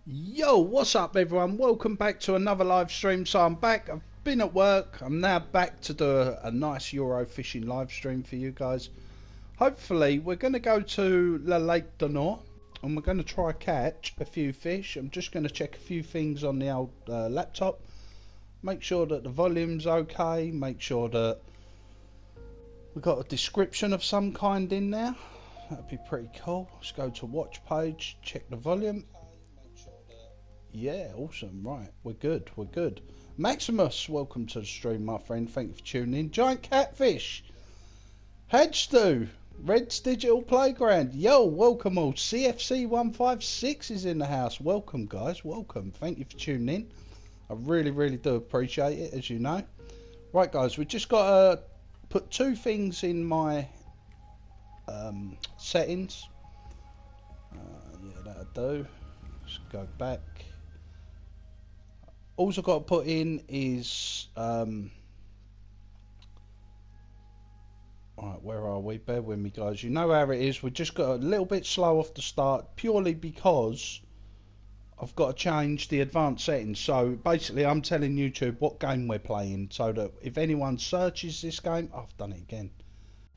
Yo, what's up everyone? Welcome back to another live stream. So I'm back, I've been at work, I'm now back to do a nice Euro fishing live stream for you guys. Hopefully we're going to go to the Lake du Nord and we're going to try catch a few fish. I'm just going to check a few things on the old laptop. Make sure that the volume's okay, make sure that we've got a description of some kind in there. That'd be pretty cool. Let's go to watch page, check the volume. Yeah, awesome. Right, we're good. We're good. Maximus, welcome to the stream, my friend. Thank you for tuning in. Giant Catfish, Hadstew, Red's Digital Playground. Yo, welcome all. CFC 156 is in the house. Welcome, guys. Welcome. Thank you for tuning in. I really do appreciate it, as you know. Right, guys, we just got to put two things in my settings. Yeah, that'll do. Let's go back. All I've got to put in is alright, where are we? Bear with me, guys. You know how it is. We just got a little bit slow off the start purely because I've got to change the advanced settings. So basically I'm telling YouTube what game we're playing, so that if anyone searches this game, I've done it again.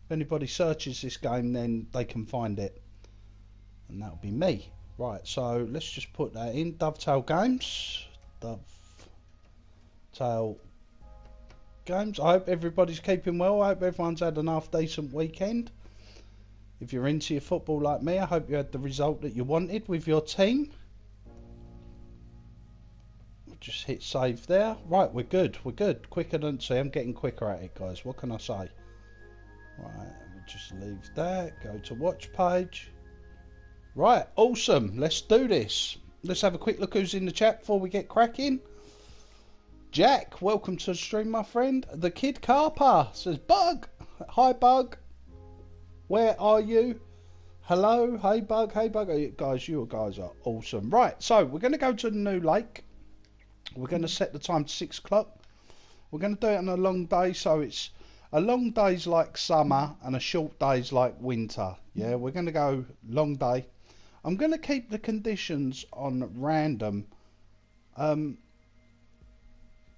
If anybody searches this game, then they can find it, and that'll be me. Right, so let's just put that in. Dovetail Games. Dovetail Games. I hope everybody's keeping well. I hope everyone's had an half decent weekend. If you're into your football like me, I hope you had the result that you wanted with your team. Just hit save there. Right, we're good. We're good. Quicker than... See, I'm getting quicker at it, guys. What can I say? Right, we'll just leave that. Go to watch page. Right, awesome. Let's do this. Let's have a quick look who's in the chat before we get cracking. Jack, welcome to the stream, my friend. The Kid Carper says, Bug. Hi, Bug. Where are you? Hello. Hey, Bug. Hey, Bug. Guys, you guys are awesome. Right, so we're going to go to the new lake. We're going to set the time to 6 o'clock. We're going to do it on a long day, so it's a long day's like summer and a short day's like winter. Yeah, we're going to go long day. I'm going to keep the conditions on random. And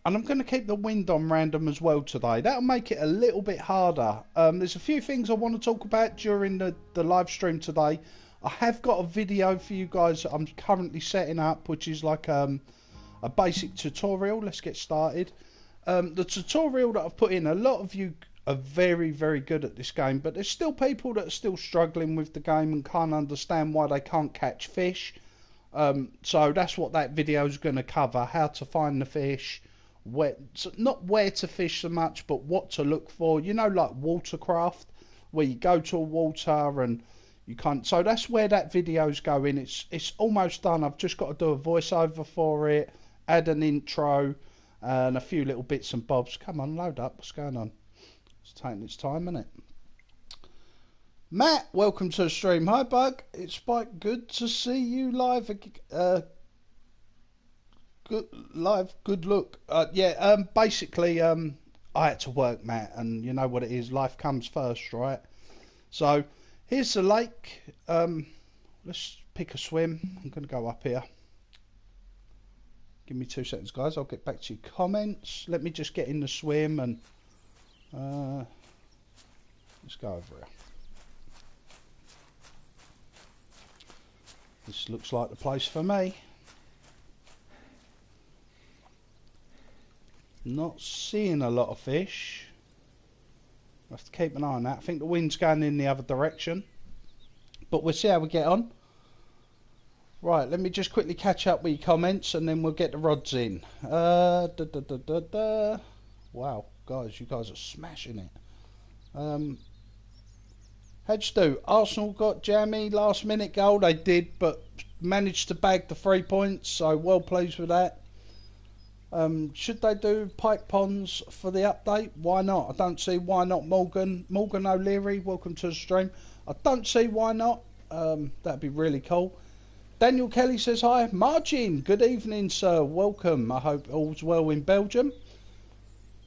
I'm going to keep the wind on random as well today. That'll make it a little bit harder. There's a few things I want to talk about during the live stream today. I have got a video for you guys that I'm currently setting up, which is like a basic tutorial. Let's get started. The tutorial that I've put in, a lot of you are very good at this game, but there's still people that are still struggling with the game and can't understand why they can't catch fish. So that's what that video is going to cover: how to find the fish, not where to fish so much, but what to look for. You know, like watercraft, where you go to a water and you can't. So that's where that video's going. It's almost done. I've just got to do a voiceover for it, add an intro, and a few little bits and bobs. Come on, load up. What's going on? It's taking its time, isn't it? Matt, welcome to the stream. Hi, Bug. It's Spike. Good to see you live. Good look. Basically, I had to work, Matt, and you know what it is. Life comes first, right? So here's the lake. Let's pick a swim. I'm going to go up here. Give me 2 seconds, guys. I'll get back to your comments. Let me just get in the swim and let's go over here. This looks like the place for me. Not seeing a lot of fish. I have to keep an eye on that. I think the wind's going in the other direction, but we'll see how we get on. Right, let me just quickly catch up with your comments and then we'll get the rods in. Wow, guys, you guys are smashing it. Hedgedew, Arsenal got jammy last minute goal. They did, but managed to bag the 3 points, so well pleased with that. Should they do pike ponds for the update? Why not? I don't see why not. Morgan O'Leary, welcome to the stream. I don't see why not. That'd be really cool. Daniel Kelly says hi. Margin, good evening, sir. Welcome. I hope all's well in Belgium.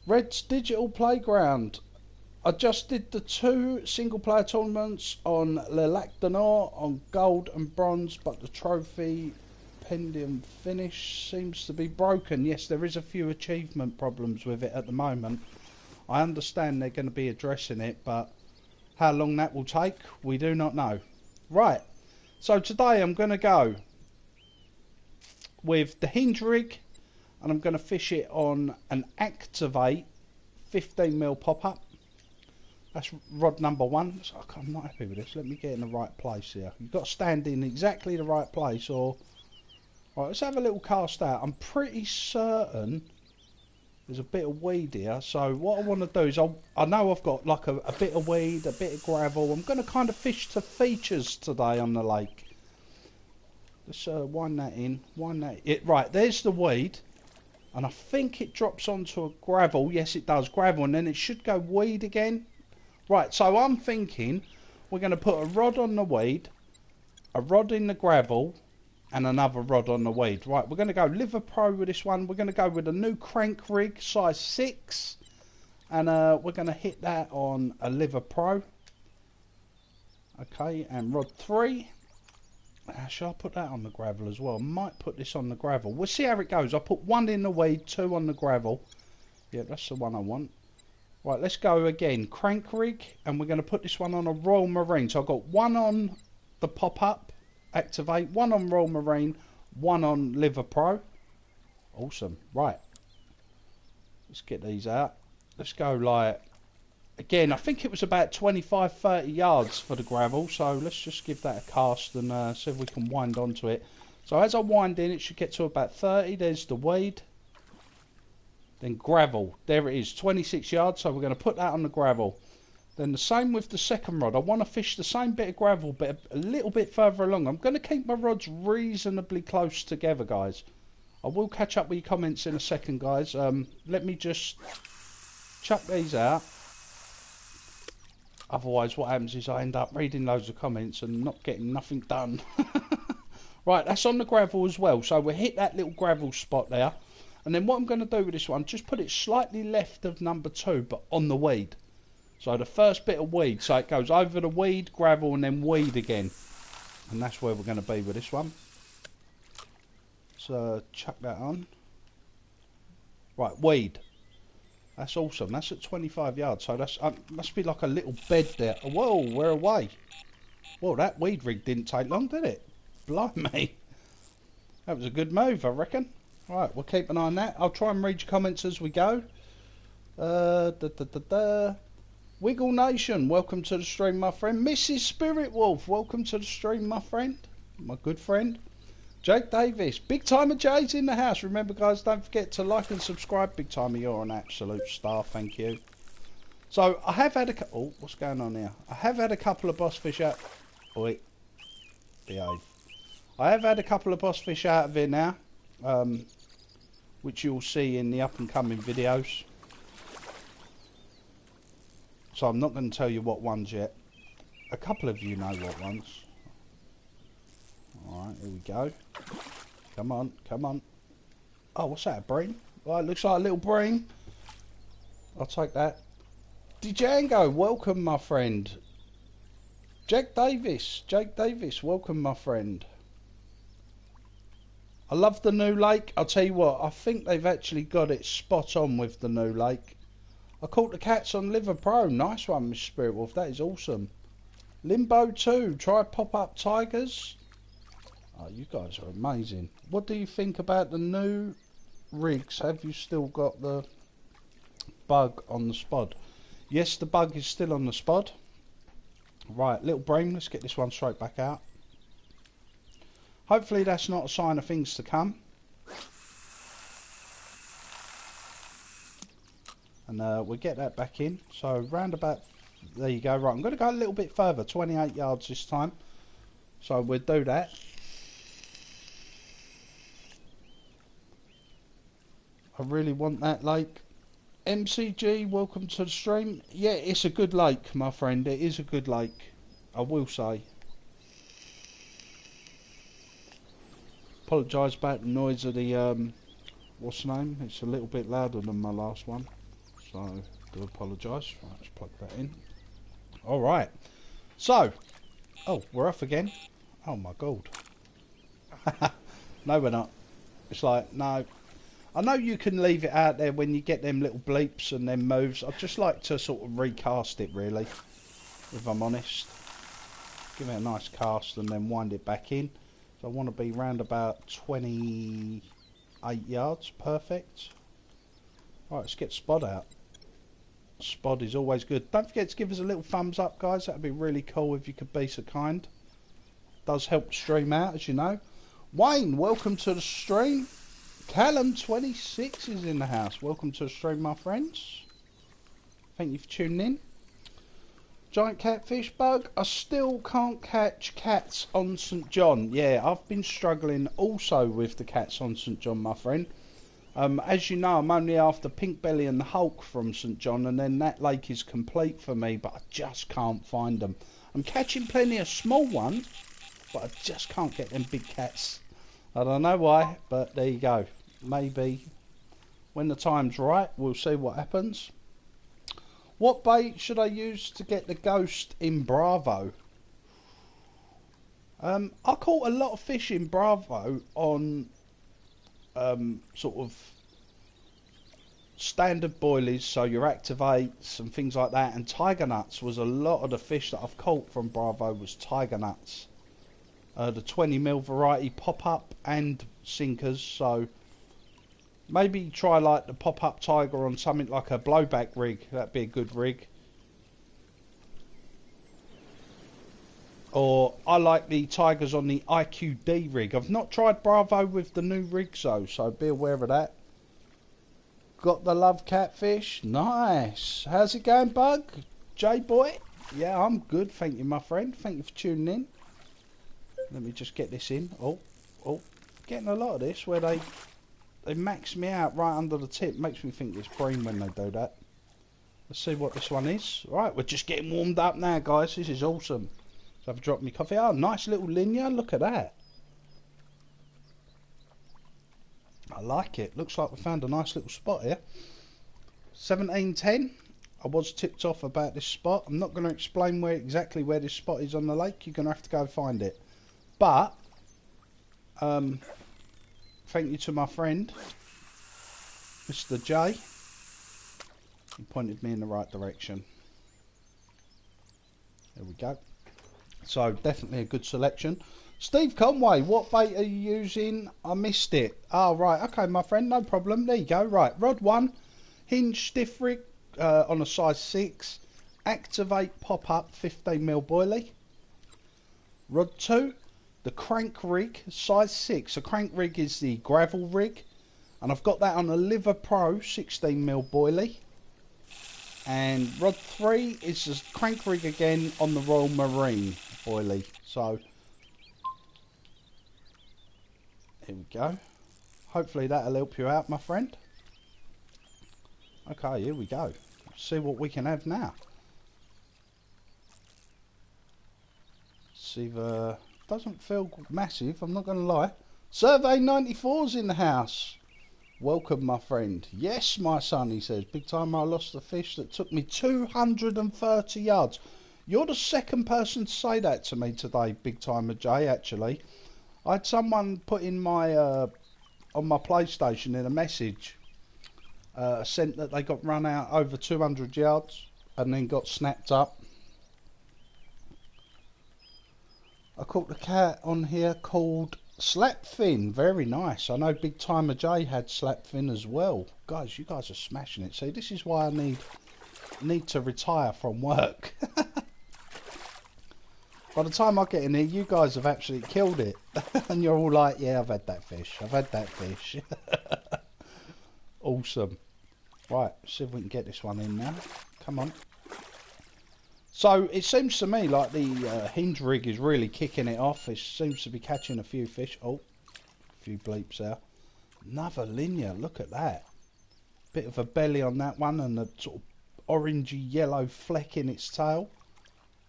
Red's Digital Playground. I just did the 2 single player tournaments on Le Lac du Nord on gold and bronze, but the trophy Compendium finish seems to be broken. Yes, there is a few achievement problems with it at the moment. I understand they're going to be addressing it, but how long that will take, we do not know. Right, so today I'm going to go with the hinge rig, and I'm going to fish it on an Activate 15mm pop-up. That's rod number 1. So I'm not happy with this. Let me get in the right place here. You've got to stand in exactly the right place, or... Right, let's have a little cast out. I'm pretty certain there's a bit of weed here. So what I want to do is, I know I've got like a bit of weed, a bit of gravel. I'm going to kind of fish to features today on the lake. Let's wind that in. Right, there's the weed. And I think it drops onto a gravel. Yes, it does. Gravel. And then it should go weed again. Right, so I'm thinking we're going to put a rod on the weed, a rod in the gravel, and another rod on the weed. Right, we're going to go Liver Pro with this one. We're going to go with a new crank rig, size 6. And we're going to hit that on a Liver Pro. Okay, and rod 3. Shall I put that on the gravel as well? I might put this on the gravel. We'll see how it goes. I'll put 1 in the weed, 2 on the gravel. Yeah, that's the one I want. Right, let's go again. Crank rig, and we're going to put this one on a Royal Marine. So I've got 1 on the pop-up, Activate, 1 on Royal Marine, 1 on Liver Pro. Awesome. Right. Let's get these out. Let's go like... Again, I think it was about 25-30 yards for the gravel. So let's just give that a cast and see if we can wind onto it. So as I wind in, it should get to about 30. There's the weed. Then gravel, there it is, 26 yards, so we're going to put that on the gravel. Then the same with the second rod. I want to fish the same bit of gravel, but a little bit further along. I'm going to keep my rods reasonably close together, guys. I will catch up with your comments in a second, guys. Let me just chuck these out. Otherwise, what happens is I end up reading loads of comments and not getting nothing done. Right, that's on the gravel as well. So we'll hit that little gravel spot there. And then what I'm going to do with this one, just put it slightly left of number 2, but on the weed. So the first bit of weed. So it goes over the weed, gravel, and then weed again. And that's where we're going to be with this one. So chuck that on. Right, weed. That's awesome. That's at 25 yards. So that's must be like a little bed there. Whoa, we're away. Well, that weed rig didn't take long, did it? Blimey. That was a good move, I reckon. Right, we'll keep an eye on that. I'll try and read your comments as we go. Wiggle Nation, welcome to the stream, my friend. Mrs. Spirit Wolf, welcome to the stream, my friend. My good friend. Jake Davis, Big Timer Jay's in the house. Remember, guys, don't forget to like and subscribe. Big Timer, you're an absolute star. Thank you. So, I have had a... Oh, what's going on here? I have had a couple of boss fish out... Oi. Behave. I have had a couple of boss fish out of here now. Which you'll see in the up and coming videos. So I'm not going to tell you what ones yet. A couple of you know what ones. Alright, here we go. Come on, come on. Oh, what's that, a bream? Well, it looks like a little bream. I'll take that. Django, welcome, my friend. Jake Davis, welcome, my friend. I love the new lake. I'll tell you what, I think they've actually got it spot on with the new lake. I caught the cats on Liver Pro. Nice one, Miss Spirit Wolf. That is awesome. Limbo 2. Try pop-up tigers. Oh, you guys are amazing. What do you think about the new rigs? Have you still got the bug on the spod? Yes, the bug is still on the spod. Right, little brain. Let's get this one straight back out. Hopefully that's not a sign of things to come. And we'll get that back in. So round about, there you go. Right, I'm going to go a little bit further, 28 yards this time. So we'll do that. I really want that lake. MCG, welcome to the stream. Yeah, it's a good lake, my friend. It is a good lake, I will say. Apologise about the noise of the, what's the name? It's a little bit louder than my last one. So, I do apologise. Right, let's plug that in. Alright. So, oh, we're off again. Oh my god. No, we're not. It's like, no. I know you can leave it out there when you get them little bleeps and them moves. I'd just like to sort of recast it, really, if I'm honest. Give it a nice cast and then wind it back in. So I want to be round about 28 yards. Perfect. Right, let's get Spod out. Spod is always good. Don't forget to give us a little thumbs up, guys. That would be really cool if you could be so kind. Does help stream out, as you know. Wayne, welcome to the stream. Callum26 is in the house. Welcome to the stream, my friends. Thank you for tuning in. Giant catfish bug. I still can't catch cats on St. John. Yeah, I've been struggling also with the cats on St. John, my friend. As you know, I'm only after Pink Belly and the Hulk from St. John, and then that lake is complete for me, but I just can't find them. I'm catching plenty of small ones, but I just can't get them big cats. I don't know why, but there you go. Maybe when the time's right, we'll see what happens. What bait should I use to get the ghost in Bravo? I caught a lot of fish in Bravo on sort of standard boilies, so your activates and things like that, and tiger nuts was a lot of the fish that I've caught from Bravo was tiger nuts. The 20mm variety pop-up and sinkers, so maybe try like the pop-up tiger on something like a blowback rig. That'd be a good rig. Or I like the tigers on the IQD rig. I've not tried Bravo with the new rigs though, so be aware of that. Got the love catfish. Nice. How's it going, Bug? J-boy? Yeah, I'm good. Thank you, my friend. Thank you for tuning in. Let me just get this in. Oh. Getting a lot of this where they max me out right under the tip. Makes me think it's bream when they do that. Let's see what this one is. Right, we're just getting warmed up now, guys. This is awesome. So I've dropped my coffee. Oh, nice little linear. Look at that. I like it. Looks like we found a nice little spot here. 17:10. I was tipped off about this spot. I'm not going to explain exactly where this spot is on the lake. You're going to have to go find it. But thank you to my friend, Mr. J. He pointed me in the right direction. There we go. So definitely a good selection. Steve Conway, what bait are you using? I missed it. Oh, right. Okay, my friend. No problem. There you go. Right. Rod 1. Hinge stiff rig on a size 6. Activate pop-up 15mm boilie. Rod 2. The crank rig, size 6. A crank rig is the gravel rig. And I've got that on a Liver Pro 16mm boilie. And rod 3 is the crank rig again on the Royal Marine boilie. So here we go. Hopefully that'll help you out, my friend. Okay, here we go. Let's see what we can have now. See the doesn't feel massive, I'm not going to lie. Survey 94's in the house. Welcome, my friend. Yes, my son, he says. Big time I lost a fish that took me 230 yards. You're the second person to say that to me today, Big Timer Jay, actually. I had someone put in my on my PlayStation in a message sent that they got run out over 200 yards and then got snapped up. I caught the cat on here called Slapfin. Very nice. I know Big Timer J had Slapfin as well. Guys, you guys are smashing it. See, this is why I need to retire from work. By the time I get in here, you guys have actually killed it. And you're all like, yeah, I've had that fish. I've had that fish. Awesome. Right, see if we can get this one in now. Come on. So, it seems to me like the hinge rig is really kicking it off. It seems to be catching a few fish. Oh, a few bleeps there. Another linear, look at that. Bit of a belly on that one and a sort of orangey yellow fleck in its tail.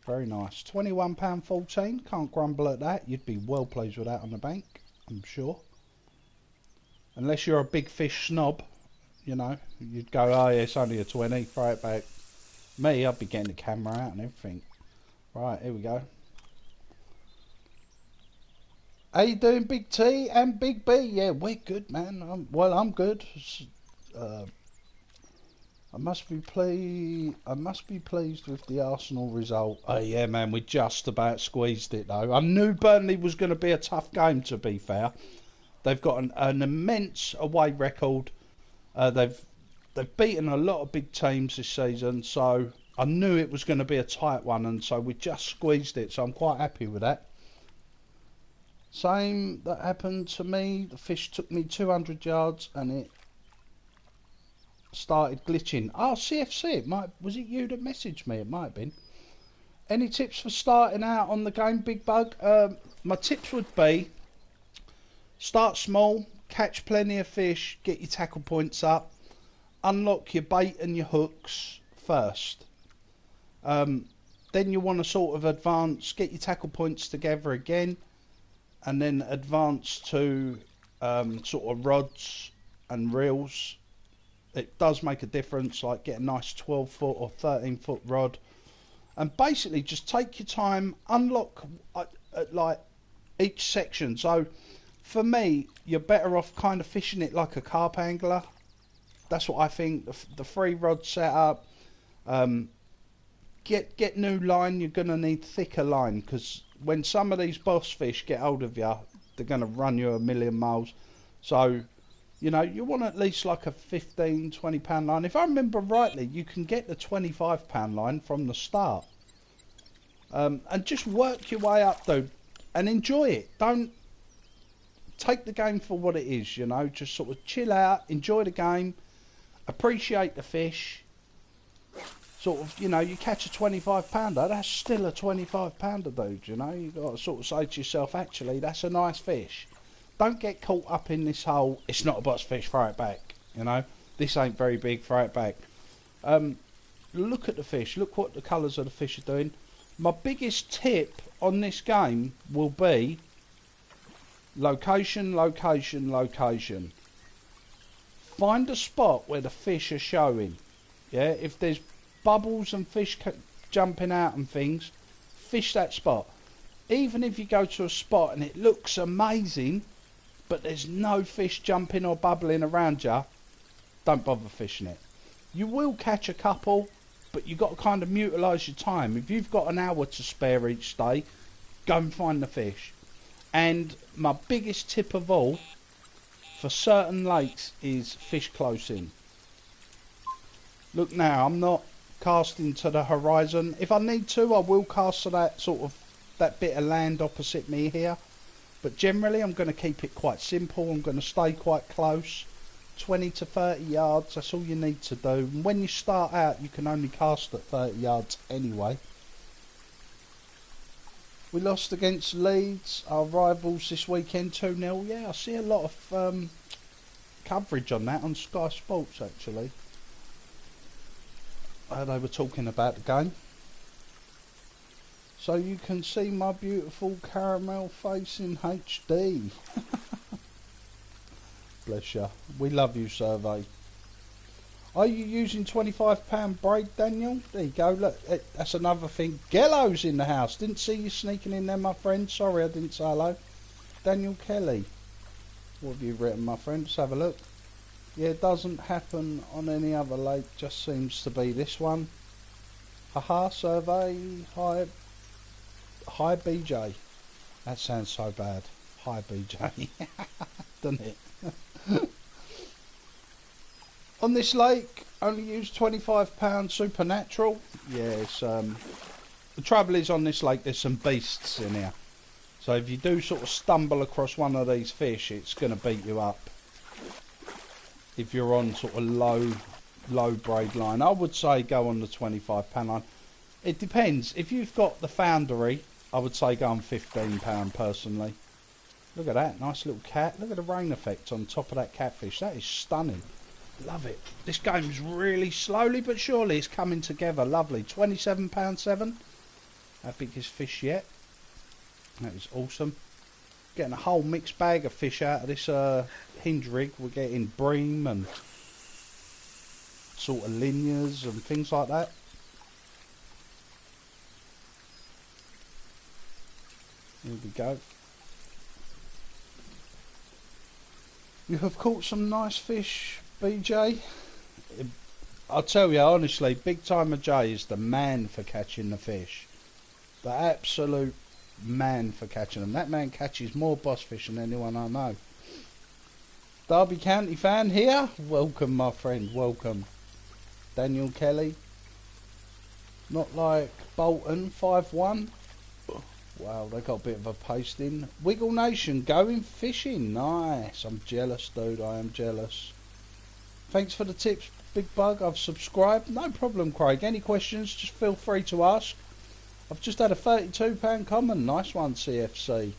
Very nice. £21.14. Can't grumble at that. You'd be well pleased with that on the bank, I'm sure. Unless you're a big fish snob, you know, you'd go, oh yeah, it's only a 20, throw it back. Me, I'd be getting the camera out and everything. Right, here we go. How you doing, Big T and Big B? Yeah, we're good, man. I'm good. Uh, I must be pleased with the Arsenal result. Oh yeah, man, we just about squeezed it though. I knew Burnley was going to be a tough game. To be fair, they've got an immense away record. They've beaten a lot of big teams this season, so I knew it was going to be a tight one, and so we just squeezed it. So I'm quite happy with that. Same that happened to me. The fish took me 200 yards and it started glitching. Oh, CFC, was it you that messaged me? It might have been. Any tips for starting out on the game, Big Bug? My tips would be start small, catch plenty of fish, get your tackle points up, unlock your bait and your hooks first. Then you want to sort of advance, get your tackle points together again, and then advance to sort of rods and reels. It does make a difference, like get a nice 12 foot or 13 foot rod, and basically just take your time, unlock like each section. So for me, you're better off kind of fishing it like a carp angler. That's what I think. The free rod setup, get new line. You're gonna need thicker line, because when some of these boss fish get hold of you, they're gonna run you a million miles. So you know, you want at least like a 15-20 pound line. If I remember rightly, you can get the 25 pound line from the start. And just work your way up though, and enjoy it. Don't take the game for what it is, you know, just sort of chill out, enjoy the game, appreciate the fish. Sort of, you know, you catch a 25 pounder, that's still a 25 pounder, dude, you know. You've got to sort of say to yourself, actually, that's a nice fish. Don't get caught up in this whole, it's not a box fish, throw it back, you know. This ain't very big, throw it back. Look at the fish, look what the colours of the fish are doing. My biggest tip on this game will be location, location, location. Find a spot where the fish are showing. Yeah, if there's bubbles and fish jumping out and things, fish that spot. Even if you go to a spot and it looks amazing, but there's no fish jumping or bubbling around you, don't bother fishing it. You will catch a couple, but you've got to kind of utilise your time. If you've got an hour to spare each day, go and find the fish. And my biggest tip of all, for certain lakes, is fish close in. Look now, I'm not casting to the horizon. If I need to, I will cast to that sort of, that bit of land opposite me here. But generally, I'm going to keep it quite simple. I'm going to stay quite close. 20 to 30 yards, that's all you need to do. And when you start out, you can only cast at 30 yards anyway. We lost against Leeds, our rivals, this weekend, 2-0. Yeah, I see a lot of coverage on that on Sky Sports, actually. They were talking about the game. So you can see my beautiful caramel face in HD. Bless you. We love you, Survey. Are you using £25 braid, Daniel? There you go. Look, that's another thing. Gello's in the house. Didn't see you sneaking in there, my friend. Sorry I didn't say hello. Daniel Kelly. What have you written, my friend? Let's have a look. Yeah, it doesn't happen on any other lake. Just seems to be this one. Haha, Survey. Hi BJ. That sounds so bad. Hi BJ. Doesn't it? On this lake, only use £25 supernatural. Yes, the trouble is on this lake there's some beasts in here. So if you do sort of stumble across one of these fish, it's going to beat you up. If you're on sort of low braid line, I would say go on the £25 line. It depends. If you've got the foundry, I would say go on £15 personally. Look at that, nice little cat. Look at the rain effect on top of that catfish. That is stunning. Love it. This game's really slowly but surely it's coming together. Lovely. £27.7. Our biggest fish yet. That is awesome. Getting a whole mixed bag of fish out of this hinge rig. We're getting bream and sort of linears and things like that. Here we go. You have caught some nice fish, BJ. I'll tell you honestly, Big Timer J is the man for catching the fish. The absolute man for catching them. That man catches more boss fish than anyone I know. Derby County fan here. Welcome, my friend. Welcome. Daniel Kelly. Not like Bolton, 5-1. Wow, they got a bit of a pasting. Wiggle Nation going fishing. Nice. I'm jealous, dude. I am jealous. Thanks for the tips, Big Bug. I've subscribed. No problem, Craig. Any questions, just feel free to ask. I've just had a £32 common. Nice one, CFC.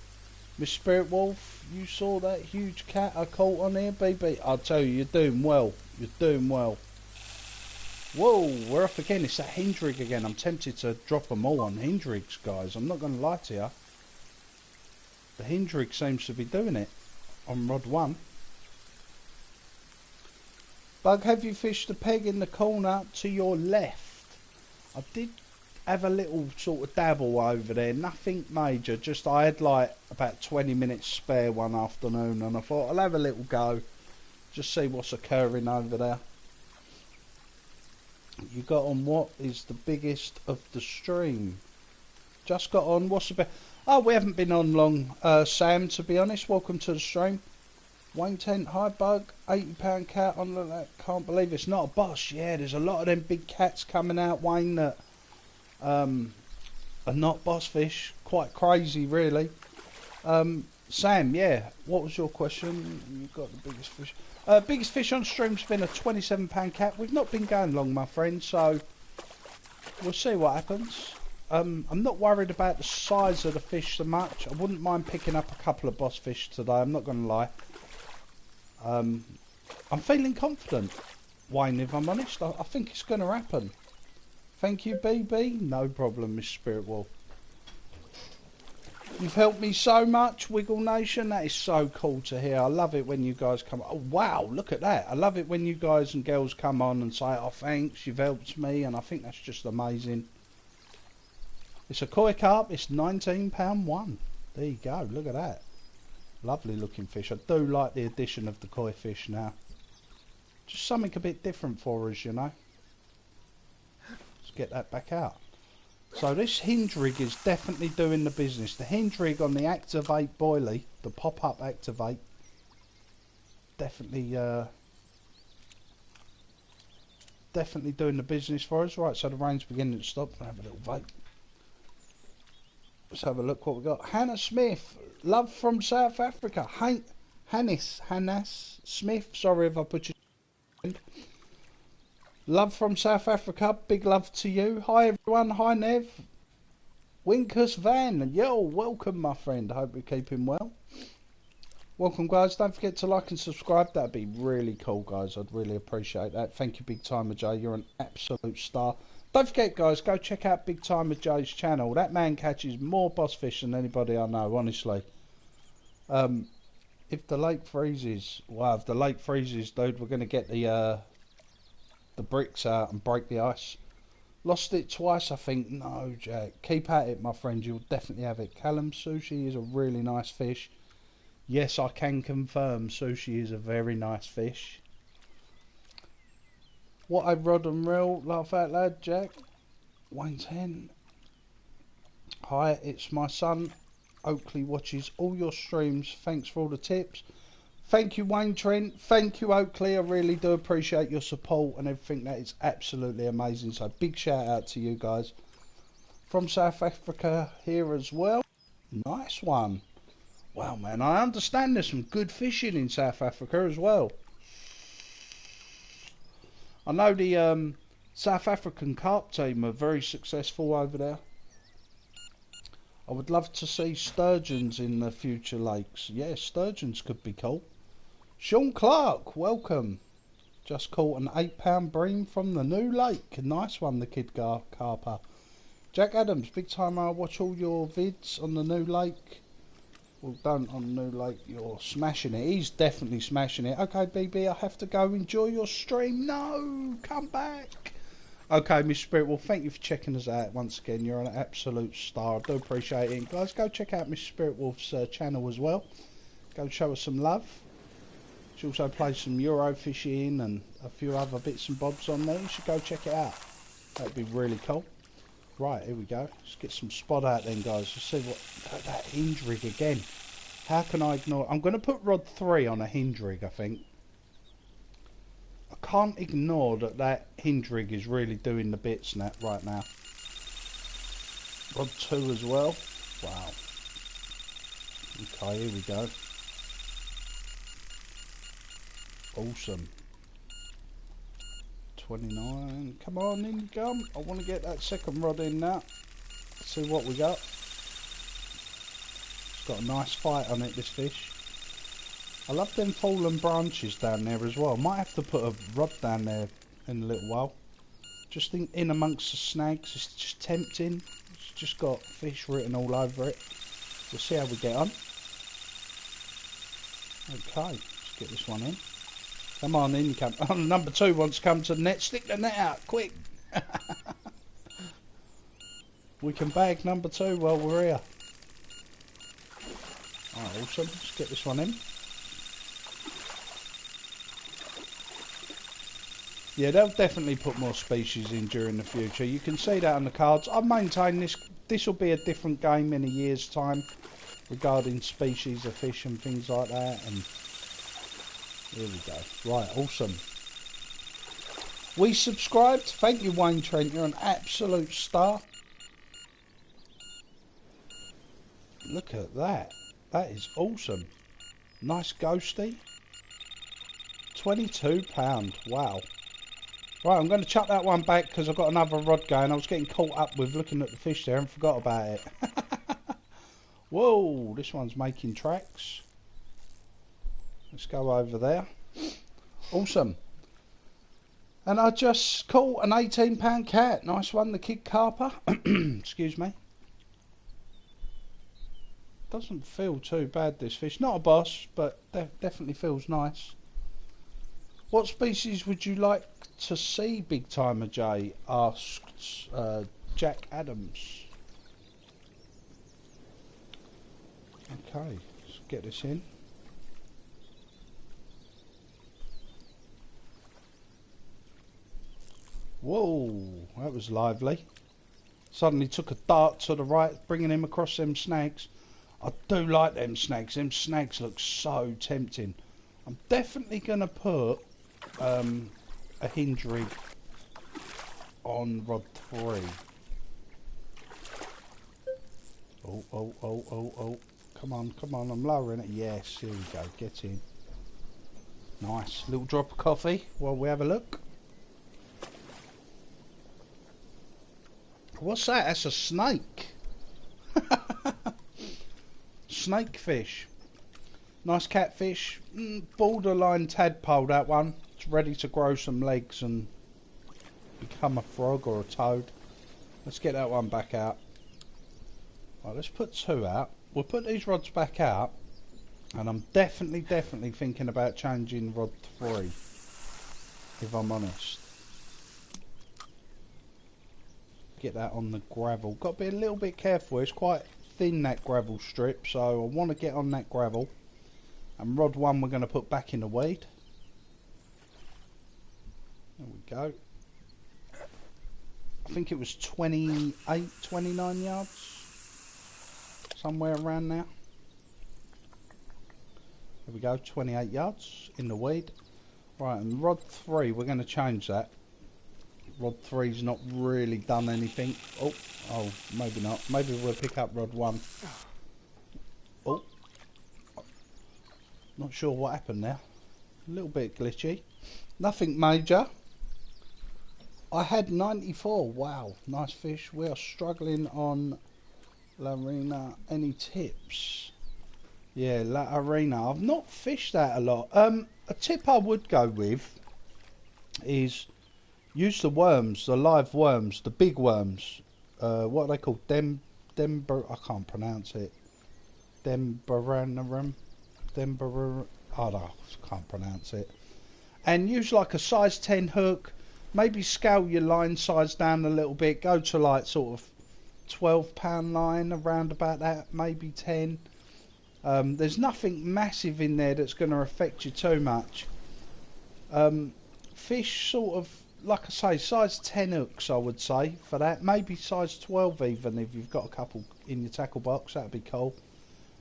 Miss Spirit Wolf, you saw that huge cat I caught on here, BB? I'll tell you, you're doing well. You're doing well. Whoa, we're off again. It's that hinge rig again. I'm tempted to drop them all on hinge rigs, guys. I'm not going to lie to you. The hinge rig seems to be doing it on rod 1. Bug, have you fished the peg in the corner to your left? I did have a little sort of dabble over there. Nothing major. Just I had like about 20 minutes spare one afternoon and I thought I'll have a little go. Just see what's occurring over there. You got on what is the biggest of the stream? Just got on. What's the best? Oh, we haven't been on long, Sam, to be honest. Welcome to the stream. Wayne Tent, hi Bug, £80 cat on that. Can't believe it's not a boss. Yeah, there's a lot of them big cats coming out, Wayne, that are not boss fish. Quite crazy, really. Sam, yeah, what was your question? You got the biggest fish. Biggest fish on stream's been a £27 cat. We've not been going long, my friend, so we'll see what happens. I'm not worried about the size of the fish so much. I wouldn't mind picking up a couple of boss fish today, I'm not going to lie. I'm feeling confident, Wayne, if I'm honest. I think it's going to happen. Thank you, BB. No problem, Miss Spirit Wolf. You've helped me so much, Wiggle Nation. That is so cool to hear. I love it when you guys come. Oh, wow, look at that. I love it when you guys and girls come on and say, oh, thanks, you've helped me. And I think that's just amazing. It's a koi carp. It's £19.1. There you go. Look at that. Lovely looking fish. I do like the addition of the koi fish now. Just something a bit different for us, you know. Let's get that back out. So this hinge rig is definitely doing the business. The hinge rig on the Activate boilie, the pop-up Activate, definitely doing the business for us. Right, so the rain's beginning to stop. I'll have a little vape. Let's have a look what we got. Hannah Smith, love from South Africa. Hannes Smith, sorry if I put you in. Love from South Africa, big love to you. Hi everyone, hi Nev. Winkus Van, yo, welcome my friend. I hope you're keeping well. Welcome guys, don't forget to like and subscribe. That'd be really cool guys, I'd really appreciate that. Thank you Big Timer J, you're an absolute star. Don't forget guys, go check out Big Timer J's channel. That man catches more boss fish than anybody I know, honestly. If the lake freezes, well, if the lake freezes, dude, we're going to get the bricks out and break the ice. Lost it twice, I think. No, Jack. Keep at it, my friend. You'll definitely have it. Callum, sushi is a really nice fish. Yes, I can confirm sushi is a very nice fish. What a rod and reel. Laugh out loud, Jack. Wayne 10. Hi, it's my son. Oakley watches all your streams. Thanks for all the tips. Thank you, Wayne Trent. Thank you, Oakley. I really do appreciate your support and everything. That is absolutely amazing. So big shout out to you guys. From South Africa here as well. Nice one. Wow, man. I understand there's some good fishing in South Africa as well. I know the South African carp team are very successful over there. I would love to see sturgeons in the future lakes. Yeah, sturgeons could be cool. Sean Clark, welcome. Just caught an £8 bream from the new lake. Nice one, the kid carper. Jack Adams, big time. I watch all your vids on the new lake. Well, don't on the new lake. You're smashing it. He's definitely smashing it. Okay, BB, I have to go. Enjoy your stream. No, come back. Okay, Miss Spirit, well, thank you for checking us out once again. You're an absolute star. I do appreciate it. Guys, go check out Miss Spirit Wolf's channel as well. Go show us some love. She also plays some Euro fishing and a few other bits and bobs on there. You should go check it out. That'd be really cool. Right, here we go. Let's get some spot out then, guys. Let's see what... that hinge rig again. How can I ignore... I'm going to put rod 3 on a hinge rig, I think. I can't ignore that hinge rig is really doing the bits right now. Rod 2 as well. Wow. Okay, here we go. Awesome. 29. Come on, in you come. I want to get that second rod in now. See what we got. It's got a nice fight on it, this fish. I love them fallen branches down there as well. Might have to put a rod down there in a little while. Just think in amongst the snags. It's just tempting. It's just got fish written all over it. We'll see how we get on. Okay, let's get this one in. Come on in, come. Oh, number 2 wants to come to the net. Stick the net out, quick. We can bag number 2 while we're here. Oh, awesome. Let's get this one in. Yeah, they'll definitely put more species in during the future. You can see that on the cards. I maintain this will be a different game in a year's time regarding species of fish and things like that. And here we go. Right, awesome. We subscribed. Thank you, Wayne Trent. You're an absolute star. Look at that. That is awesome. Nice ghosty. £22. Wow. Right, I'm going to chuck that one back because I've got another rod going. I was getting caught up with looking at the fish there and forgot about it. Whoa, this one's making tracks. Let's go over there. Awesome. And I just caught an £18 cat. Nice one, the Kid Carper. Excuse me. Doesn't feel too bad, this fish. Not a boss, but definitely feels nice. What species would you like to see, Big Timer J? Asked Jack Adams. Okay, let's get this in. Whoa, that was lively. Suddenly took a dart to the right, bringing him across them snags. I do like them snags. Them snags look so tempting. I'm definitely going to put a hinge rig on rod 3. Oh. Come on. I'm lowering it. Yes, here we go. Get in. Nice. Little drop of coffee while we have a look. What's that? That's a snake. Snake fish. Nice catfish. Borderline tadpole, that one. It's ready to grow some legs and become a frog or a toad. Let's get that one back out. Right, let's put 2 out. We'll put these rods back out. And I'm definitely thinking about changing rod 3. If I'm honest. Get that on the gravel. Got to be a little bit careful. It's quite thin, that gravel strip, so I want to get on that gravel. And rod 1 we're going to put back in the weed. There we go. I think it was 28, 29 yards. Somewhere around there. There we go, 28 yards in the weed. Right, and rod 3, we're going to change that. Rod 3's not really done anything. Oh, maybe not. Maybe we'll pick up rod 1. Oh, not sure what happened there. A little bit glitchy. Nothing major. I had 94. Wow, nice fish. We are struggling on La Arena. Any tips? Yeah, La Arena. I've not fished that a lot. A tip I would go with is use the worms, the live worms, the big worms. What are they called? I can't pronounce it. Dembaranarum. Oh no, I can't pronounce it. And use like a size 10 hook. Maybe scale your line size down a little bit. Go to like sort of £12 line, around about that, maybe 10. There's nothing massive in there that's going to affect you too much. Fish sort of, like I say, size 10 hooks I would say for that. Maybe size 12 even if you've got a couple in your tackle box, that'd be cool.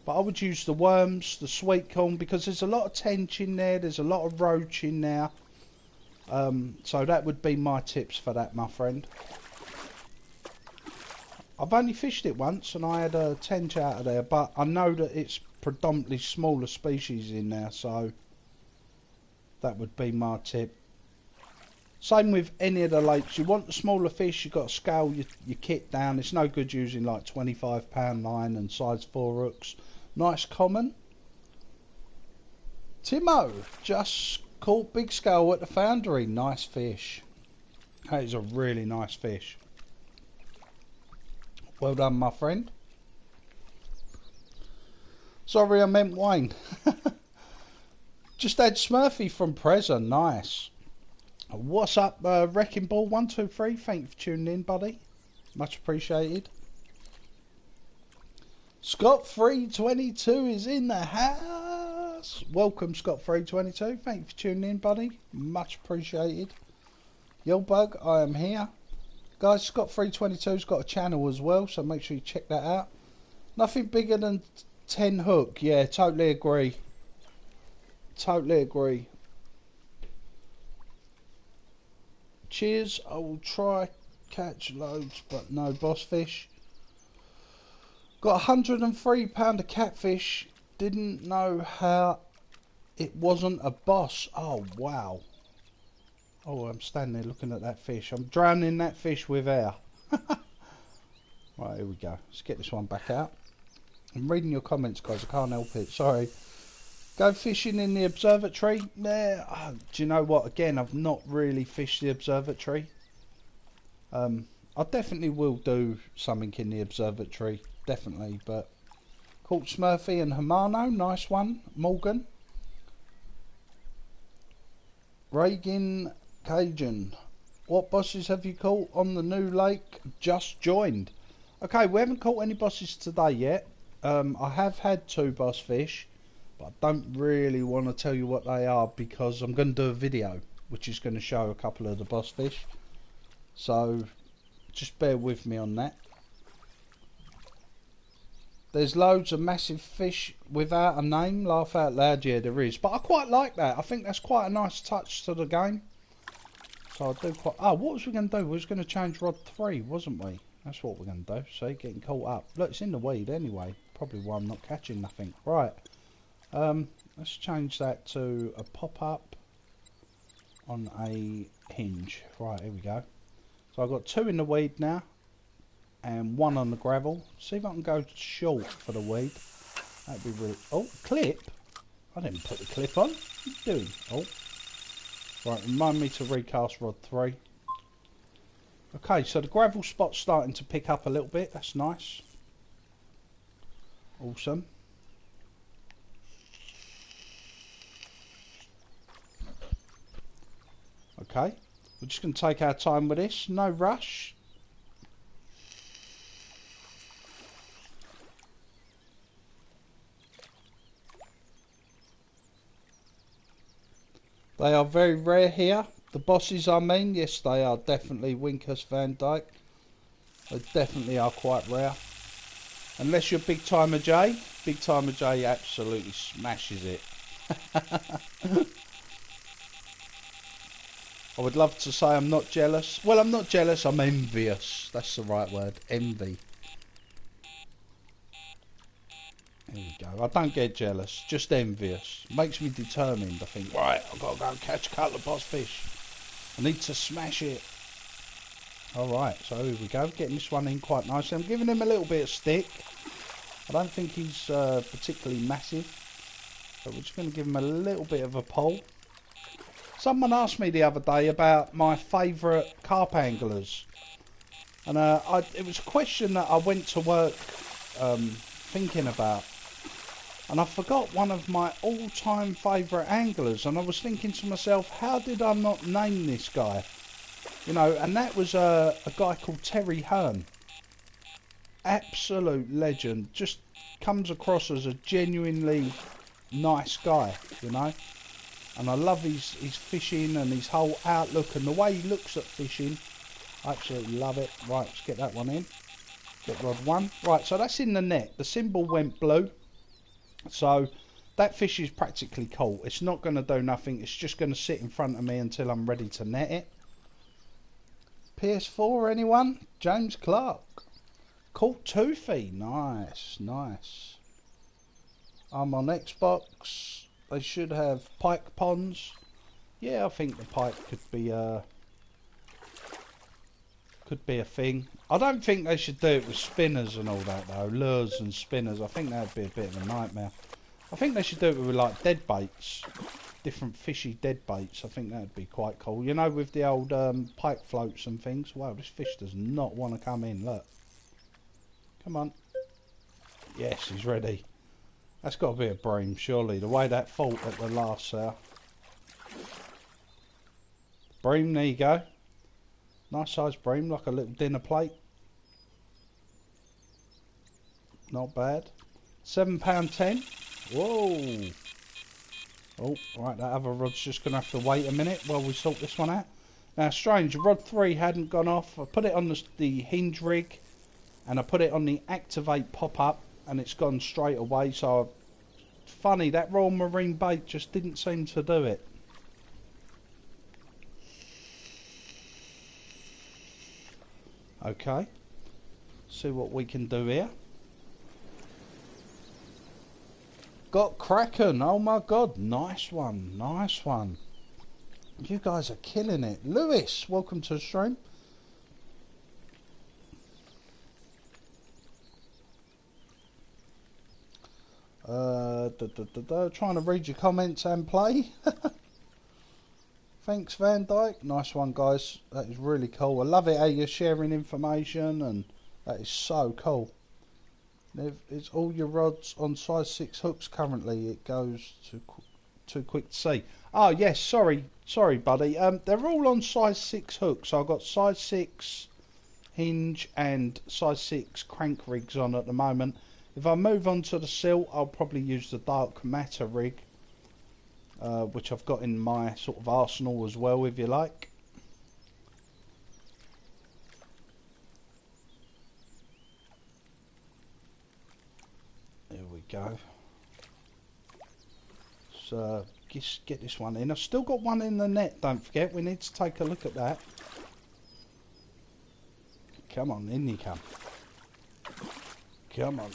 But I would use the worms, the sweet corn, because there's a lot of tench in there, there's a lot of roach in there. So that would be my tips for that, my friend. I've only fished it once and I had a tench out of there, but I know that it's predominantly smaller species in there, so that would be my tip. Same with any of the lakes. You want the smaller fish, you've got to scale your kit down. It's no good using like 25-pound line and size 4 hooks. Nice common. Timo just caught big scale at the foundry. Nice fish. That is a really nice fish. Well done, my friend. Sorry, I meant Wayne. Just had Smurfy from Preza. Nice. What's up, Wrecking Ball 123? Thank you for tuning in, buddy. Much appreciated. Scott322 is in the house. Welcome, Scott322. Thank you for tuning in, buddy. Much appreciated. Yo, Bug, I am here. Guys, Scott322's got a channel as well, so make sure you check that out. Nothing bigger than 10 hook. Yeah, totally agree. Totally agree. Cheers. I will try catch loads, but no boss fish. Got 103 pound of catfish. Didn't know how it wasn't a boss. Oh, wow. Oh, I'm standing there looking at that fish. I'm drowning that fish with air. Right, here we go. Let's get this one back out. I'm reading your comments, guys. I can't help it. Sorry. Go fishing in the observatory. Nah, do you know what? Again, I've not really fished the observatory. I definitely will do something in the observatory. Definitely. But caught Smurfy and Hamano. Nice one. Morgan. Reagan Cajun. What bosses have you caught on the new lake? Just joined. Okay, we haven't caught any bosses today yet. I have had 2 boss fish. I don't really want to tell you what they are because I'm going to do a video which is going to show a couple of the boss fish, so just bear with me on that. There's loads of massive fish without a name. Laugh out loud. Yeah, there is, but I quite like that. I think that's quite a nice touch to the game, so I do quite... Oh, what was we going to do? We was going to change rod 3, wasn't we? That's what we're going to do. See, getting caught up. Look, it's in the weed anyway, probably why I'm not catching nothing. Right. Let's change that to a pop-up on a hinge. Right, here we go. So I've got 2 in the weed now and 1 on the gravel. See if I can go short for the weed. That'd be really... Oh, clip? I didn't put the clip on. What are you doing? Oh. Right, remind me to recast rod 3. Okay, so the gravel spot's starting to pick up a little bit. That's nice. Awesome. Okay, we're just going to take our time with this, no rush. They are very rare here. The bosses, I mean, yes, they are definitely Winkus Van Dyke. They definitely are quite rare. Unless you're Big Timer J. Big Timer J absolutely smashes it. I would love to say I'm not jealous. Well, I'm not jealous, I'm envious. That's the right word, envy. There you go. I don't get jealous, just envious. Makes me determined. I think, right, I've got to go and catch a couple of boss fish. I need to smash it. Alright, so here we go. Getting this one in quite nicely. I'm giving him a little bit of stick. I don't think he's particularly massive. But we're just going to give him a little bit of a pull. Someone asked me the other day about my favourite carp anglers, and it was a question that I went to work thinking about, and I forgot one of my all-time favourite anglers, and I was thinking to myself, how did I not name this guy? You know, and that was a guy called Terry Hearn. Absolute legend. Just comes across as a genuinely nice guy, you know. And I love his fishing and his whole outlook and the way he looks at fishing. I absolutely love it. Right, let's get that one in. Get rod one. Right, so that's in the net. The symbol went blue. So that fish is practically caught. It's not going to do nothing. It's just going to sit in front of me until I'm ready to net it. PS4, anyone? James Clark. Caught toothy. Nice, nice. I'm on Xbox. They should have pike ponds. Yeah, I think the pike could be a thing. I don't think they should do it with spinners and all that though. Lures and spinners. I think that'd be a bit of a nightmare. I think they should do it with like dead baits. Different fishy dead baits. I think that'd be quite cool. You know, with the old pike floats and things. Wow, this fish does not want to come in. Look. Come on. Yes, he's ready. That's got to be a bream, surely. The way that fought at the last there. Bream, there you go. Nice size bream, like a little dinner plate. Not bad. £7.10. Whoa. Oh, right, that other rod's just going to have to wait a minute while we sort this one out. Now, strange, rod 3 hadn't gone off. I put it on the hinge rig and I put it on the activate pop-up and it's gone straight away. So, funny, that Royal Marine bait just didn't seem to do it. Okay, see what we can do here. Got Kraken, oh my god, nice one, nice one. You guys are killing it. Lewis, welcome to the stream. Trying to read your comments and play. Thanks, Van Dyke. Nice one, guys. That is really cool. I love it how you're sharing information, and that is so cool. It's all your rods on size 6 hooks currently. It goes too quick to see. Oh, yes, sorry, buddy. They're all on size 6 hooks. So I've got size 6 hinge and size 6 crank rigs on at the moment. If I move on to the silt, I'll probably use the dark matter rig. Which I've got in my sort of arsenal as well, if you like. There we go. So, just get this one in. I've still got one in the net, don't forget. We need to take a look at that. Come on, in you come. Come on.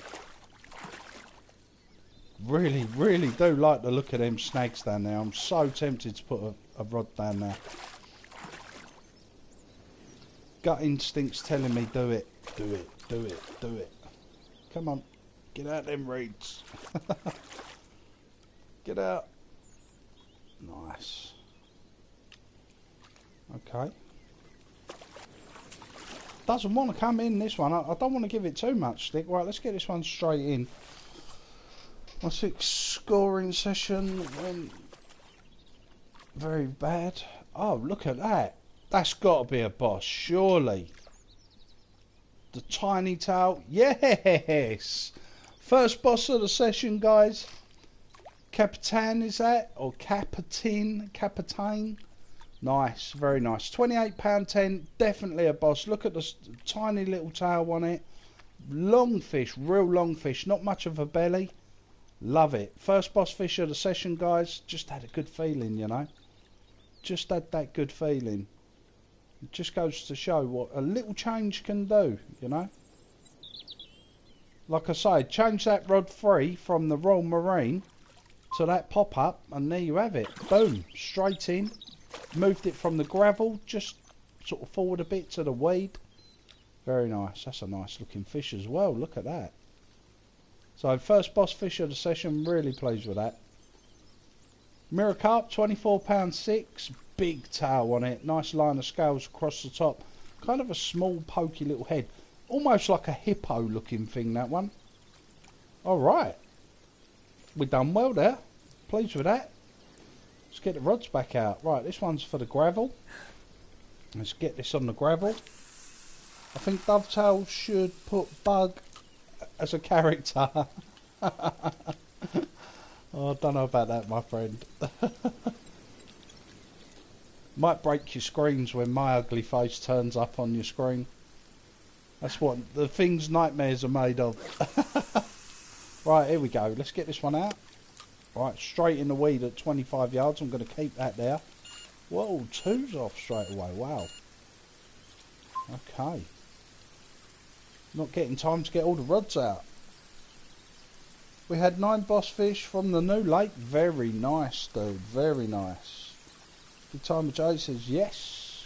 Really, really do like the look of them snags down there. I'm so tempted to put a rod down there. Gut instinct's telling me do it, do it, do it, do it. Come on, get out them reeds. Get out. Nice. Okay. Doesn't want to come in, this one. I don't want to give it too much stick. Right, let's get this one straight in. My 6th scoring session went very bad. Oh, look at that. That's got to be a boss, surely. The tiny tail. Yes! First boss of the session, guys. Capitan, is that? Or Capitine? Capitane? Nice, very nice. £28.10, definitely a boss. Look at the tiny little tail on it. Long fish, real long fish. Not much of a belly. Love it. First boss fish of the session, guys. Just had a good feeling, you know. Just had that good feeling. It just goes to show what a little change can do, you know. Like I say, change that rod 3 from the Royal Marine to that pop-up, and there you have it. Boom. Straight in. Moved it from the gravel, just sort of forward a bit to the weed. Very nice. That's a nice looking fish as well. Look at that. So first boss fish of the session, really pleased with that. Mirror carp, £24.6, big tail on it, nice line of scales across the top. Kind of a small pokey little head, almost like a hippo looking thing, that one. Alright, we've done well there, pleased with that. Let's get the rods back out. Right, this one's for the gravel. Let's get this on the gravel. I think Dovetail should put Bug as a character. Oh, I don't know about that, my friend. Might break your screens when my ugly face turns up on your screen. That's what the things nightmares are made of. Right, here we go. Let's get this one out. Right, straight in the weed at 25 yards. I'm going to keep that there. Whoa, two's off straight away. Wow. Okay. Not getting time to get all the rods out. We had 9 boss fish from the new lake. Very nice, dude. Very nice. Good Timer Jay says yes.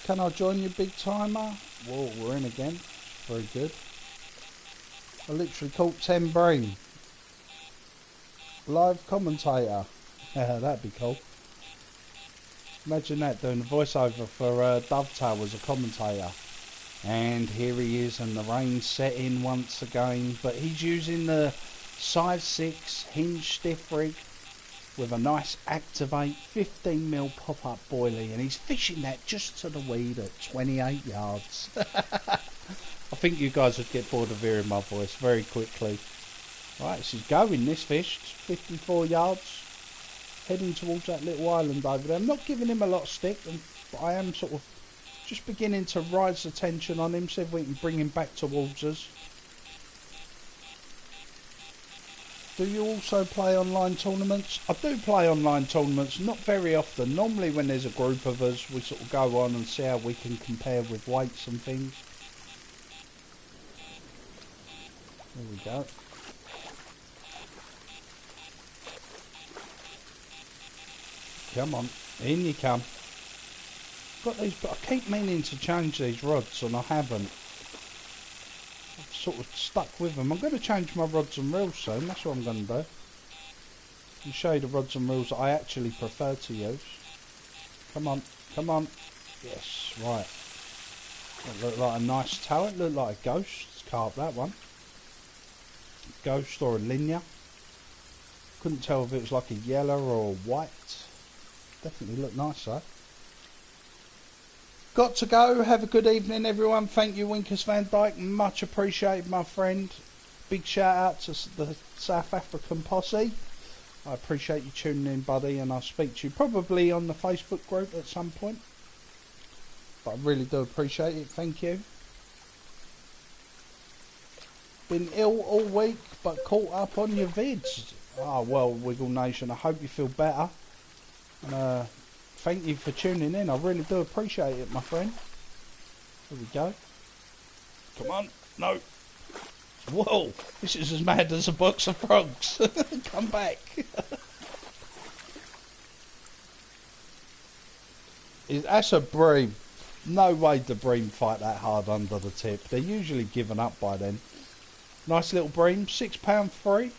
Can I join you, Big Timer? Whoa, we're in again. Very good. I literally caught 10 bream. Live commentator. Yeah, that'd be cool. Imagine that, doing the voiceover for Dovetail as a commentator. And here he is, and the rain's setting once again. But he's using the size 6 hinge stiff rig with a nice Activate 15mm pop-up boilie. And he's fishing that just to the weed at 28 yards. I think you guys would get bored of hearing my voice very quickly. Right, this is going, this fish. It's 54 yards. Heading towards that little island over there. I'm not giving him a lot of stick, but I am sort of just beginning to rise the tension on him, see if we can bring him back towards us. Do you also play online tournaments? I do play online tournaments, not very often. Normally when there's a group of us, we sort of go on and see how we can compare with weights and things. There we go. Come on, in you come. Got these, but I keep meaning to change these rods and I haven't. I've sort of stuck with them. I'm going to change my rods and reels soon, that's what I'm going to do. I'll show you the rods and reels that I actually prefer to use. Come on, come on. Yes, right. That looked like a nice tail, it looked like a ghost carp, that one. Ghost or a linear. Couldn't tell if it was like a yellow or a white. Definitely looked nice though. Got to go. Have a good evening, everyone. Thank you, Winkers Van Dyke. Much appreciated, my friend. Big shout out to the South African posse. I appreciate you tuning in, buddy, and I'll speak to you probably on the Facebook group at some point. But I really do appreciate it. Thank you. Been ill all week, but caught up on your vids. Oh, well, Wiggle Nation, I hope you feel better. And, thank you for tuning in. I really do appreciate it, my friend. Here we go. Come on. No. Whoa. This is as mad as a box of frogs. Come back. That's a bream. No way the bream fight that hard under the tip. They're usually given up by then. Nice little bream. £6 free.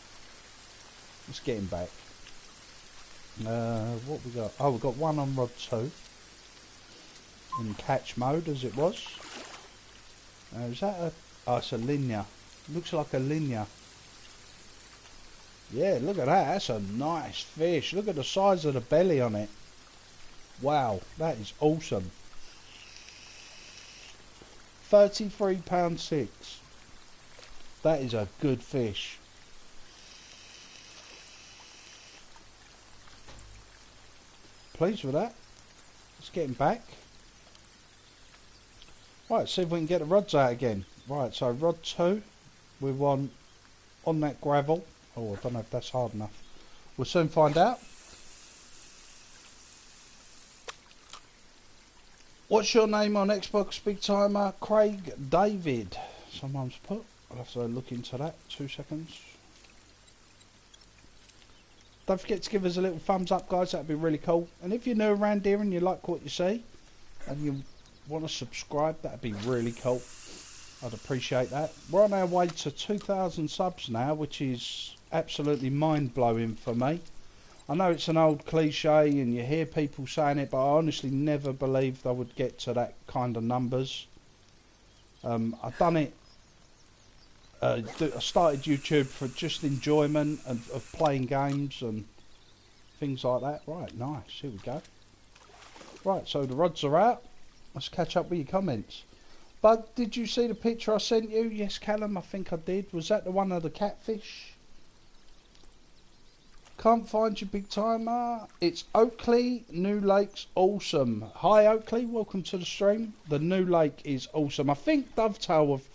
Let's get him back. What we got? Oh, we've got one on rod 2 in catch mode as it was. Is that a... Oh, it's a linear. Looks like a linear. Yeah, look at that. That's a nice fish. Look at the size of the belly on it. Wow, that is awesome. £33.6. That is a good fish. Pleased with that. Let's get him back. Right, see if we can get the rods out again. Right, so rod 2, we want on that gravel. Oh, I don't know if that's hard enough. We'll soon find out. What's your name on Xbox, Big Timer? Craig David. Someone's put. I'll have to look into that. 2 seconds. Don't forget to give us a little thumbs up, guys. That'd be really cool. And if you're new around here and you like what you see and you want to subscribe, that'd be really cool. I'd appreciate that. We're on our way to 2,000 subs now, which is absolutely mind-blowing for me. I know it's an old cliche and you hear people saying it, but I honestly never believed I would get to that kind of numbers. I've done it. I started YouTube for just enjoyment of playing games and things like that. Right, nice. Here we go. Right, so the rods are out. Let's catch up with your comments. Bug, did you see the picture I sent you? Yes, Callum, I think I did. Was that the one of the catfish? Can't find you, big timer. It's Oakley, New Lake's awesome. Hi Oakley, welcome to the stream. The New Lake is awesome. I think Dovetail have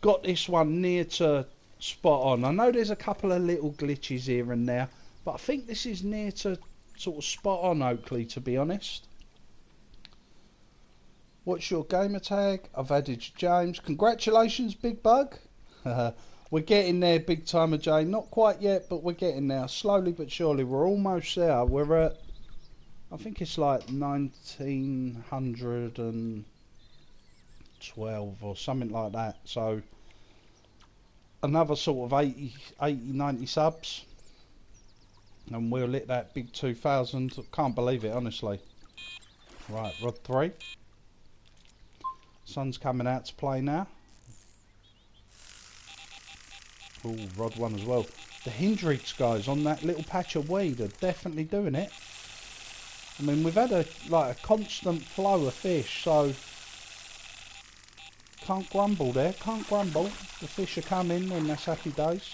got this one near to spot on. I know there's a couple of little glitches here and there, but I think this is near to sort of spot on, Oakley, to be honest. What's your gamer tag? I've added James. Congratulations, Big Bug. We're getting there, big timer Jay. Not quite yet, but we're getting there. Slowly but surely. We're almost there. We're at, I think it's like 1912 or something like that. So another sort of 80, 90 subs. And we'll hit that big 2000. Can't believe it, honestly. Right, rod 3. Sun's coming out to play now. Oh, rod 1 as well. The Hendrix guys on that little patch of weed are definitely doing it. I mean, we've had a constant flow of fish, so can't grumble there. Can't grumble. The fish are coming, and that's happy days.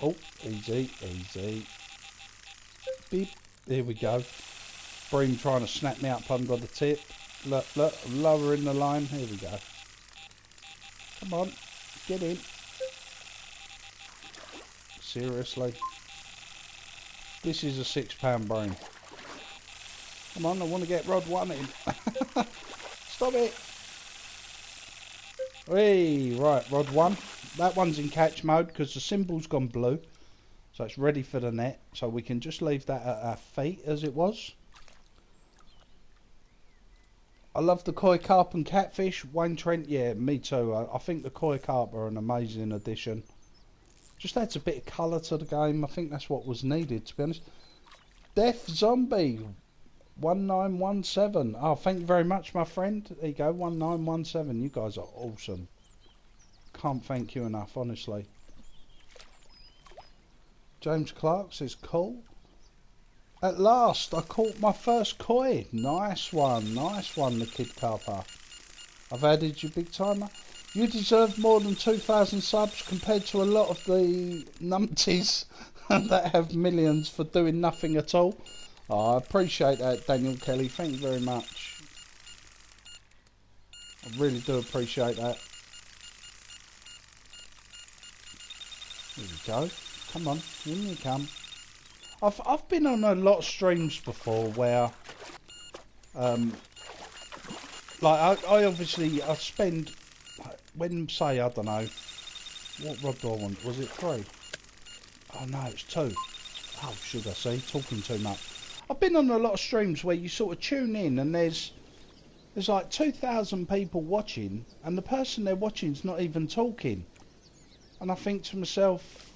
Oh, easy, easy. Beep. There we go. Bream trying to snap me up under the tip. Look, look, I'm lowering the line. Here we go. Come on, get in. Seriously. This is a £6 bream. Come on, I want to get rod 1 in. Stop it. Hey, right, rod 1. That one's in catch mode because the symbol's gone blue. So it's ready for the net. So we can just leave that at our feet as it was. I love the koi carp and catfish. Wayne Trent, yeah, me too. I think the koi carp are an amazing addition. Just adds a bit of colour to the game. I think that's what was needed, to be honest. Death Zombie 1917. Oh, thank you very much, my friend. There you go, 1917. You guys are awesome. Can't thank you enough, honestly. James Clark says, cool. At last, I caught my first koi. Nice one, the Kid Carper. I've added you, big timer. You deserve more than 2,000 subs compared to a lot of the numpties that have millions for doing nothing at all. Oh, I appreciate that, Daniel Kelly. Thank you very much. I really do appreciate that. There we go. Come on, in you come. I've been on a lot of streams before where, like I obviously I spend when say I don't know what rod do I want? Was it 3? Oh no, it's 2. Oh sugar, see, talking too much. I've been on a lot of streams where you sort of tune in and there's like 2,000 people watching and the person they're watching's not even talking, and I think to myself,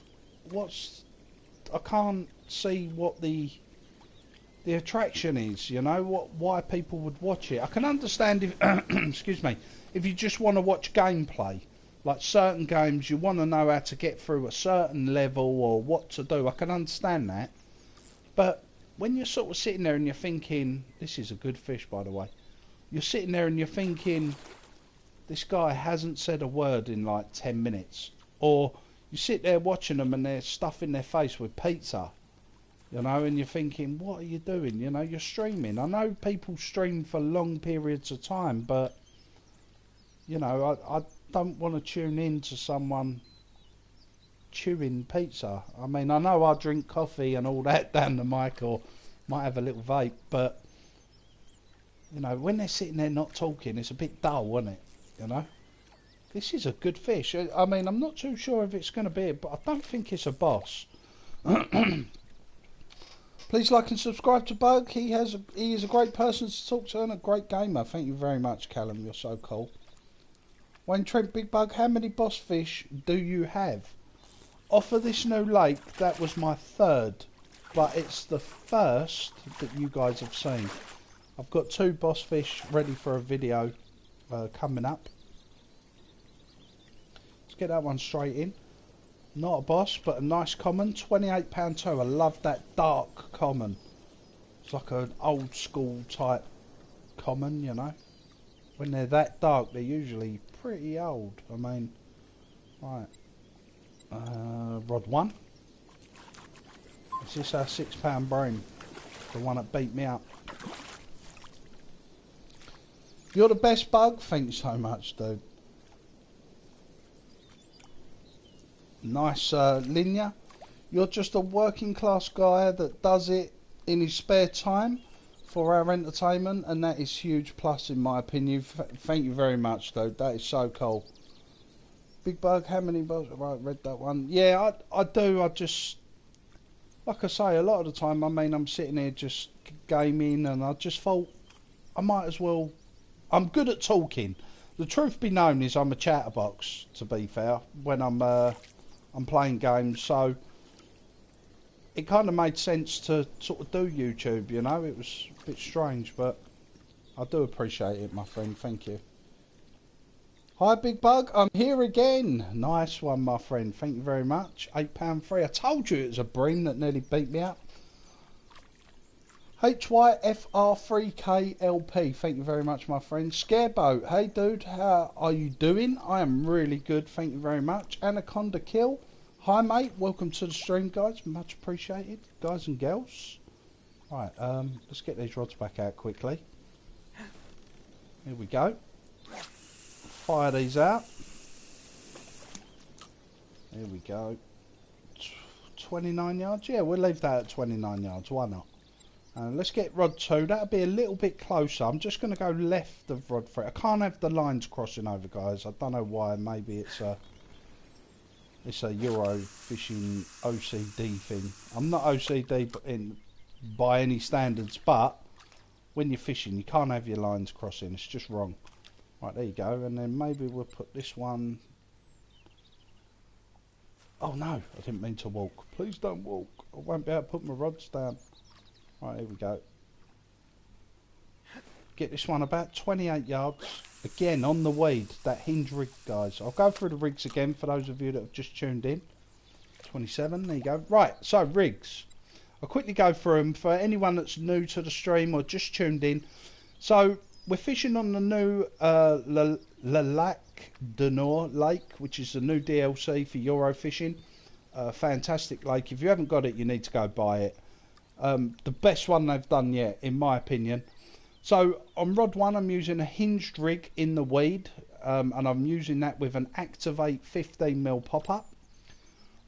I can't see what the attraction is, you know, why people would watch it. I can understand if excuse me, if you just want to watch gameplay, like certain games you want to know how to get through a certain level or what to do. I can understand that, but when you're sort of sitting there and you're thinking, this is a good fish by the way, you're sitting there and you're thinking, this guy hasn't said a word in like 10 minutes, or you sit there watching them and they're stuffing their face with pizza, you know, and you're thinking, what are you doing? You know, you're streaming. I know people stream for long periods of time, but, you know, I don't want to tune in to someone chewing pizza. I mean, I know I drink coffee and all that down the mic, or might have a little vape, but, you know, when they're sitting there not talking, it's a bit dull, isn't it? You know? This is a good fish. I mean, I'm not too sure if it's going to be it, but I don't think it's a boss. Please like and subscribe to Bug. He is a great person to talk to and a great gamer. Thank you very much, Callum. You're so cool. Wayne Trent, Big Bug, how many boss fish do you have? Off of this new lake, that was my 3rd, but it's the 1st that you guys have seen. I've got 2 boss fish ready for a video coming up. Let's get that one straight in. Not a boss, but a nice common, £28 too. I love that dark common. It's like an old school type common, you know. When they're that dark, they're usually pretty old. I mean, right. Rod 1. Is this our £6 brain? The one that beat me up. You're the best, Bug. Thanks so much, dude. Nice linear. You're just a working class guy that does it in his spare time for our entertainment, and that is huge plus in my opinion. Thank you very much, dude. That is so cool. Big Bug, how many bugs? Right, read that one. Yeah, I do. I just, like I say, a lot of the time, I mean, I'm sitting here just gaming, and I just thought I might as well. I'm good at talking. The truth be known is I'm a chatterbox, to be fair, when I'm playing games. So it kind of made sense to sort of do YouTube, you know. It was a bit strange, but I do appreciate it, my friend. Thank you. Hi, Big Bug. I'm here again. Nice one, my friend. Thank you very much. £8 free. I told you it was a bream that nearly beat me up. HYFR3KLP. Thank you very much, my friend. Scareboat. Hey, dude. How are you doing? I am really good. Thank you very much. Anaconda Kill. Hi, mate. Welcome to the stream, guys. Much appreciated, guys and girls. Right, let's get these rods back out quickly. Here we go. Fire these out. Here we go. 29 yards? Yeah, we'll leave that at 29 yards. Why not? Let's get rod 2. That'll be a little bit closer. I'm just going to go left of rod 3. I can't have the lines crossing over, guys. I don't know why. Maybe it's a Euro fishing OCD thing. I'm not OCD by any standards, but when you're fishing, you can't have your lines crossing. It's just wrong. Right, there you go. And then maybe we'll put this one. Oh no, I didn't mean to walk. Please don't walk. I won't be able to put my rods down. Right, here we go. Get this one about 28 yards. Again, on the weed, that hinge rig, guys. I'll go through the rigs again for those of you that have just tuned in. 27, there you go. Right, so rigs. I'll quickly go through them for anyone that's new to the stream or just tuned in. So, we're fishing on the new Le Lac du Nord lake, which is the new DLC for Euro fishing. Fantastic lake. If you haven't got it, you need to go buy it. The best one they've done yet, in my opinion. So on rod 1, I'm using a hinged rig in the weed, and I'm using that with an Activate 15mm pop-up.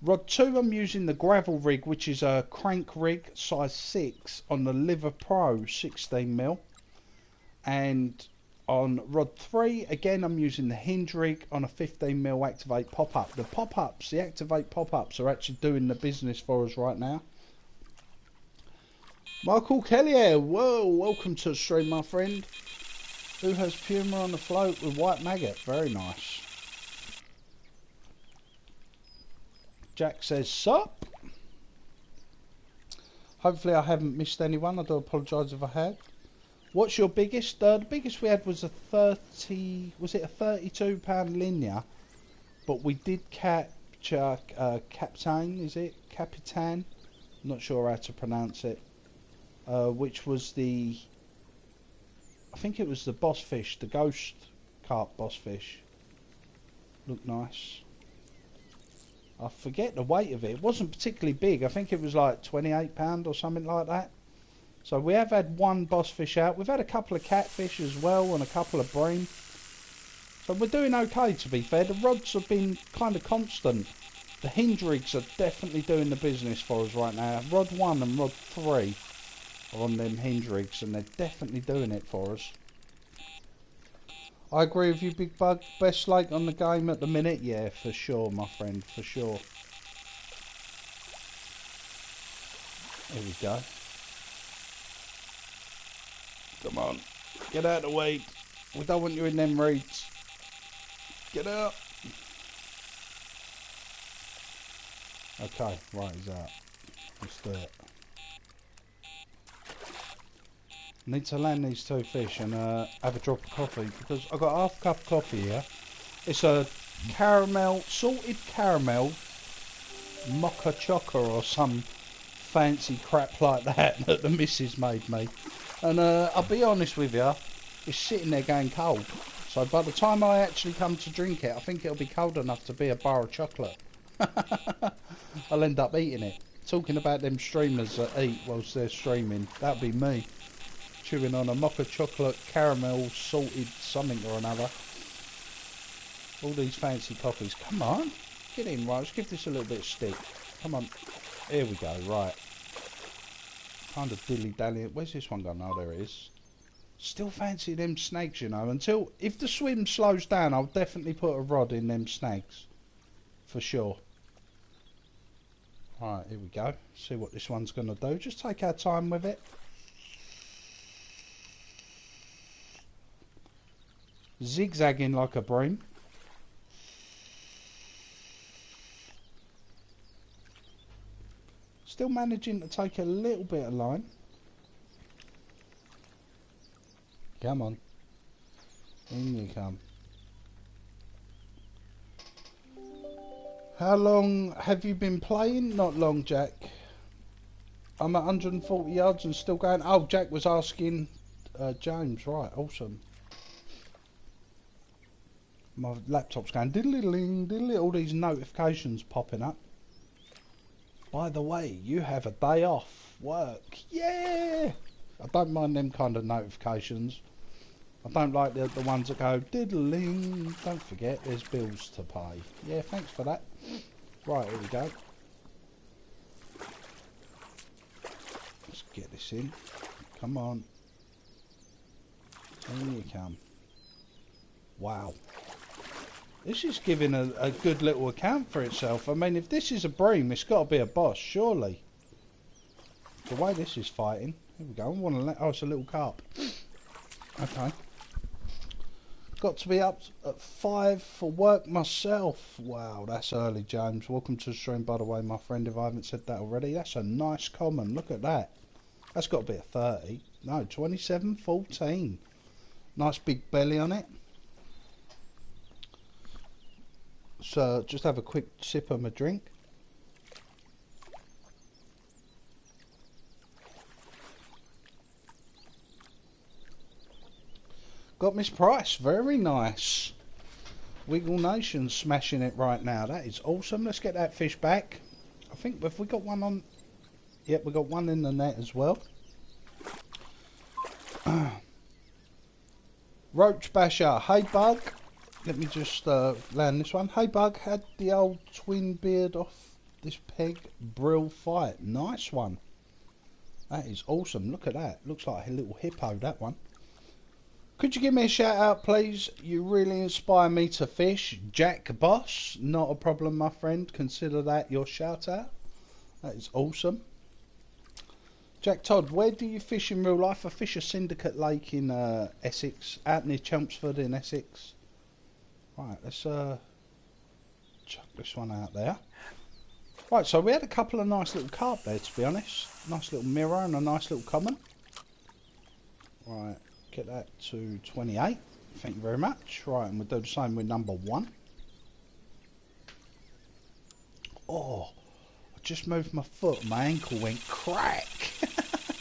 Rod 2, I'm using the gravel rig, which is a crank rig size 6 on the Liver Pro 16mm. And on rod 3, again, I'm using the hinge rig on a 15mm Activate pop-up. The pop-ups, the Activate pop-ups are actually doing the business for us right now. Michael Kelly, whoa, welcome to the stream, my friend. Who has puma on the float with white maggot? Very nice. Jack says, sup? Hopefully I haven't missed anyone. I do apologise if I had. What's your biggest? The biggest we had was a 30, was it a £32 linear? But we did capture Captain, is it? Capitan? I'm not sure how to pronounce it. Which was the, I think it was the boss fish, the ghost carp boss fish. Looked nice. I forget the weight of it. It wasn't particularly big. I think it was like £28 or something like that. So we have had one boss fish out. We've had a couple of catfish as well and a couple of bream. So we're doing okay, to be fair. The rods have been kind of constant. The hinge rigs are definitely doing the business for us right now. Rod 1 and rod 3 are on them hinge rigs, and they're definitely doing it for us. I agree with you, Big Bug. Best lake on the game at the minute? Yeah, for sure, my friend, for sure. Here we go. Come on, get out of the way. We don't want you in them reeds. Get out. Okay, right, he's out. Let's do it. Need to land these 2 fish and have a drop of coffee, because I've got half a cup of coffee here. It's a caramel, salted caramel mocha chocker or some fancy crap like that that the missus made me. And I'll be honest with you, it's sitting there going cold. So by the time I actually come to drink it, I think it'll be cold enough to be a bar of chocolate. I'll end up eating it. Talking about them streamers that eat whilst they're streaming, that'd be me. Chewing on a mocha chocolate caramel salted something or another. All these fancy coffees. Come on, get in, right? Let's give this a little bit of stick. Come on. Here we go, right. Kind of dilly-dally. Where's this one gone? Oh, there it is. Still fancy them snags, you know. Until, if the swim slows down, I'll definitely put a rod in them snags. For sure. Alright, here we go. See what this one's going to do. Just take our time with it. Zigzagging like a bream. Still managing to take a little bit of line. Come on. In you come. How long have you been playing? Not long, Jack. I'm at 140 yards and still going. Oh, Jack was asking James. Right, awesome. My laptop's going diddly-ling, diddly, all these notifications popping up. By the way, you have a day off work. Yeah! I don't mind them kind of notifications. I don't like the ones that go diddling. Don't forget, there's bills to pay. Yeah, thanks for that. Right, here we go. Let's get this in. Come on. In you come. Wow. This is giving a good little account for itself. I mean, if this is a bream, it's got to be a boss, surely. The way this is fighting. Here we go. I want to let. Oh, it's a little carp. Okay. Got to be up at 5 for work myself. Wow, that's early, James. Welcome to the stream, by the way, my friend, if I haven't said that already. That's a nice common. Look at that. That's got to be a 30. No, 27.14. Nice big belly on it. So, just have a quick sip of my drink. Got Miss Price, very nice. Wiggle Nation smashing it right now. That is awesome. Let's get that fish back. I think if we got one on. Yep, we got one in the net as well. Roach Basher, hey Bug. Let me just land this one. Hey Bug, had the old twin beard off this peg brill fight. Nice one. That is awesome. Look at that. Looks like a little hippo, that one. Could you give me a shout out, please? You really inspire me to fish. Jack Boss, not a problem, my friend. Consider that your shout out. That is awesome. Jack Todd, where do you fish in real life? I fish a syndicate lake in Essex, out near Chelmsford in Essex. Right, let's chuck this one out there. Right, so we had a couple of nice little carp there, to be honest. Nice little mirror and a nice little common. Right. Get that to 28. Thank you very much. Right, and we'll do the same with number 1. Oh, I just moved my foot. My ankle went crack.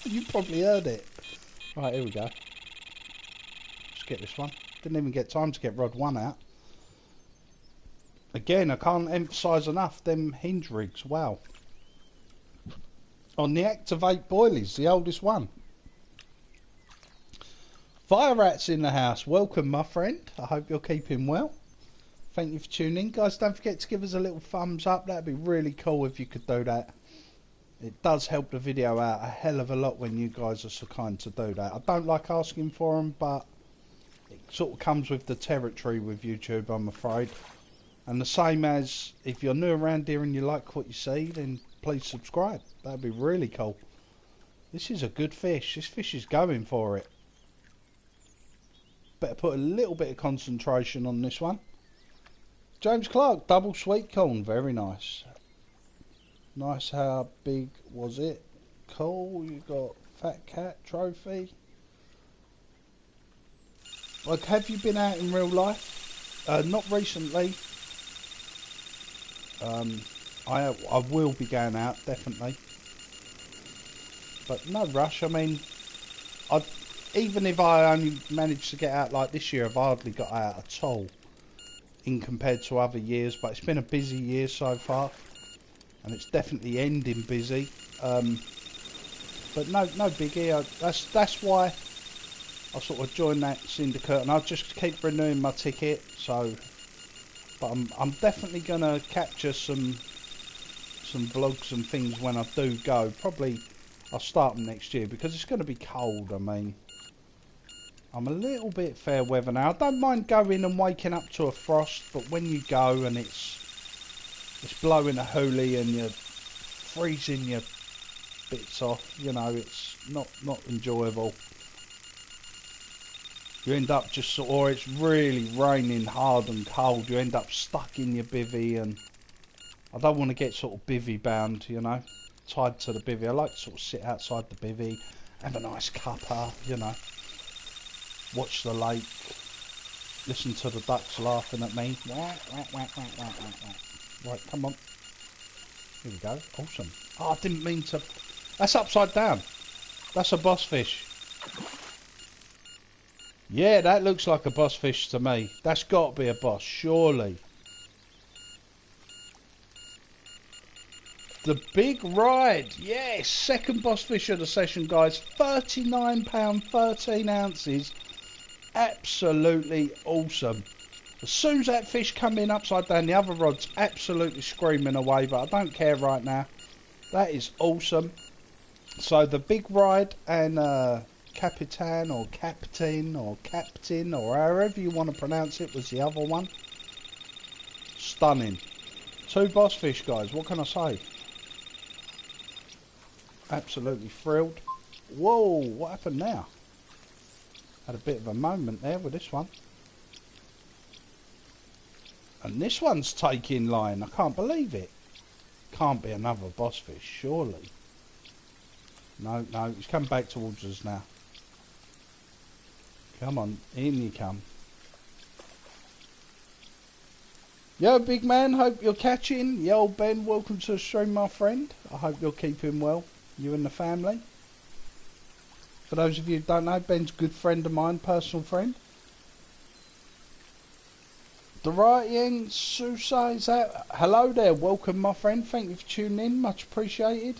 You probably heard it. Right, here we go. Let's get this one. Didn't even get time to get rod 1 out. Again, I can't emphasise enough them hinge rigs. Wow. On the Activate boilies, the oldest one. Fire Rats in the house. Welcome, my friend. I hope you're keeping well. Thank you for tuning in. Guys, don't forget to give us a little thumbs up. That'd be really cool if you could do that. It does help the video out a hell of a lot when you guys are so kind to do that. I don't like asking for them, but it sort of comes with the territory with YouTube, I'm afraid. And the same as if you're new around here and you like what you see, then please subscribe. That'd be really cool. This is a good fish. This fish is going for it. Better put a little bit of concentration on this one. James Clark, double sweet corn, very nice. Nice. How big was it? Cool. You got Fat Cat trophy. Like, have you been out in real life? Not recently. I will be going out, definitely. But no rush. I mean, even if I only managed to get out like this year, I've hardly got out at all in compared to other years. But it's been a busy year so far, and it's definitely ending busy. But no biggie. That's why I sort of joined that syndicate, and I'll just keep renewing my ticket. So, but I'm definitely gonna capture some vlogs and things when I do go. Probably I'll start them next year because it's going to be cold. I mean, I'm a little bit fair weather now. I don't mind going and waking up to a frost, but when you go and it's blowing a hoolie and you're freezing your bits off, you know, it's not enjoyable. You end up just, or it's really raining hard and cold, you end up stuck in your bivvy, and I don't want to get sort of bivvy bound, you know, tied to the bivvy. I like to sort of sit outside the bivvy, have a nice cuppa, you know, watch the lake, listen to the ducks laughing at me. Right, come on. Here we go. Awesome. Oh, I didn't mean to. That's upside down. That's a boss fish. Yeah, that looks like a boss fish to me. That's got to be a boss, surely. The big ride. Yes, second boss fish of the session, guys. £39, 13 ounces. Absolutely awesome. As soon as that fish come in upside down, the other rod's absolutely screaming away, but I don't care right now. That is awesome. So the big ride and Capitan or Captain or Captain or however you want to pronounce it was the other one. Stunning. Two boss fish, guys. What can I say? Absolutely thrilled. Whoa, what happened now? Had a bit of a moment there with this one. And this one's taking line. I can't believe it. Can't be another boss fish, surely. No, he's come back towards us now. Come on, in you come. Yo, big man, hope you're catching. Yo, Ben, welcome to the stream, my friend. I hope you're keeping well, you and the family. For those of you who don't know, Ben's a good friend of mine, personal friend. Doratian Susa, is that? Hello there, welcome my friend. Thank you for tuning in, much appreciated.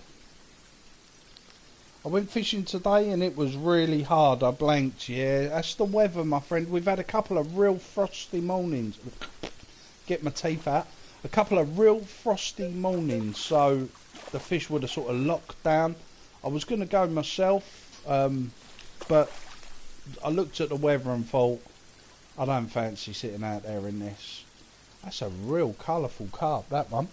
I went fishing today and it was really hard. I blanked, yeah. That's the weather, my friend. We've had a couple of real frosty mornings. Get my teeth out. A couple of real frosty mornings, so the fish would have sort of locked down. I was going to go myself, but I looked at the weather and thought, I don't fancy sitting out there in this. That's a real colourful carp, that one.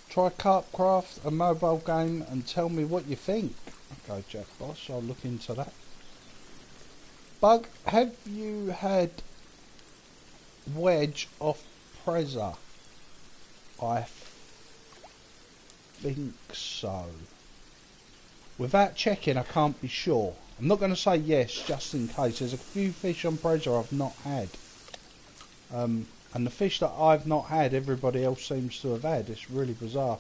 Try Carp Craft, a mobile game, and tell me what you think. Okay, Jack Boss, I'll look into that. Bug, have you had wedge off Preza? I think so. Without checking, I can't be sure. I'm not going to say yes, just in case. There's a few fish on Preza I've not had. And the fish that I've not had, everybody else seems to have had. It's really bizarre.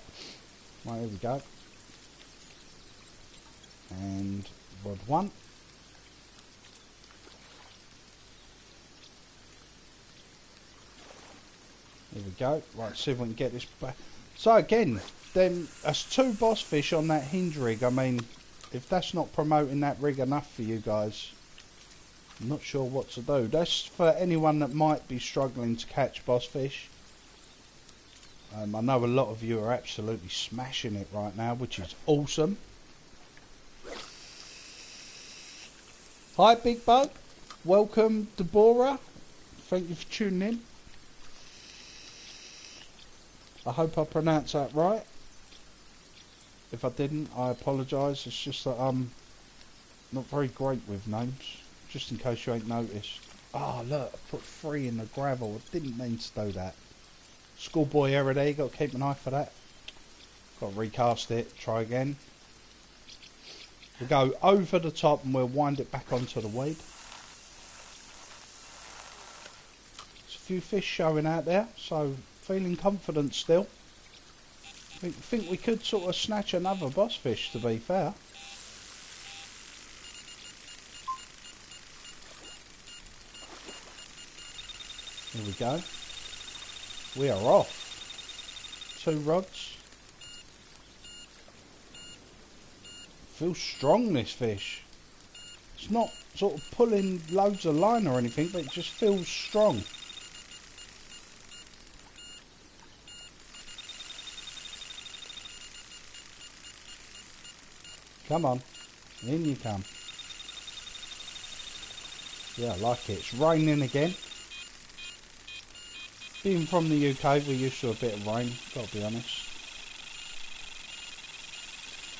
Right, here we go. And rod one. There we go. Right, see if we can get this back. So again, then that's two boss fish on that hinge rig. I mean, if that's not promoting that rig enough for you guys, I'm not sure what to do. That's for anyone that might be struggling to catch boss fish. I know a lot of you are absolutely smashing it right now, which is awesome. Hi, Big Bug. Welcome, Deborah. Thank you for tuning in. I hope I pronounced that right. If I didn't, I apologise. It's just that I'm not very great with names. Just in case you ain't noticed. Ah, oh, look, I put 3 in the gravel. I didn't mean to do that. Schoolboy error there, you got to keep an eye for that. Got to recast it, try again. We'll go over the top and we'll wind it back onto the weed. There's a few fish showing out there, so feeling confident still. I think we could sort of snatch another boss fish, to be fair. Here we go. We are off. 2 rods. Feels strong, this fish. It's not sort of pulling loads of line or anything, but it just feels strong. Come on, in you come. Yeah, I like it. It's raining again. Being from the UK, we're used to a bit of rain, gotta be honest.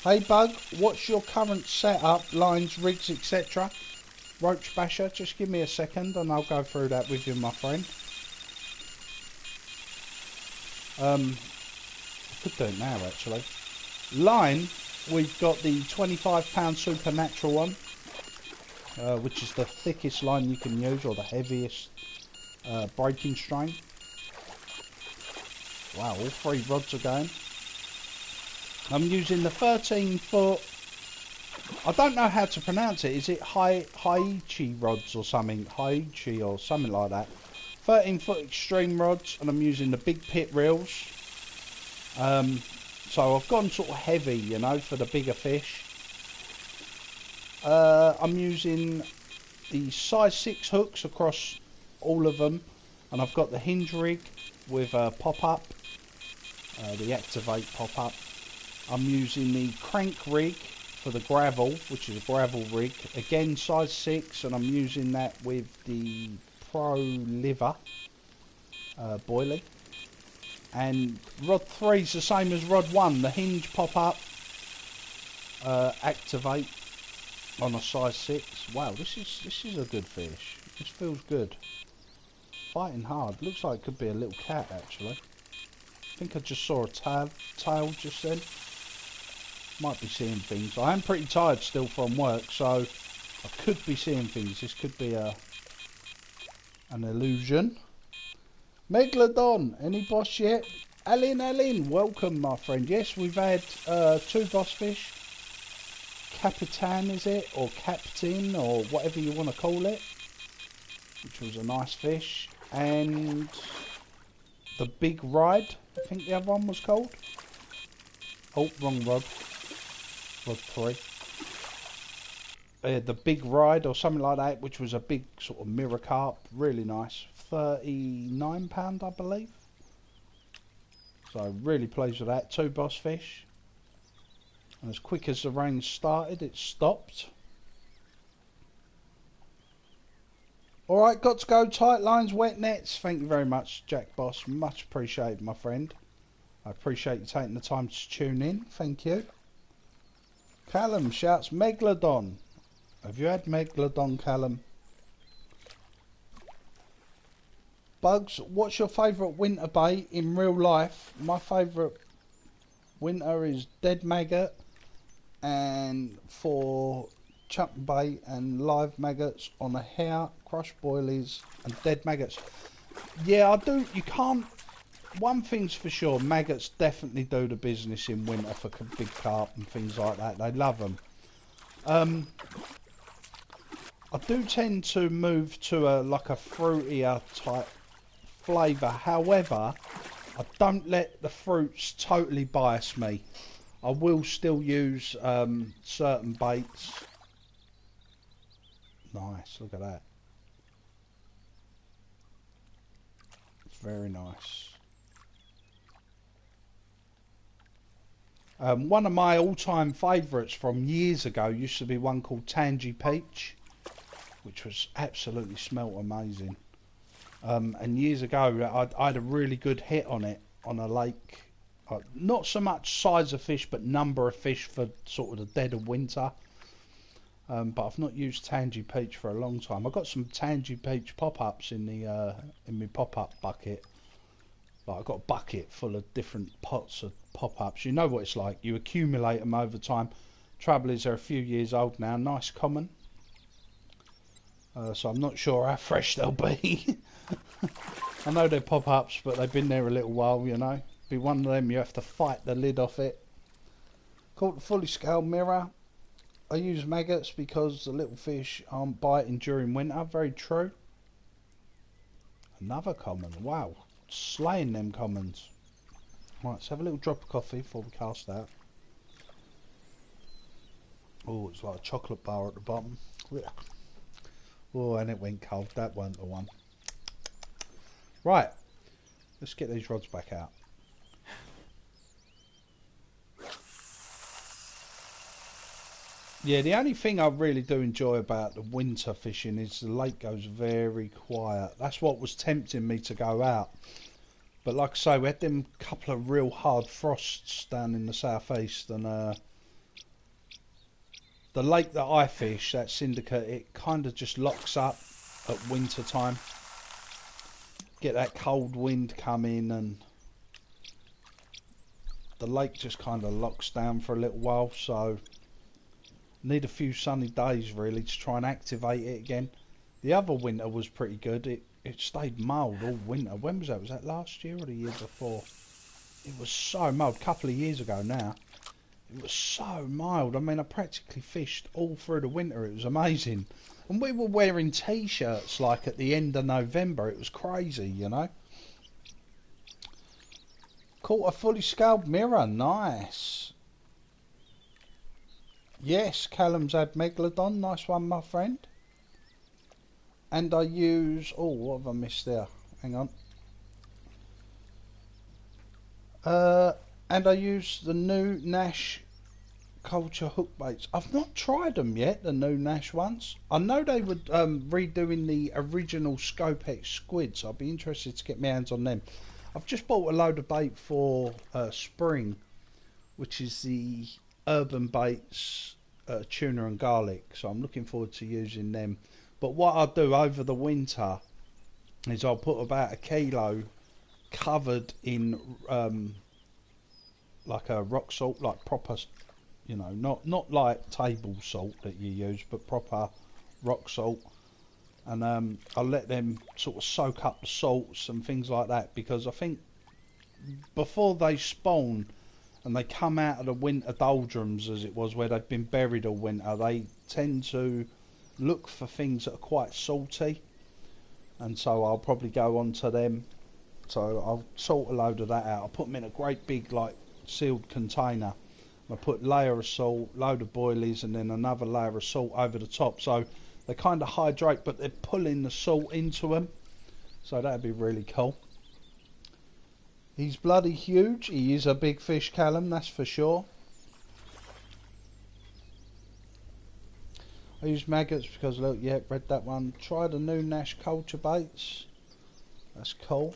Hey Bug, what's your current setup, lines, rigs, etc.? Roach Basher, just give me a second and I'll go through that with you, my friend. I could do it now actually. Line, we've got the £25 Supernatural one, which is the thickest line you can use, or the heaviest breaking strain. Wow, all 3 rods are going. I'm using the 13-foot, I don't know how to pronounce it, is it Haiichi rods or something, Haiichi or something like that. 13-foot extreme rods, and I'm using the big pit reels. So I've gone sort of heavy, you know, for the bigger fish. I'm using the size 6 hooks across all of them, and I've got the hinge rig with a pop-up, the activate pop-up. I'm using the crank rig for the gravel, which is a gravel rig, again size 6, and I'm using that with the Pro Liver boilie. And rod 3 is the same as rod 1, the hinge pop-up, activate on a size 6. Wow, this is a good fish. This feels good. Fighting hard. Looks like it could be a little cat actually. I think I just saw a tail just then. Might be seeing things. I am pretty tired still from work, so I could be seeing things. This could be an illusion. Megalodon, any boss yet? Alan, welcome my friend. Yes, we've had 2 boss fish. Capitan is it, or Captain, or whatever you want to call it, which was a nice fish. And the big ride, I think the other one was called. Oh, wrong rod. Rod 3. The big ride or something like that, which was a big sort of mirror carp, really nice. £39 I believe. So really pleased with that. 2 boss fish. And as quick as the rain started, it stopped. Alright, got to go. Tight lines, wet nets. Thank you very much, Jack Boss. Much appreciated, my friend. I appreciate you taking the time to tune in. Thank you. Callum shouts, Megalodon. Have you had Megalodon, Callum? Bugs, what's your favourite winter bait in real life? My favourite winter is dead maggot, and for chump bait and live maggots on a hair, crushed boilies and dead maggots. Yeah, I do. You can't. One thing's for sure, maggots definitely do the business in winter for big carp and things like that. They love them. I do tend to move to like a fruitier type flavour. However, I don't let the fruits totally bias me. I will still use certain baits. Nice, look at that. It's very nice. One of my all-time favourites from years ago used to be one called Tangy Peach, which was absolutely smelt amazing. And years ago, I had a really good hit on it on a lake. Not so much size of fish, but number of fish for sort of the dead of winter. But I've not used Tangy Peach for a long time. I've got some Tangy Peach pop-ups in the in my pop-up bucket. Like I've got a bucket full of different pots of pop-ups. You know what it's like. You accumulate them over time. Trouble is they're a few years old now. Nice common. So I'm not sure how fresh they'll be. I know they're pop-ups, but they've been there a little while, you know. Be one of them you have to fight the lid off it. Caught the fully scaled mirror. I use maggots because the little fish aren't biting during winter. Very true. Another common. Wow. Slaying them commons. Right, let's have a little drop of coffee before we cast out. Oh, it's like a chocolate bar at the bottom. Oh, and it went cold. That weren't the one. Right. Let's get these rods back out. Yeah, the only thing I really do enjoy about the winter fishing is the lake goes very quiet. That's what was tempting me to go out. But like I say, we had them couple of real hard frosts down in the southeast, and the lake that I fish, that Syndicate, it kind of just locks up at winter time. Get that cold wind coming and the lake just kind of locks down for a little while, so need a few sunny days really to try and activate it again. The other winter was pretty good. It stayed mild all winter. When was that? Was that last year or the year before? It was so mild. A couple of years ago now. It was so mild. I mean, I practically fished all through the winter. It was amazing. And we were wearing t-shirts like at the end of November. It was crazy, you know. Caught a fully scaled mirror. Nice. Yes, Callum's had Megalodon. Nice one, my friend. And I use... Oh, what have I missed there? Hang on. And I use the new Nash Culture hook baits. I've not tried them yet, the new Nash ones. I know they were redoing the original Scopex squid, so I'll be interested to get my hands on them. I've just bought a load of bait for spring, which is the Urban Baits tuna and garlic, so I'm looking forward to using them. But what I'll do over the winter is I'll put about a kilo covered in like a rock salt, like proper, you know, not like table salt that you use, but proper rock salt. And I'll let them sort of soak up the salts and things like that, because I think before they spawn and they come out of the winter doldrums, as it was, where they've been buried all winter, they tend to look for things that are quite salty, and so I'll probably go on to them. So I'll salt a load of that out. I'll put them in a great big like sealed container. I'll put a layer of salt, load of boilies, and then another layer of salt over the top, so they kind of hydrate, but they're pulling the salt into them, so that'd be really cool. He's bloody huge. He is a big fish, Callum, that's for sure. I use maggots because, look, yeah, read that one. Try the new Nash Culture baits. That's cool.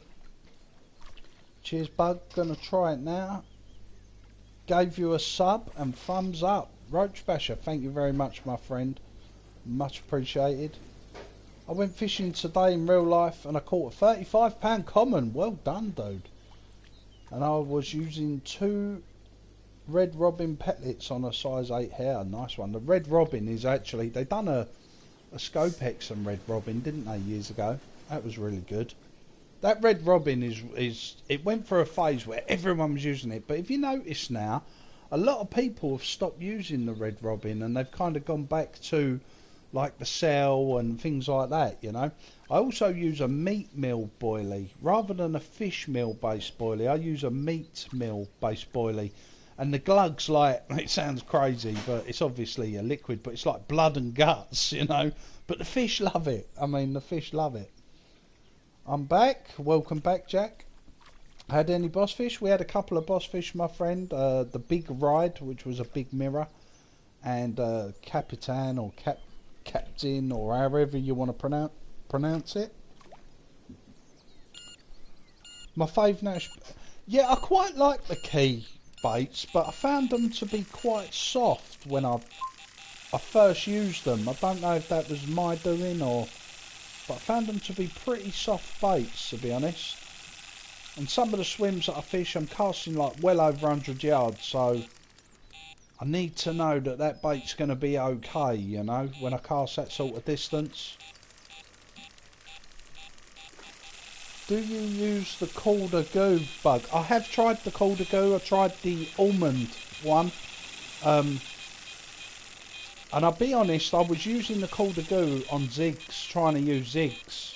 Cheers, bug. Gonna try it now. Gave you a sub and thumbs up. Roach Basher, thank you very much, my friend. Much appreciated. I went fishing today in real life and I caught a £35 common. Well done, dude. And I was using 2 red robin pellets on a size 8 hair. Nice one. The red robin is actually, they done a Scopex and red robin, didn't they, years ago? That was really good. That red robin is it went for a phase where everyone was using it, but if you notice now, a lot of people have stopped using the red robin and they've kind of gone back to like the cell and things like that, you know. I also use a meat meal boilie rather than a fish meal based boilie. I use a meat meal based boilie, and the glug's like, it sounds crazy, but it's obviously a liquid, but it's like blood and guts, you know. But the fish love it. I mean, the fish love it. I'm back. Welcome back, Jack. Had any boss fish? We had a couple of boss fish, my friend. The big ride, which was a big mirror, and Capitan or Captain or however you want to pronounce it. My fave Nash. Yeah, I quite like the key baits, but I found them to be quite soft when I first used them. I don't know if that was my doing or... but I found them to be pretty soft baits, to be honest. And some of the swims that I fish, I'm casting like well over 100 yards, so I need to know that that bait's going to be okay, you know, when I cast that sort of distance. Do you use the Calder Goo, bug? I have tried the Calder Goo. I tried the almond one. And I'll be honest, I was using the Calder Goo on zigs, trying to use zigs.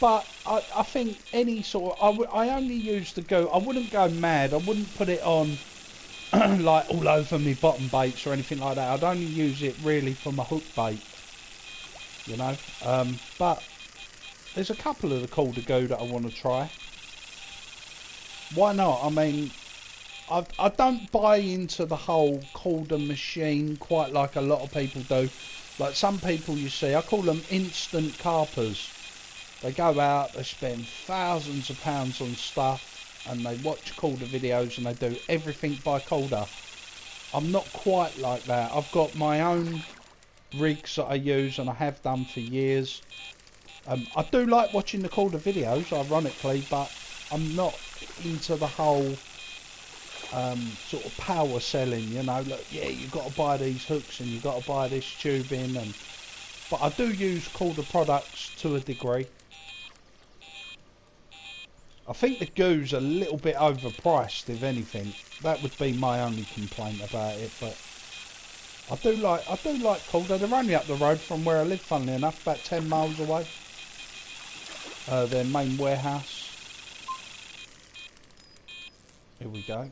But I think any sort of... I only use the goo. I wouldn't go mad. I wouldn't put it on like all over me bottom baits or anything like that. I'd only use it really for my hook bait, you know. But there's a couple of the Calder goo that I want to try. Why not? I mean, I don't buy into the whole Calder machine quite like a lot of people do. Like some people you see, I call them instant carpers. They go out, they spend thousands of pounds on stuff, and they watch Calder videos and they do everything by Calder. I'm not quite like that. I've got my own rigs that I use and I have done for years. I do like watching the Calder videos, ironically, but I'm not into the whole sort of power selling, you know. Look, yeah, you've got to buy these hooks and you've got to buy this tubing, but I do use Calder products to a degree. I think the goo's a little bit overpriced, if anything. That would be my only complaint about it, but I do like Calder. They're only up the road from where I live, funnily enough, about 10 miles away. Their main warehouse. Here we go.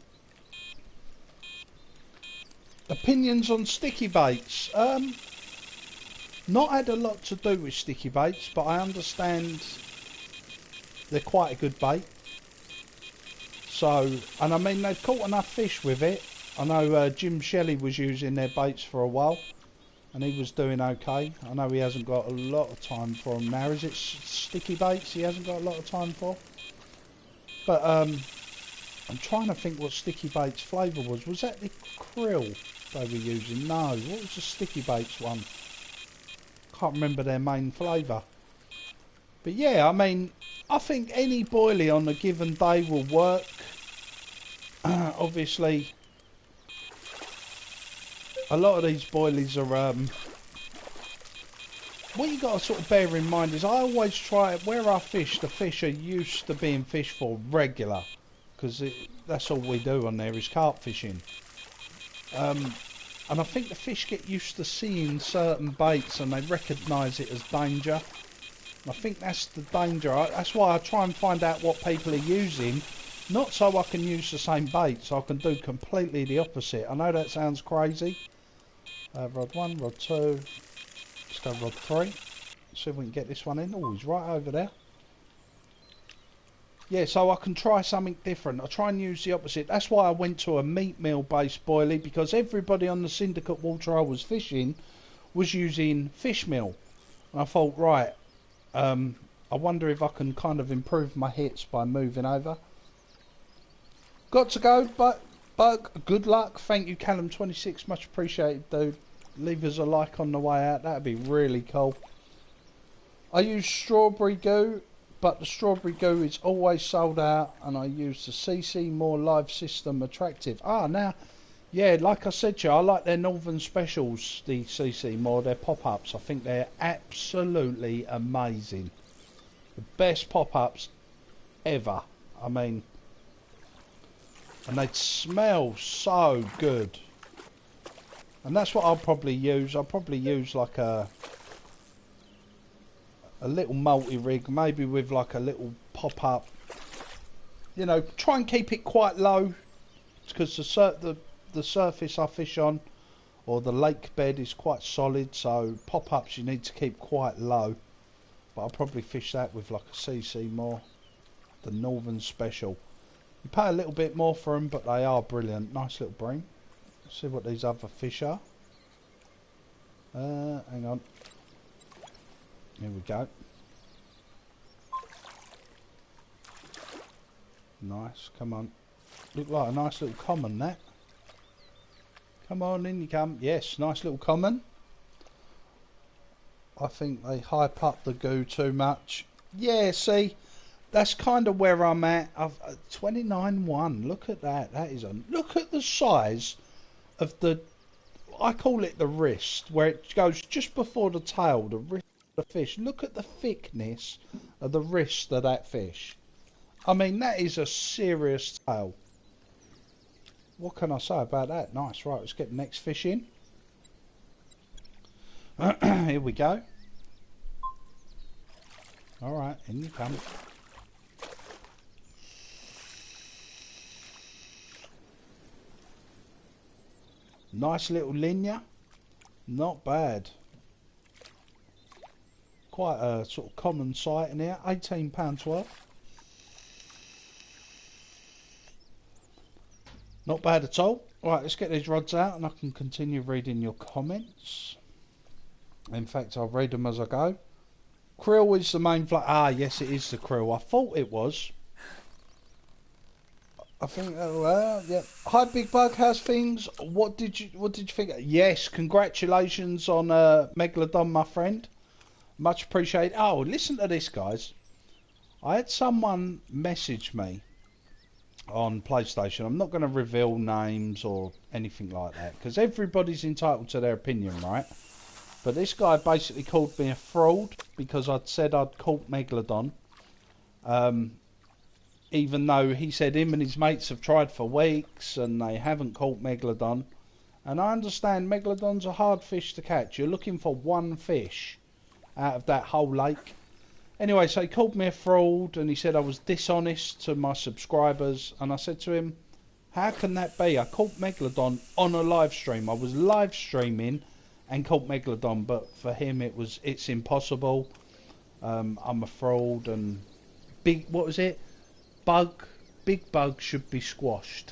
Opinions on sticky baits. Not had a lot to do with sticky baits, but I understand they're quite a good bait. So, and I mean, they've caught enough fish with it. I know Jim Shelley was using their baits for a while, and he was doing okay. I know he hasn't got a lot of time for them now. Is it sticky baits he hasn't got a lot of time for? But I'm trying to think what sticky baits flavour was. Was that the krill they were using? No, what was the sticky baits one? Can't remember their main flavour. But yeah, I mean, I think any boilie on a given day will work. Obviously, a lot of these boilies are... what you got to sort of bear in mind is I always try... Where I fish, the fish are used to being fished for regular. Because that's all we do on there is carp fishing. And I think the fish get used to seeing certain baits and they recognise it as danger. I think that's the danger. That's why I try and find out what people are using, not so I can use the same bait, so I can do completely the opposite. I know that sounds crazy. Rod 1, Rod 2, let's go Rod 3. Let's see if we can get this one in. Oh, he's right over there. Yeah, so I can try something different. I try and use the opposite. That's why I went to a meat meal based boilie, because everybody on the syndicate water I was fishing was using fish meal. And I thought, right, I wonder if I can kind of improve my hits by moving over. Got to go, but Bug, good luck. Thank you, Callum26. Much appreciated, dude. Leave us a like on the way out. That'd be really cool. I use strawberry goo, but the strawberry goo is always sold out, and I use the CC More Live System Attractive. Now, yeah, like I said to you, I like their Northern Specials, the CC More, their pop-ups. I think they're absolutely amazing. The best pop-ups ever. I mean, and they smell so good. And that's what I'll probably use. I'll probably use like a little multi-rig, maybe with like a little pop-up. You know, try and keep it quite low, because the surface I fish on, or the lake bed, is quite solid, so pop-ups you need to keep quite low. But I'll probably fish that with like a CC More, the Northern Special. You pay a little bit more for them, but they are brilliant. Nice little bream. Let's see what these other fish are. Hang on. Here we go. Nice, come on. Look like a nice little common, that. Come on, in you come. Yes, nice little common. I think they hype up the goo too much. Yeah, see, that's kind of where I'm at. I've 29.1. Look at that. That is a look at the size of the. I call it the wrist, where it goes just before the tail. The wrist of the fish. Look at the thickness of the wrist of that fish. I mean, that is a serious tail. What can I say about that? Nice. Right, let's get the next fish in. Here we go. Alright, in you come. Nice little linear. Not bad. Quite a sort of common sight in here. £18 worth. Not bad at all. Right, let's get these rods out and I can continue reading your comments. In fact, I'll read them as I go. Krill is the main fly. Ah, yes, it is the krill. I thought it was. I think. Yeah. Hi, Big Bug. How's things? What did you think? Yes, congratulations on Megalodon, my friend. Much appreciated. Oh, listen to this, guys. I had someone message me on PlayStation. I'm not going to reveal names or anything like that because everybody's entitled to their opinion, right? But this guy basically called me a fraud because I'd said I'd caught Megalodon. Even though he said him and his mates have tried for weeks and they haven't caught Megalodon. And I understand Megalodon's a hard fish to catch. You're looking for one fish out of that whole lake. Anyway, so he called me a fraud and he said I was dishonest to my subscribers. And I said to him, how can that be? I caught Megalodon on a live stream. I was live streaming and caught Megalodon, but for him it's impossible. I'm a fraud and what was it? Big bug should be squashed.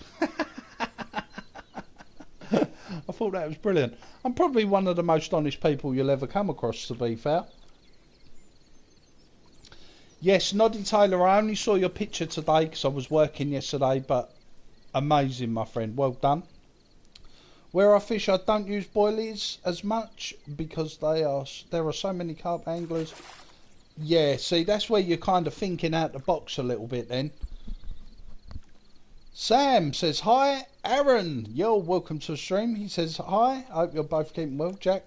I thought that was brilliant. I'm probably one of the most honest people you'll ever come across, to be fair. Yes, Noddy Taylor, I only saw your picture today because I was working yesterday, but amazing, my friend. Well done. Where I fish, I don't use boilies as much because there are so many carp anglers. Yeah, see, that's where you're kind of thinking out the box a little bit then. Sam says, hi. Aaron, yo, welcome to the stream. He says, hi. I hope you're both keeping well. Jack,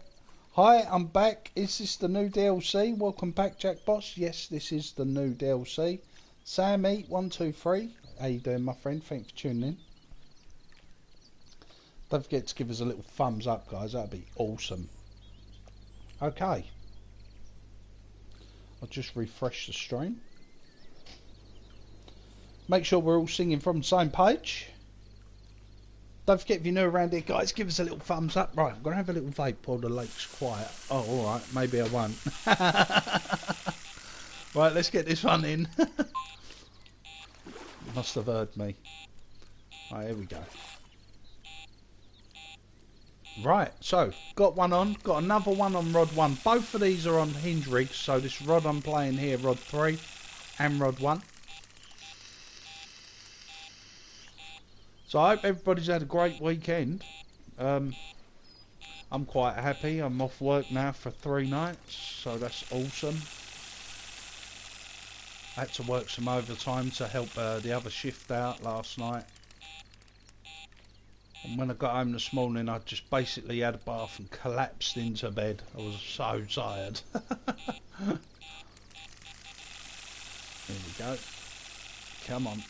hi, I'm back. Is this the new DLC? Welcome back, Jack Boss. Yes, this is the new DLC. Sammy, 123. How you doing, my friend? Thanks for tuning in. Don't forget to give us a little thumbs up, guys. That'd be awesome. Okay. I'll just refresh the stream. Make sure we're all singing from the same page. Don't forget, if you're new around here, guys, give us a little thumbs up. Right, I'm going to have a little vape while the lake's quiet. Oh, alright, maybe I won't. Right, let's get this one in. Must have heard me. Right, here we go. Right, so, got one on, got another one on rod 1. Both of these are on hinge rigs, so this rod I'm playing here, rod 3 and rod 1. So I hope everybody's had a great weekend. I'm quite happy. I'm off work now for 3 nights, so that's awesome. I had to work some overtime to help the other shift out last night. And when I got home this morning, I just basically had a bath and collapsed into bed. I was so tired. Here we go. Come on.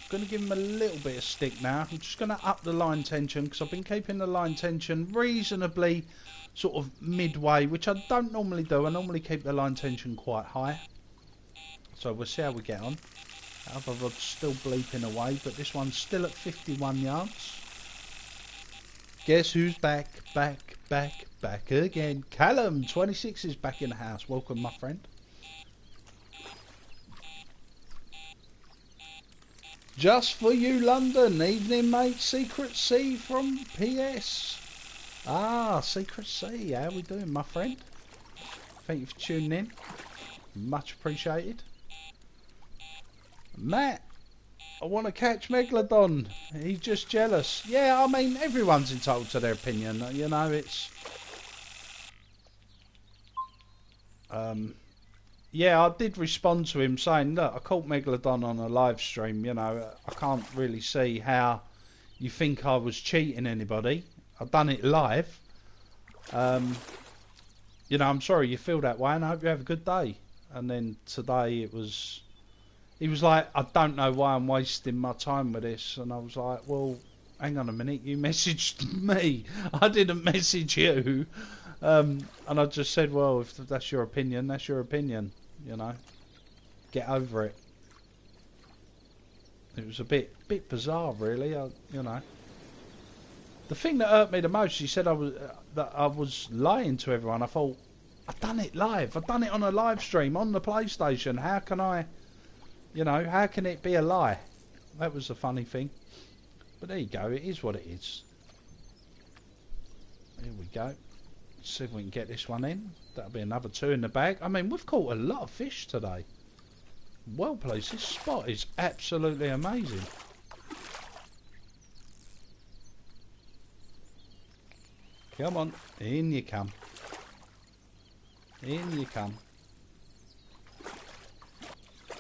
Going to give him a little bit of stick now. I'm just going to up the line tension because I've been keeping the line tension reasonably sort of midway, which I don't normally do. I normally keep the line tension quite high. So we'll see how we get on. The other rod's still bleeping away, but this one's still at 51 yards. Guess who's back again? Callum, 26 is back in the house. Welcome, my friend. Just for you, London. Evening, mate. Secret C from PS. Ah, Secret C. How we doing, my friend? Thank you for tuning in. Much appreciated. Matt, I want to catch Megalodon. He's just jealous. Yeah, I mean, everyone's entitled to their opinion. You know, it's... Yeah, I did respond to him saying, look, I caught Megalodon on a live stream. You know, I can't really see how you think I was cheating anybody. I've done it live. You know, I'm sorry you feel that way and I hope you have a good day. And then today it was... He was like, I don't know why I'm wasting my time with this. And I was like, well, hang on a minute. You messaged me. I didn't message you. And I just said, well, if that's your opinion, that's your opinion, you know. get over it. It was a bit bizarre, really. You know. The thing that hurt me the most, he said that I was lying to everyone. I thought, I've done it live. I've done it on a live stream on the PlayStation. How can I, you know, how can it be a lie? That was the funny thing. But there you go. It is what it is. Here we go. Let's see if we can get this one in. That'll be another 2 in the bag. I mean, we've caught a lot of fish today. Well placed. This spot is absolutely amazing. Come on, in you come. In you come.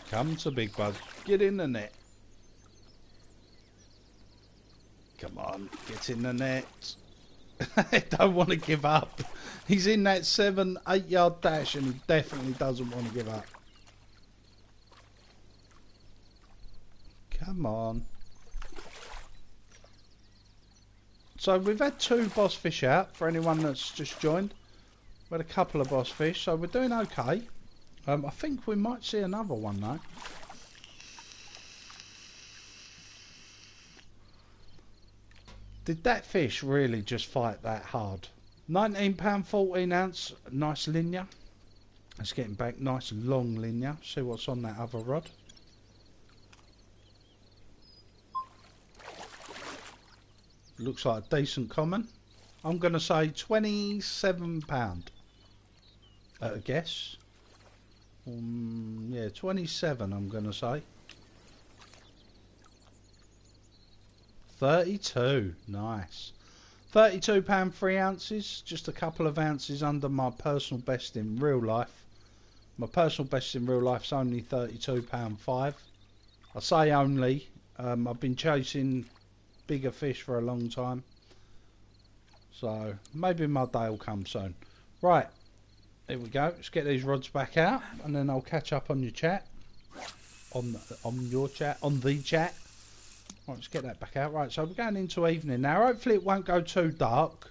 Come to Big Buzz. Get in the net. Come on, get in the net. I don't want to give up. He's in that 7-8 yard dash and he definitely doesn't want to give up. Come on. So we've had 2 boss fish out for anyone that's just joined. We had a couple of boss fish, so we're doing okay. I think we might see another one though. Did that fish really just fight that hard? £19, 14 ounce, nice linear. It's getting back, nice long linear. See what's on that other rod. Looks like a decent common. I'm going to say £27 at a guess. Yeah, 27 I'm going to say. 32, nice. £32 3 ounces, just a couple of ounces under my personal best in real life. My personal best in real life is only £32.5. I say only. I've been chasing bigger fish for a long time, so maybe my day will come soon. Right, here we go. Let's get these rods back out and then I'll catch up on your chat, on your chat, on the chat. Right, let's get that back out. Right, so we're going into evening now. Hopefully it won't go too dark,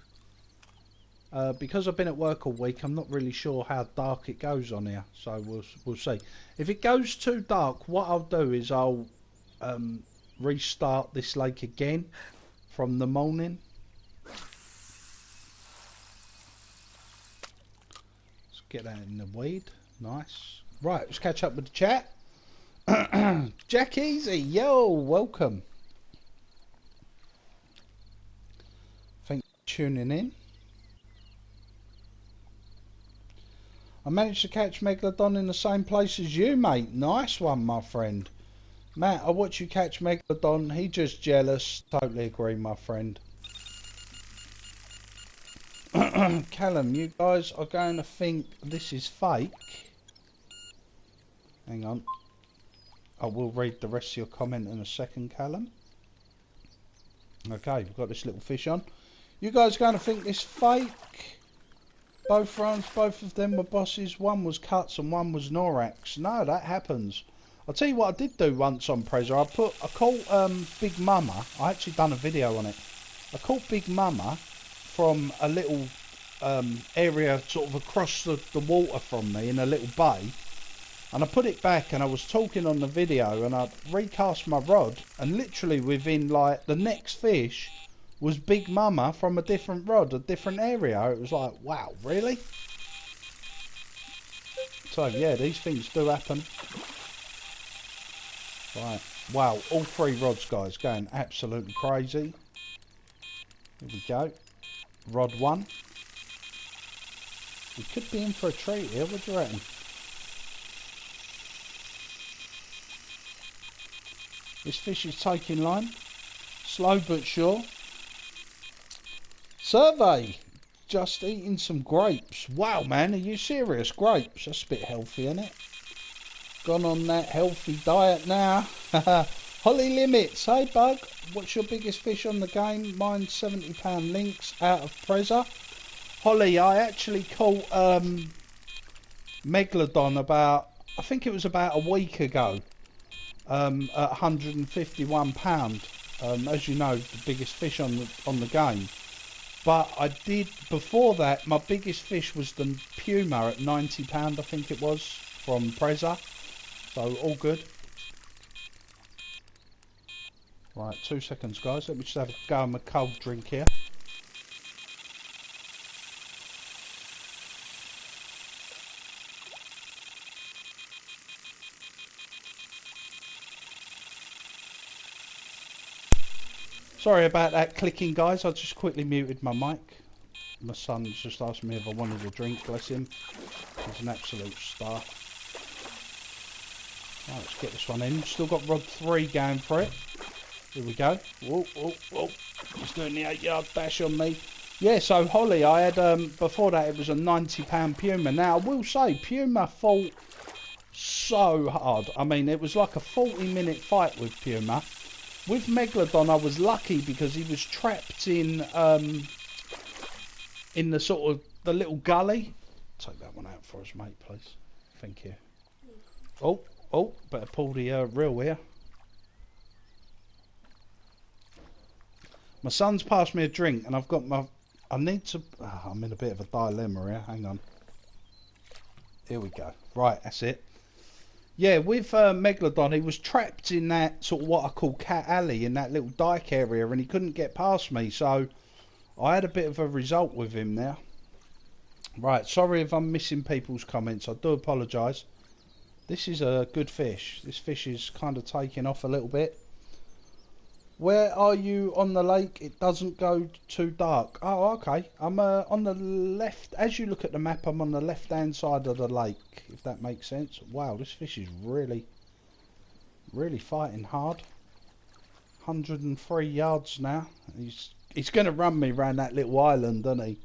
because I've been at work all week. I'm not really sure how dark it goes on here, so we'll see. If it goes too dark, what I'll do is I'll restart this lake again from the morning. Let's get that in the weed. Nice. Right, let's catch up with the chat. Jack Easy, yo, welcome. Thanks for tuning in. I managed to catch Megalodon in the same place as you, mate. Nice one, my friend. Matt, I watch you catch Megalodon. He just jealous. Totally agree, my friend. Callum, you guys are going to think this is fake. Hang on. I will read the rest of your comment in a second, Callum. Okay, we've got this little fish on. You guys are going to think this fake. Both runs, both of them were bosses. One was Cuts and one was Norax. No, that happens. I'll tell you what I did do once on Preza. I caught Big Mama. I actually done a video on it. I caught Big Mama from a little area sort of across the water from me in a little bay. And I put it back and I was talking on the video and I recast my rod and literally within like the next fish was Big Mama from a different rod, a different area. It was like, wow, really? So yeah, these things do happen. Right, wow, all 3 rods, guys, going absolutely crazy. Here we go. Rod 1. We could be in for a treat here, what do you reckon? This fish is taking line. Slow but sure. Survey. Just eating some grapes. Wow, man, are you serious? Grapes? That's a bit healthy, isn't it? Gone on that healthy diet now. Holly Limits. Hey, Bug. What's your biggest fish on the game? Mine's £70 links out of Preza. Holly, I actually caught Megalodon about, I think it was about a week ago. At £151, as you know, the biggest fish on the game. But I did before that. My biggest fish was the Puma at £90, I think it was, from Preza. So all good. Right, 2 seconds guys, let me just have a go on my cold drink here. Sorry about that clicking guys, I just quickly muted my mic. My son's just asked me if I wanted a drink, bless him. He's an absolute star. Right, let's get this one in. Still got rod 3 going for it. Here we go. Whoa, whoa, whoa. He's doing the 8-yard dash on me. Yeah, so Holly, I had, before that it was a £90 Puma. Now, I will say, Puma fought so hard. I mean, it was like a 40-minute fight with Puma. With Megalodon, I was lucky because he was trapped in the sort of, the little gully. Take that one out for us, mate, please. Thank you. Oh, better pull the reel here. My son's passed me a drink and I've got my... I'm in a bit of a dilemma here. Hang on. Here we go. Right, that's it. Yeah, with Megalodon, he was trapped in that sort of what I call cat alley, in that little dike area, and he couldn't get past me, so I had a bit of a result with him now. Right, sorry if I'm missing people's comments. I do apologise. This is a good fish. This fish is kind of taking off a little bit. Where are you on the lake? It doesn't go too dark. Oh, okay. I'm on the left. As you look at the map, I'm on the left-hand side of the lake, if that makes sense. Wow, this fish is really, really fighting hard. 103 yards now. He's going to run me around that little island, doesn't he?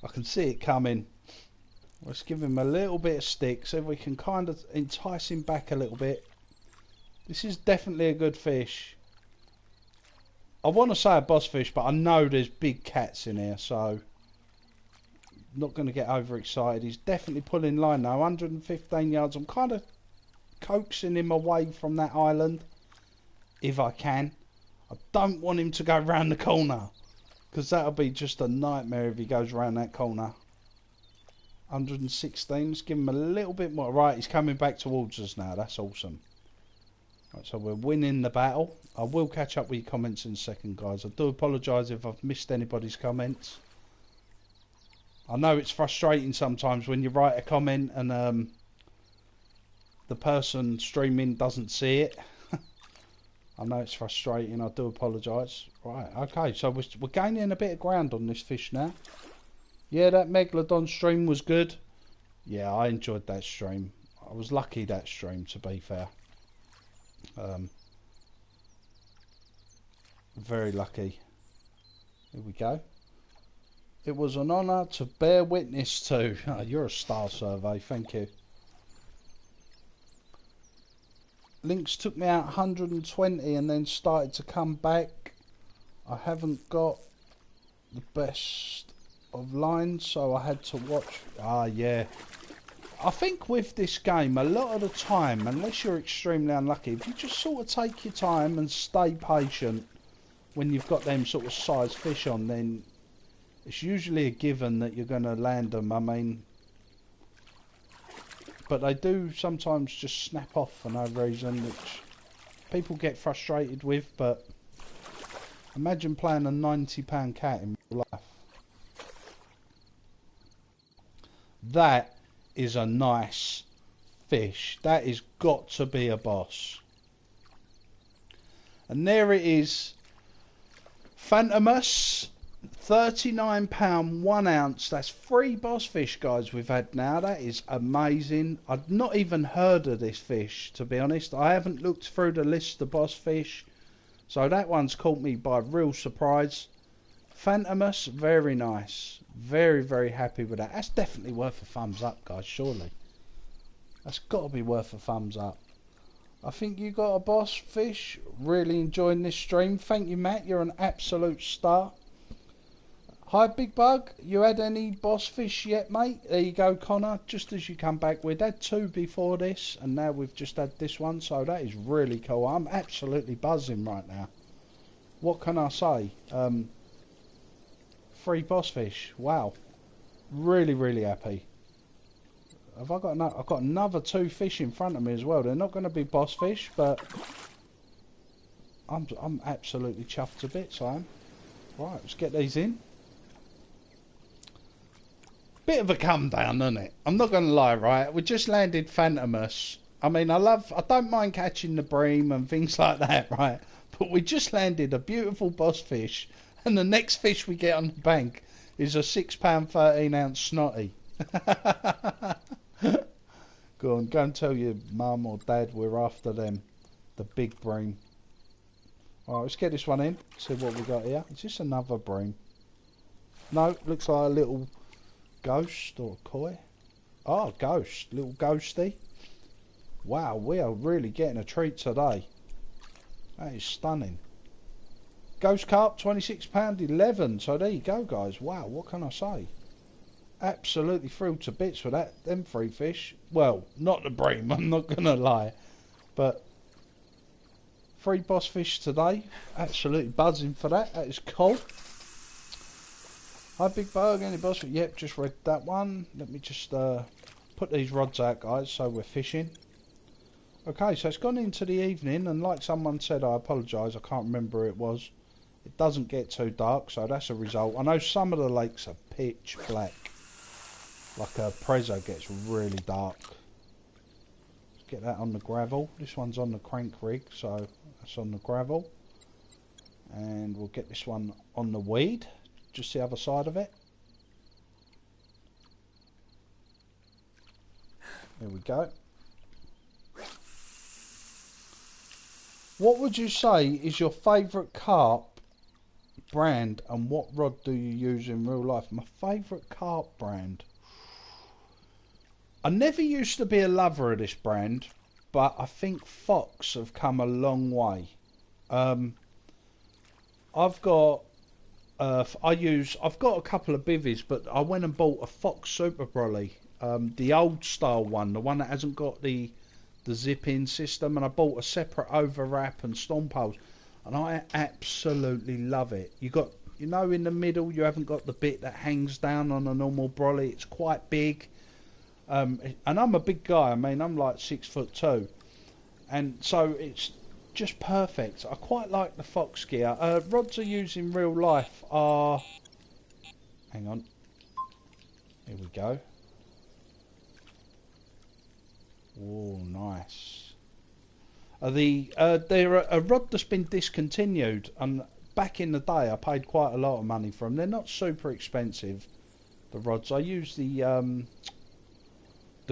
I can see it coming. Let's give him a little bit of stick, see if we can kind of entice him back a little bit. This is definitely a good fish. I want to say a boss fish, but I know there's big cats in here, so not going to get overexcited. He's definitely pulling line now. 115 yards. I'm kind of coaxing him away from that island, if I can. I don't want him to go round the corner, because that'll be just a nightmare if he goes round that corner. 116. Let's give him a little bit more. Right, he's coming back towards us now. That's awesome. Right, so we're winning the battle. I will catch up with your comments in a second, guys. I do apologise if I've missed anybody's comments. I know it's frustrating sometimes when you write a comment and the person streaming doesn't see it. I know it's frustrating. I do apologise. Right, okay, so we're gaining a bit of ground on this fish now. Yeah, that Megalodon stream was good. Yeah, I enjoyed that stream. I was lucky that stream, to be fair. Very lucky. Here we go. It was an honour to bear witness to. Oh, you're a star, Survey. Thank you. Lynx took me out 120 and then started to come back. I haven't got the best of lines, so I had to watch. Ah, yeah. I think with this game, a lot of the time, unless you're extremely unlucky, if you just sort of take your time and stay patient when you've got them sort of size fish on, then it's usually a given that you're going to land them. I mean, but they do sometimes just snap off for no reason, which people get frustrated with, but imagine playing a £90 cat in real life. That is a nice fish. That has got to be a boss. And there it is. Phantomus, £39 1 ounce. That's 3 boss fish, guys, we've had now. That is amazing. I'd not even heard of this fish, to be honest. I haven't looked through the list of boss fish, so that one's caught me by real surprise. Phantomus, very nice. Very, very happy with that. That's definitely worth a thumbs up, guys, surely. That's got to be worth a thumbs up. I think you got a boss fish. Really enjoying this stream. Thank you, Matt. You're an absolute star. Hi, Big Bug. You had any boss fish yet, mate? There you go, Connor. Just as you come back. We'd had 2 before this, and now we've just had this one, so that is really cool. I'm absolutely buzzing right now. What can I say? 3 boss fish. Wow. Really, really happy. Have I got I've got another 2 fish in front of me as well. They're not going to be boss fish, but I'm absolutely chuffed to bits, I am. Right, let's get these in. Bit of a come down, isn't it? I'm not going to lie, right? We just landed Phantomus. I mean, I don't mind catching the bream and things like that, right? But we just landed a beautiful boss fish, and the next fish we get on the bank is a £6 13-ounce snotty. Go and tell your mum or dad we're after them, the big bream. Alright, let's get this one in, see what we got here. Is this another bream? No, looks like a little ghost or a koi. Oh, ghost, little ghosty. Wow, we are really getting a treat today. That is stunning. Ghost carp, £26 11. So there you go, guys. Wow, what can I say? Absolutely thrilled to bits for them 3 fish. Well, not the bream, I'm not gonna lie, but 3 boss fish today. Absolutely buzzing for that. That is cool. Hi, Big Bug. Any boss fish? Yep, just read that one. Let me just put these rods out, guys, so we're fishing. Okay, so it's gone into the evening, and like someone said, I apologise, I can't remember who it was. It doesn't get too dark, so that's a result. I know some of the lakes are pitch black. Like a Prezzo gets really dark. Let's get that on the gravel. This one's on the crank rig, so that's on the gravel. And we'll get this one on the weed, just the other side of it. There we go. What would you say is your favourite carp brand, and what rod do you use in real life? My favourite carp brand. I never used to be a lover of this brand, but I think Fox have come a long way. I've got a couple of bivvies, but I went and bought a Fox Super Brolly, the old style one, the one that hasn't got the zip-in system, and I bought a separate overwrap and storm poles, and I absolutely love it. You know, in the middle you haven't got the bit that hangs down on a normal brolly. It's quite big, and I'm a big guy. I mean, I'm like 6'2", and so it's just perfect. I quite like the Fox gear. Rods I use in real life are, hang on, here we go. Oh, nice. They're a rod that's been discontinued, and back in the day I paid quite a lot of money for them. They're not super expensive, the rods. I use the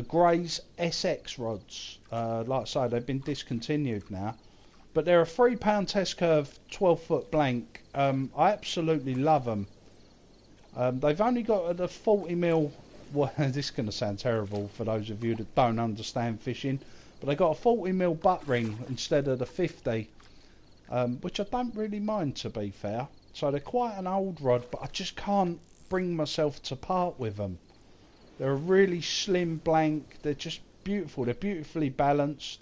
Grays SX rods. Like I say, they've been discontinued now, but they're a £3 test curve 12-foot blank. I absolutely love them. They've only got the 40mm. Well, this is going to sound terrible for those of you that don't understand fishing, but they got a 40mm butt ring instead of the 50, which I don't really mind, to be fair. So they're quite an old rod, but I just can't bring myself to part with them. They're a really slim blank. They're just beautiful. They're beautifully balanced.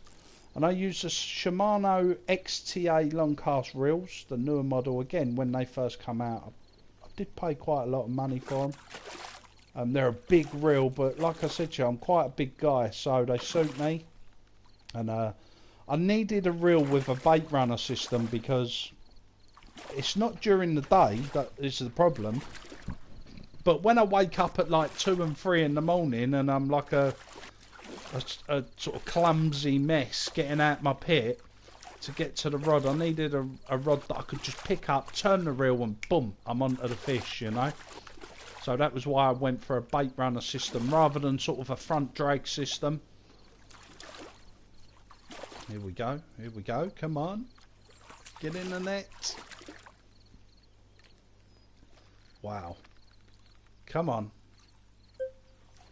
And I use the Shimano XTA long cast reels, the newer model. Again, when they first come out, I did pay quite a lot of money for them. They're a big reel, but like I said to you, I'm quite a big guy, so they suit me. And I needed a reel with a bait runner system, because it's not during the day that is the problem. But when I wake up at like 2 and 3 in the morning, and I'm like a sort of clumsy mess getting out my pit to get to the rod, I needed a rod that I could just pick up, turn the reel, and boom, I'm onto the fish, you know. So that was why I went for a bait runner system rather than sort of a front drag system. Here we go, come on. Get in the net. Wow. Come on.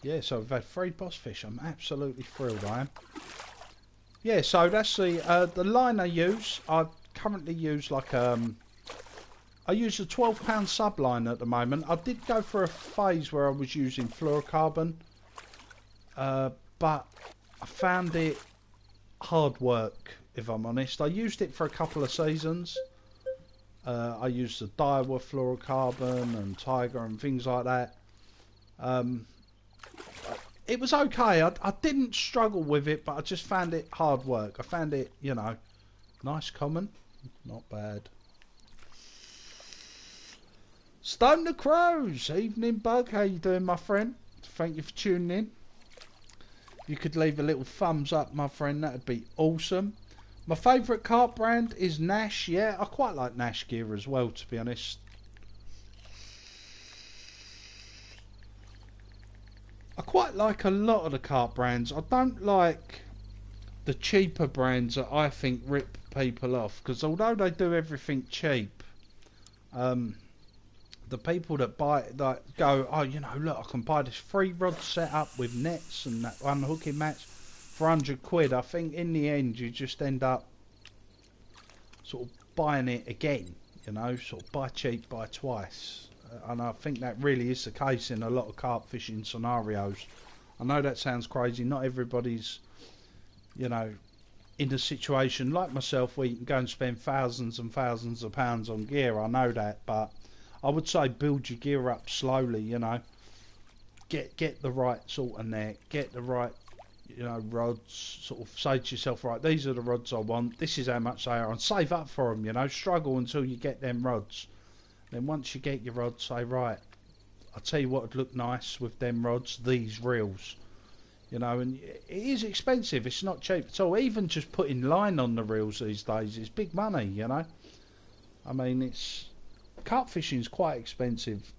Yeah, so we've had 3 boss fish. I'm absolutely thrilled, I am. Yeah, so that's the line I use. I currently use like I use a £12 subline at the moment. I did go for a phase where I was using fluorocarbon, but I found it hard work, if I'm honest. I used it for a couple of seasons. I used the Daiwa fluorocarbon and Tiger and things like that. it was okay. I didn't struggle with it, but I just found it hard work. I found it, you know, nice comment, not bad. Stone the Crows, evening bug. How you doing, my friend? Thank you for tuning in. You could leave a little thumbs up, my friend. That'd be awesome. My favourite carp brand is Nash. Yeah, I quite like Nash gear as well, to be honest. I quite like a lot of the carp brands. I don't like the cheaper brands that I think rip people off, because although they do everything cheap, the people that buy it, like, go, oh, you know, look, I can buy this 3-rod setup with nets and that unhooking mats for 100 quid. I think in the end you just end up sort of buying it again, you know, sort of buy cheap, buy twice. And I think that really is the case in a lot of carp fishing scenarios. I know that sounds crazy. Not everybody's, you know, in a situation like myself where you can go and spend thousands and thousands of pounds on gear. I know that, but I would say build your gear up slowly, you know. Get the right sort of net, get the right, you know, rods. Sort of say to yourself, right, these are the rods I want. This is how much they are, and save up for them, you know. Struggle until you get them rods. Then once you get your rods, say, right, I'll tell you what would look nice with them rods, these reels. You know, and it is expensive, it's not cheap at all. Even just putting line on the reels these days is big money, you know. I mean, it's... carp fishing's quite expensive.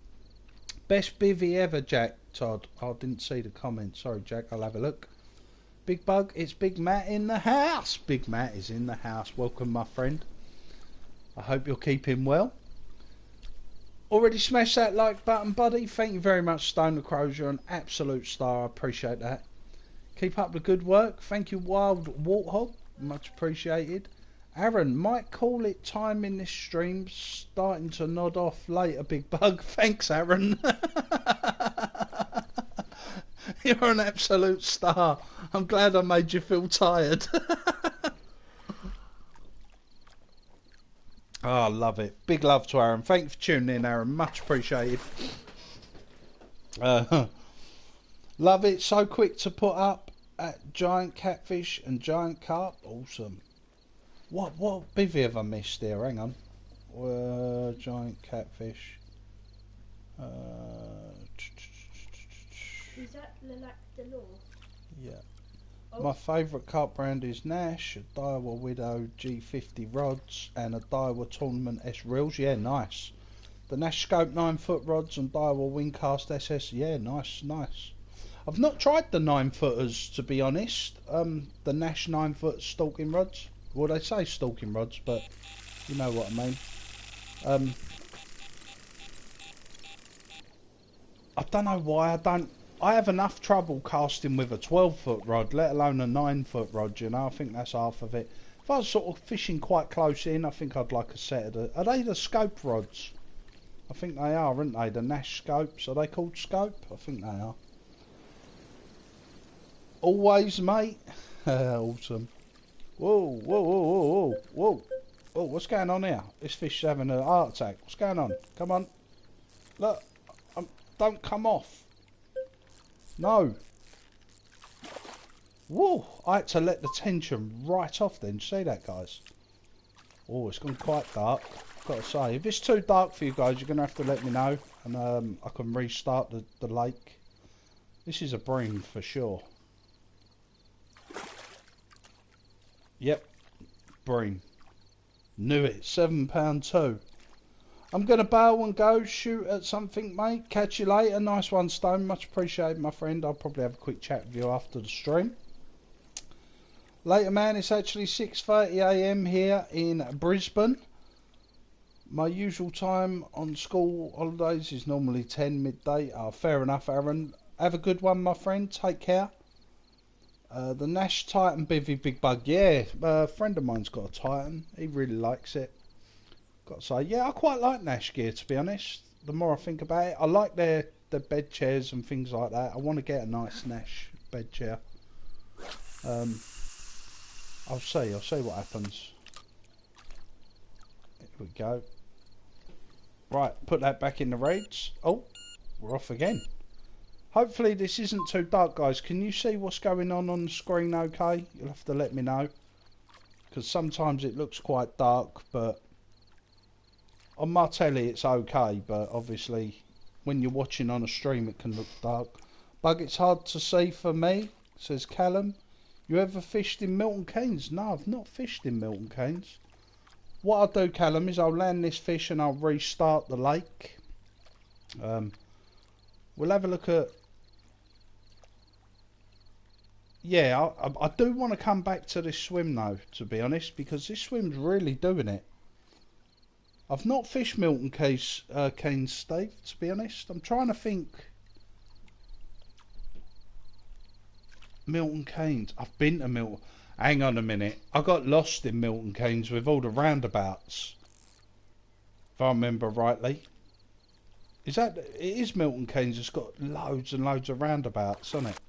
Best bivvy ever, Jack, Todd. I didn't see the comment. Sorry, Jack, I'll have a look. Big Bug, it's Big Matt in the house. Big Matt is in the house. Welcome, my friend. I hope you're keeping well. Already smashed that like button, buddy. Thank you very much, Stone the Crows. You're an absolute star. I appreciate that. Keep up the good work. Thank you, Wild Warthog. Much appreciated. Aaron, might call it time in this stream. Starting to nod off later, Big Bug. Thanks, Aaron. You're an absolute star. I'm glad I made you feel tired. Oh, I love it. Big love to Aaron. Thank you for tuning in, Aaron. Much appreciated. Love it. So quick to put up at giant catfish and giant carp. Awesome. What bivvy have I missed there? Hang on. Giant catfish. Is that Lilac Delore? Yeah. Oh. My favourite carp brand is Nash, a Daiwa Widow G50 rods and a Daiwa Tournament S reels. Yeah, nice. The Nash Scope 9-foot rods and Daiwa Wingcast SS. Yeah, nice. I've not tried the 9-footers, to be honest. The Nash 9-foot stalking rods. Well, they say stalking rods, but you know what I mean. I don't know why I have enough trouble casting with a 12-foot rod, let alone a 9-foot rod, you know. I think that's half of it. If I was sort of fishing quite close in, I think I'd like a set of the... Are they the scope rods? I think they are, aren't they? The Nash scopes. Are they called scope? I think they are. Always, mate. Awesome. Whoa. Oh, what's going on here? This fish's having a heart attack. What's going on? Come on. Look. Don't come off. No. Whoa. I had to let the tension right off then. See that, guys? Oh, it's gone quite dark. Got to say, if it's too dark for you guys, you're going to have to let me know. And I can restart the lake. This is a bream for sure. Yep. Bream. Knew it. £7.2. I'm going to bail and go shoot at something, mate. Catch you later. Nice one, Stone. Much appreciated, my friend. I'll probably have a quick chat with you after the stream. Later, man. It's actually 6:30 AM here in Brisbane. My usual time on school holidays is normally 10 midday. Oh, fair enough, Aaron. Have a good one, my friend. Take care. The Nash Titan bivvy, Big Bug. Yeah, a friend of mine's got a Titan. He really likes it. Got to say, yeah, I quite like Nash gear, to be honest. The more I think about it, I like their bed chairs and things like that. I want to get a nice Nash bed chair. I'll see what happens. Here we go. Right, put that back in the reeds. Oh, we're off again. Hopefully this isn't too dark, guys. Can you see what's going on the screen okay? You'll have to let me know. Because sometimes it looks quite dark, but on my telly it's okay. But obviously when you're watching on a stream it can look dark. Bug, it's hard to see for me, says Callum. You ever fished in Milton Keynes? No, I've not fished in Milton Keynes. What I'll do, Callum, is I'll land this fish and I'll restart the lake. We'll have a look at... Yeah, I do want to come back to this swim though, to be honest, because this swim's really doing it. I've not fished Milton Keynes, Steve, to be honest. I'm trying to think... Milton Keynes. I've been to Milton... Hang on a minute. I got lost in Milton Keynes with all the roundabouts. If I remember rightly. Is that... It is Milton Keynes. It's got loads and loads of roundabouts, hasn't it?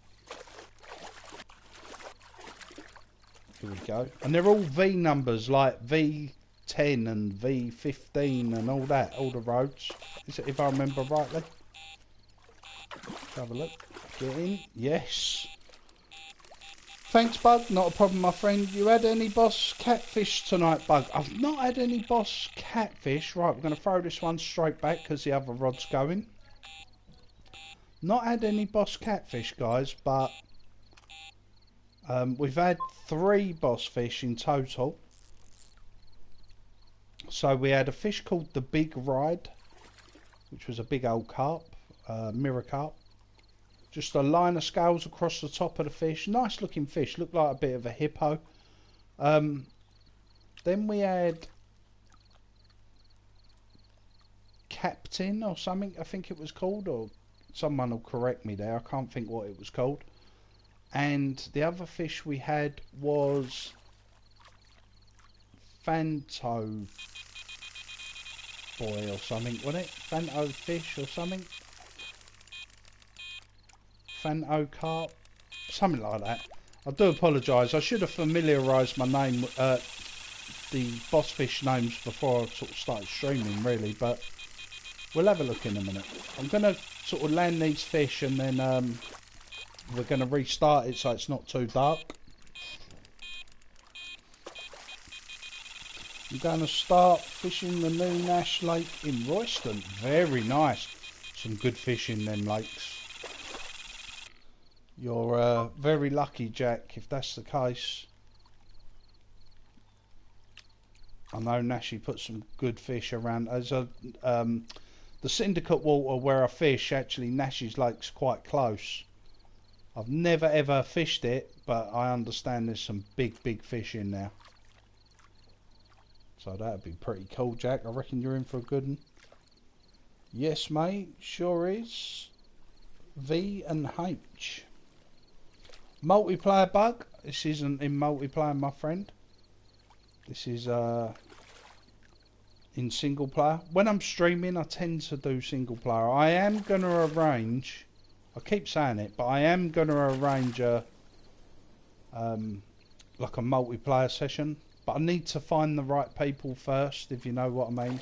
Here we go. And they're all V numbers, like V10 and V15 and all that. All the roads. Is it, if I remember rightly? Let's have a look. Get in. Yes. Thanks, Bug. Not a problem, my friend. You had any boss catfish tonight, Bug? I've not had any boss catfish. Right, we're going to throw this one straight back because the other rod's going. Not had any boss catfish, guys, but we've had 3 boss fish in total. So we had a fish called the Big Ride, which was a big old carp, mirror carp. Just a line of scales across the top of the fish. Nice looking fish. Looked like a bit of a hippo. Then we had Captain or something, I think it was called. Or someone will correct me there. I can't think what it was called. And the other fish we had was Fanto Boy or something, wasn't it? Fanto Fish or something. Fanto Carp, something like that. I do apologise. I should have familiarised my name, the boss fish names before I sort of started streaming, really. But we'll have a look in a minute. I'm going to sort of land these fish and then we're going to restart it so it's not too dark. I'm going to start fishing the new Nash Lake in Royston. Very nice. Some good fish in them lakes. You're very lucky, Jack, if that's the case. I know Nashy put some good fish around. As a, the syndicate water where I fish, actually Nashy's Lake's quite close. I've never ever fished it, but I understand there's some big fish in there. So that'd be pretty cool, Jack. I reckon you're in for a good one. Yes, mate, sure is. V and H. Multiplayer, Bug. This isn't in multiplayer, my friend. This is in single player. When I'm streaming, I tend to do single player. I am going to arrange, I keep saying it, but I am going to arrange a like a multiplayer session. But I need to find the right people first, if you know what I mean.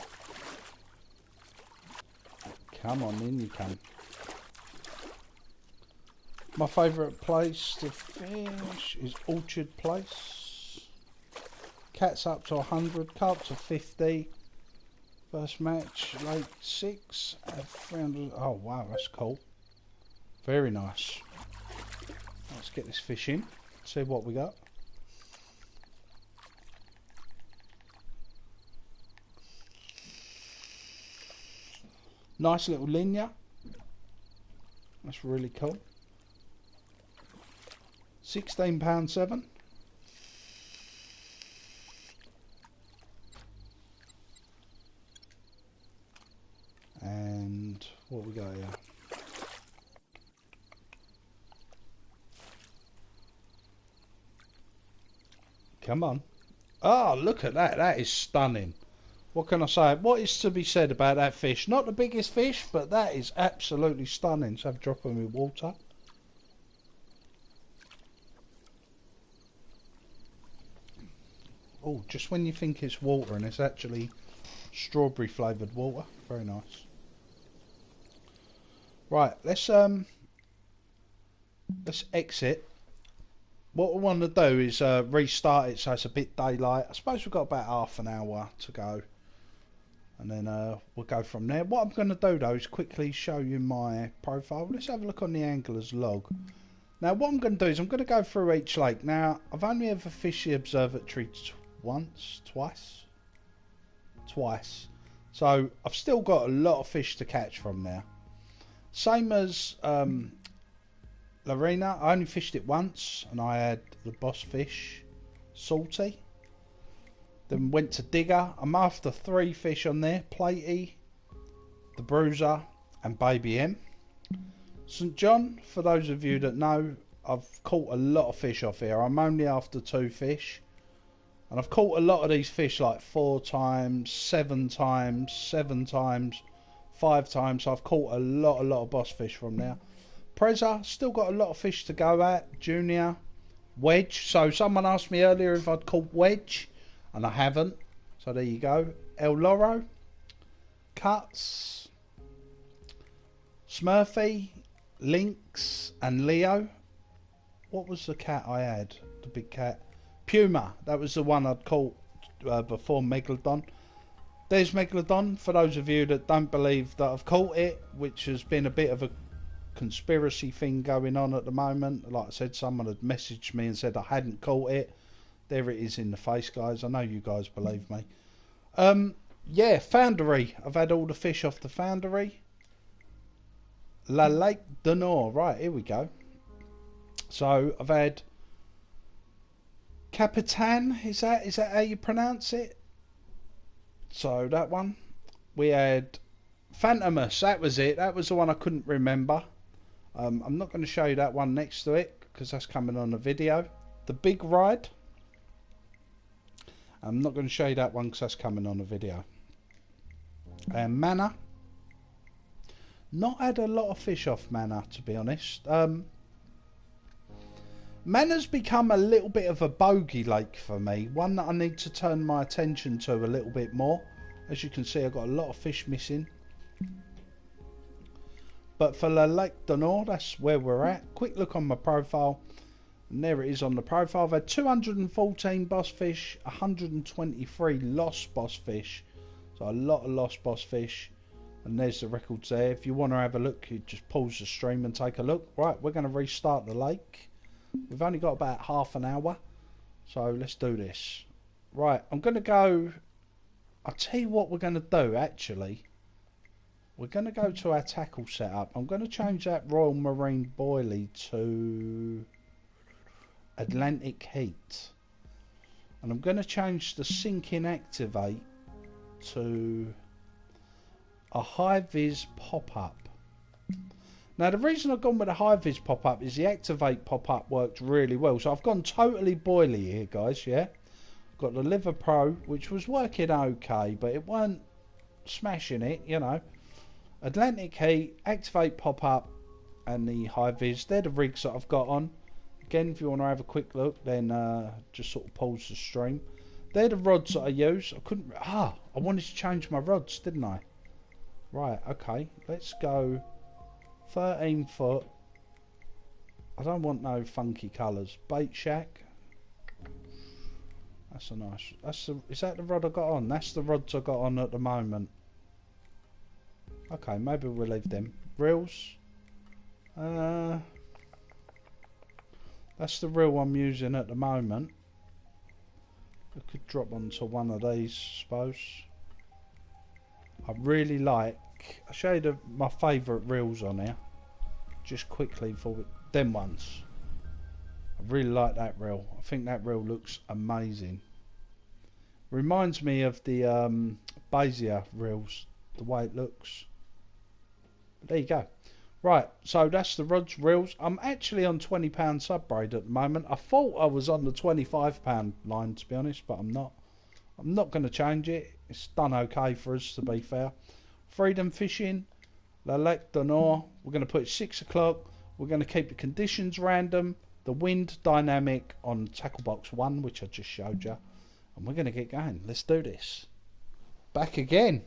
Come on in, you can. My favourite place to fish is Orchard Place. Cat's up to 100, carp to 50. First match, lake 6 at 300. Oh wow, that's cool. Very nice. Let's get this fish in, see what we got. Nice little linear. That's really cool. £16.7. And what we got here? Come on. Oh, look at that. That is stunning. What can I say? What is to be said about that fish? Not the biggest fish, but that is absolutely stunning. Let's have a drop of my water. Oh, just when you think it's water and it's actually strawberry flavoured water. Very nice. Right, let's Let's exit. What we want to do is restart it so it's a bit daylight. I suppose we've got about half an hour to go. And then we'll go from there. What I'm going to do though is quickly show you my profile. Let's have a look on the angler's log. Now what I'm going to do is I'm going to go through each lake. Now I've only ever fished the observatory twice. So I've still got a lot of fish to catch from there. Same as Lorena, I only fished it once and I had the boss fish, salty. Then went to Digger. I'm after 3 fish on there, Platey, the Bruiser and Baby M. St John, for those of you that know, I've caught a lot of fish off here. I'm only after 2 fish. And I've caught a lot of these fish like 4 times, 7 times, 7 times, 5 times. So I've caught a lot of boss fish from there. Preza, still got a lot of fish to go at. Junior, Wedge. So someone asked me earlier if I'd caught Wedge, and I haven't. So there you go. El Loro, Cuts, Smurfy, Lynx, and Leo. What was the cat I had? The big cat. Puma. That was the one I'd caught before Megalodon. There's Megalodon. For those of you that don't believe that I've caught it, which has been a bit of a conspiracy thing going on at the moment. Like I said, someone had messaged me and said I hadn't caught it. There it is in the face, guys. I know you guys believe me. Yeah, Foundry. I've had all the fish off the Foundry. La Lake du Nord. Right, here we go. So I've had Capitan. Is that how you pronounce it? So that one. We had Phantomus. That was it. That was the one I couldn't remember. I'm not going to show you that one next to it because that's coming on the video. The Big Ride. I'm not going to show you that one because that's coming on the video. And Manor. Not had a lot of fish off Manor, to be honest. Manor's become a little bit of a bogey lake for me. One that I need to turn my attention to a little bit more. As you can see, I've got a lot of fish missing. But for La Lake du Nord, that's where we're at. Quick look on my profile. And there it is on the profile. I've had 214 boss fish, 123 lost boss fish. So a lot of lost boss fish. And there's the records there. If you want to have a look, you just pause the stream and take a look. Right, we're going to restart the lake. We've only got about half an hour. So let's do this. Right, I'm going to go... I'll tell you what we're going to do, actually. We're going to go to our tackle setup. I'm going to change that Royal Marine Boilie to Atlantic Heat. And I'm going to change the Sinking Activate to a High-Vis Pop-Up. Now the reason I've gone with a High-Vis Pop-Up is the Activate Pop-Up worked really well. So I've gone totally boilie here, guys, yeah? Got the Liver Pro, which was working okay, but it weren't smashing it, you know. Atlantic Heat, Activate Pop-Up, and the High-Vis. They're the rigs that I've got on. Again, if you want to have a quick look, then just sort of pause the stream. They're the rods that I use. I wanted to change my rods, didn't I? Right, okay. Let's go 13 foot. I don't want no funky colours. Bait Shack. That's a nice... is that the rod I got on? That's the rods I got on at the moment. Okay, maybe we'll leave them. Reels. That's the reel I'm using at the moment. I could drop onto one of these, I suppose. I really like... I'll show you my favourite reels on here. Just quickly for them ones. I really like that reel. I think that reel looks amazing. Reminds me of the Bezier reels, the way it looks. But there you go. Right, so that's the rods, reels. I'm actually on £20 sub braid at the moment. I thought I was on the £25 line, to be honest, but I'm not. I'm not going to change it. It's done okay for us, to be fair. Freedom Fishing, La Lake du Nord. We're going to put it 6 o'clock. We're going to keep the conditions random. The wind dynamic on tackle box 1, which I just showed you. And we're going to get going. Let's do this. Back again.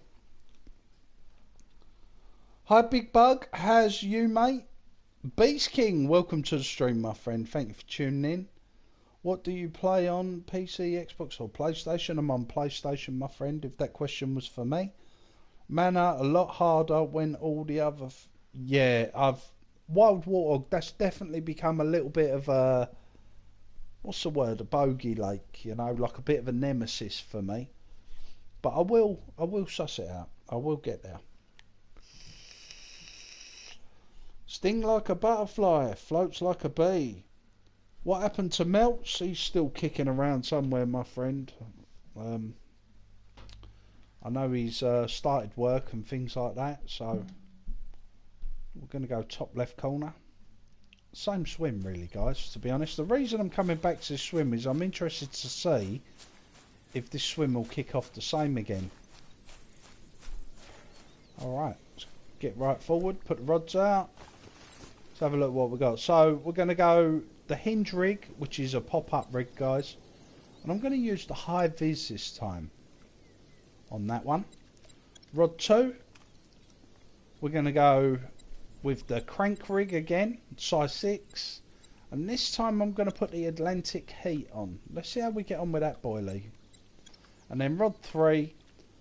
Hi, Big Bug. How's you, mate? Beast King, welcome to the stream, my friend. Thank you for tuning in. What do you play on PC, Xbox, or PlayStation? I'm on PlayStation, my friend, if that question was for me. Mana, a lot harder when all the other... Wild Warthog, that's definitely become a little bit of a... What's the word? A bogey, like, you know, like a bit of a nemesis for me. But I will suss it out. I will get there. Sting like a butterfly, floats like a bee. What happened to Melts? He's still kicking around somewhere, my friend. I know he's started work and things like that, so we're going to go top left corner. Same swim, really, guys, to be honest. The reason I'm coming back to this swim is I'm interested to see if this swim will kick off the same again. Alright, let's get right forward, put the rods out. Let's have a look what we got. So we're going to go the hinge rig, which is a pop-up rig, guys. And I'm going to use the high vis this time on that one. Rod 2, we're going to go with the crank rig again, size 6. And this time I'm going to put the Atlantic heat on. Let's see how we get on with that, boy Lee. And then rod 3,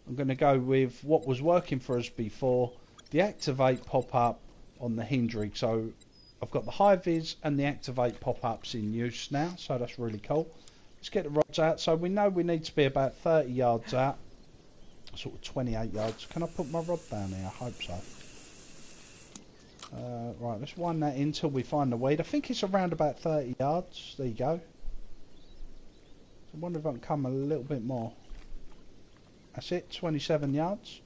I'm going to go with what was working for us before, the activate pop-up on the hinge rig. So I've got the high vis and the activate pop-ups in use now, so that's really cool. Let's get the rods out. So we know we need to be about 30 yards out, sort of 28 yards. Can I put my rod down here? I hope so. Right, let's wind that in till we find the weed. I think it's around about 30 yards. There you go. I wonder if I can come a little bit more. That's it, 27 yards.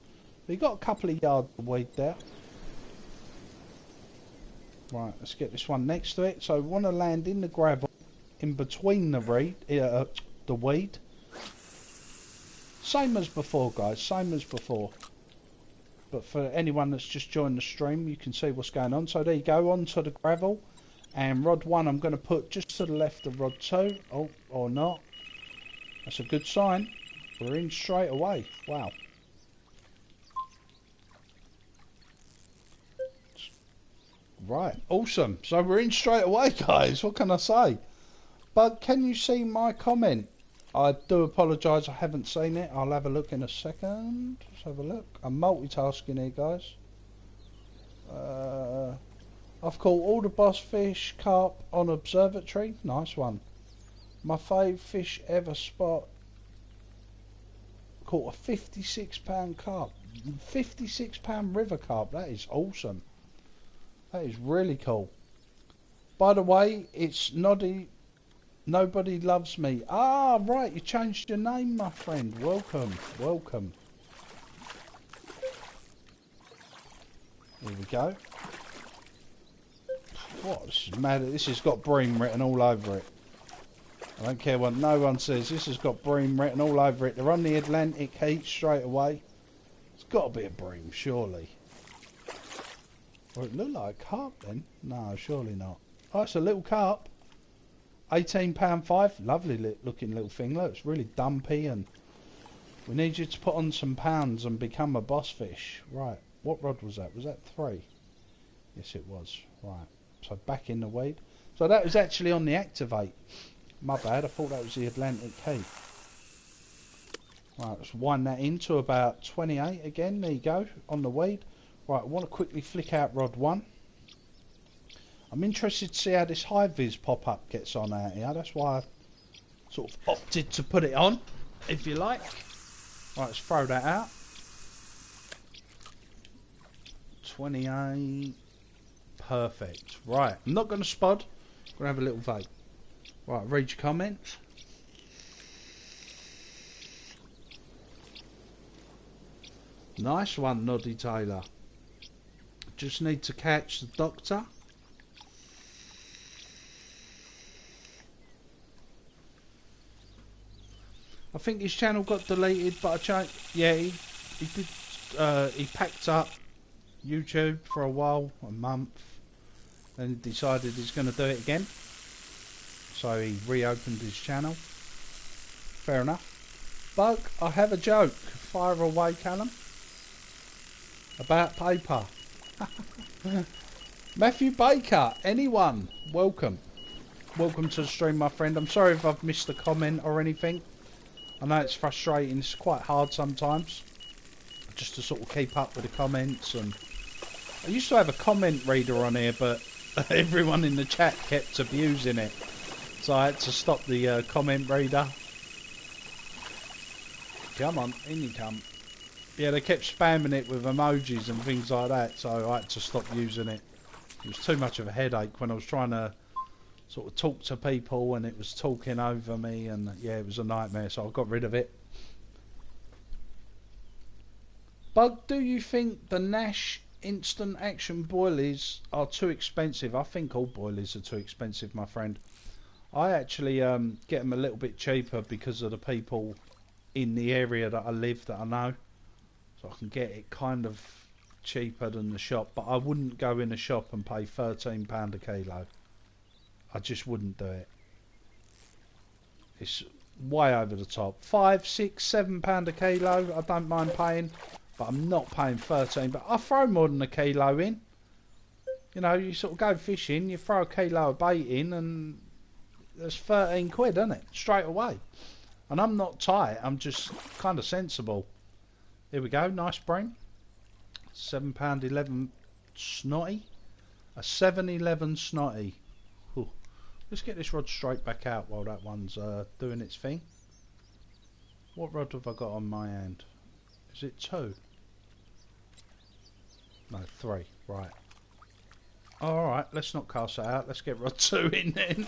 We've got a couple of yards of weed there. Right, let's get this one next to it. So we want to land in the gravel, in between the weed. Same as before, guys, same as before. But for anyone that's just joined the stream, you can see what's going on. So there you go, onto the gravel. And rod 1 I'm going to put just to the left of rod 2. Oh, or not. That's a good sign. We're in straight away. Wow. Right, awesome. So we're in straight away, guys. What can I say? But can you see my comment? I do apologise, I haven't seen it. I'll have a look in a second. Let's have a look. I'm multitasking here, guys. I've caught all the boss fish, carp on observatory. Nice one. My fave fish ever spot. Caught a £56 carp. £56 river carp. That is awesome. That is really cool. By the way, it's Noddy. Nobody loves me. Ah, right. You changed your name, my friend. Welcome. Welcome. Here we go. What? This is mad. This has got bream written all over it. I don't care what no one says. This has got bream written all over it. They're on the Atlantic heat straight away. It's got to be a bream, surely. Or it looked like a carp then. No, surely not. Oh, it's a little carp. £18.5. Lovely looking little thing. Look, it's really dumpy, and we need you to put on some pounds and become a boss fish. Right. What rod was that? Was that 3? Yes, it was. Right. So back in the weed. So that was actually on the activate. My bad. I thought that was the Atlantic heat. Right. Let's wind that into about 28 again. There you go. On the weed. Right. I want to quickly flick out rod 1. I'm interested to see how this high vis pop-up gets on out here. That's why I sort of opted to put it on, if you like. Right, let's throw that out. 28. Perfect. Right, I'm not going to spod. I'm going to have a little vape. Right, read your comments. Nice one, Noddy Taylor. Just need to catch the doctor. I think his channel got deleted, but I changed. Yeah, he did. He packed up YouTube for a while, a month, and decided he's going to do it again. So he reopened his channel. Fair enough. Bug, I have a joke. Fire away, Callum. About paper. Matthew Baker, anyone, welcome. Welcome to the stream, my friend. I'm sorry if I've missed a comment or anything. I know it's frustrating. It's quite hard sometimes just to sort of keep up with the comments. And I used to have a comment reader on here, but everyone in the chat kept abusing it. So I had to stop the comment reader. Come on, in you come. Yeah, they kept spamming it with emojis and things like that, so I had to stop using it. It was too much of a headache when I was trying to sort of talk to people and it was talking over me, and yeah, it was a nightmare, so I got rid of it. Bug, do you think the Nash instant action boilies are too expensive? I think all boilies are too expensive, my friend. I actually get them a little bit cheaper because of the people in the area that I live that I know. So I can get it kind of cheaper than the shop, but I wouldn't go in a shop and pay £13 a kilo. I just wouldn't do it. It's way over the top. £5, £6, £7 a kilo, I don't mind paying, but I'm not paying 13. But I throw more than a kilo in. You know, you sort of go fishing, you throw a kilo of bait in, and there's 13 quid, isn't it? Straight away. And I'm not tight, I'm just kind of sensible. Here we go, nice brain. £7.11 snotty. A 7.11 snotty. Ooh. Let's get this rod straight back out while that one's doing its thing. What rod have I got on my hand? Is it 2? No, 3. Right. Alright, let's not cast that out. Let's get rod 2 in then.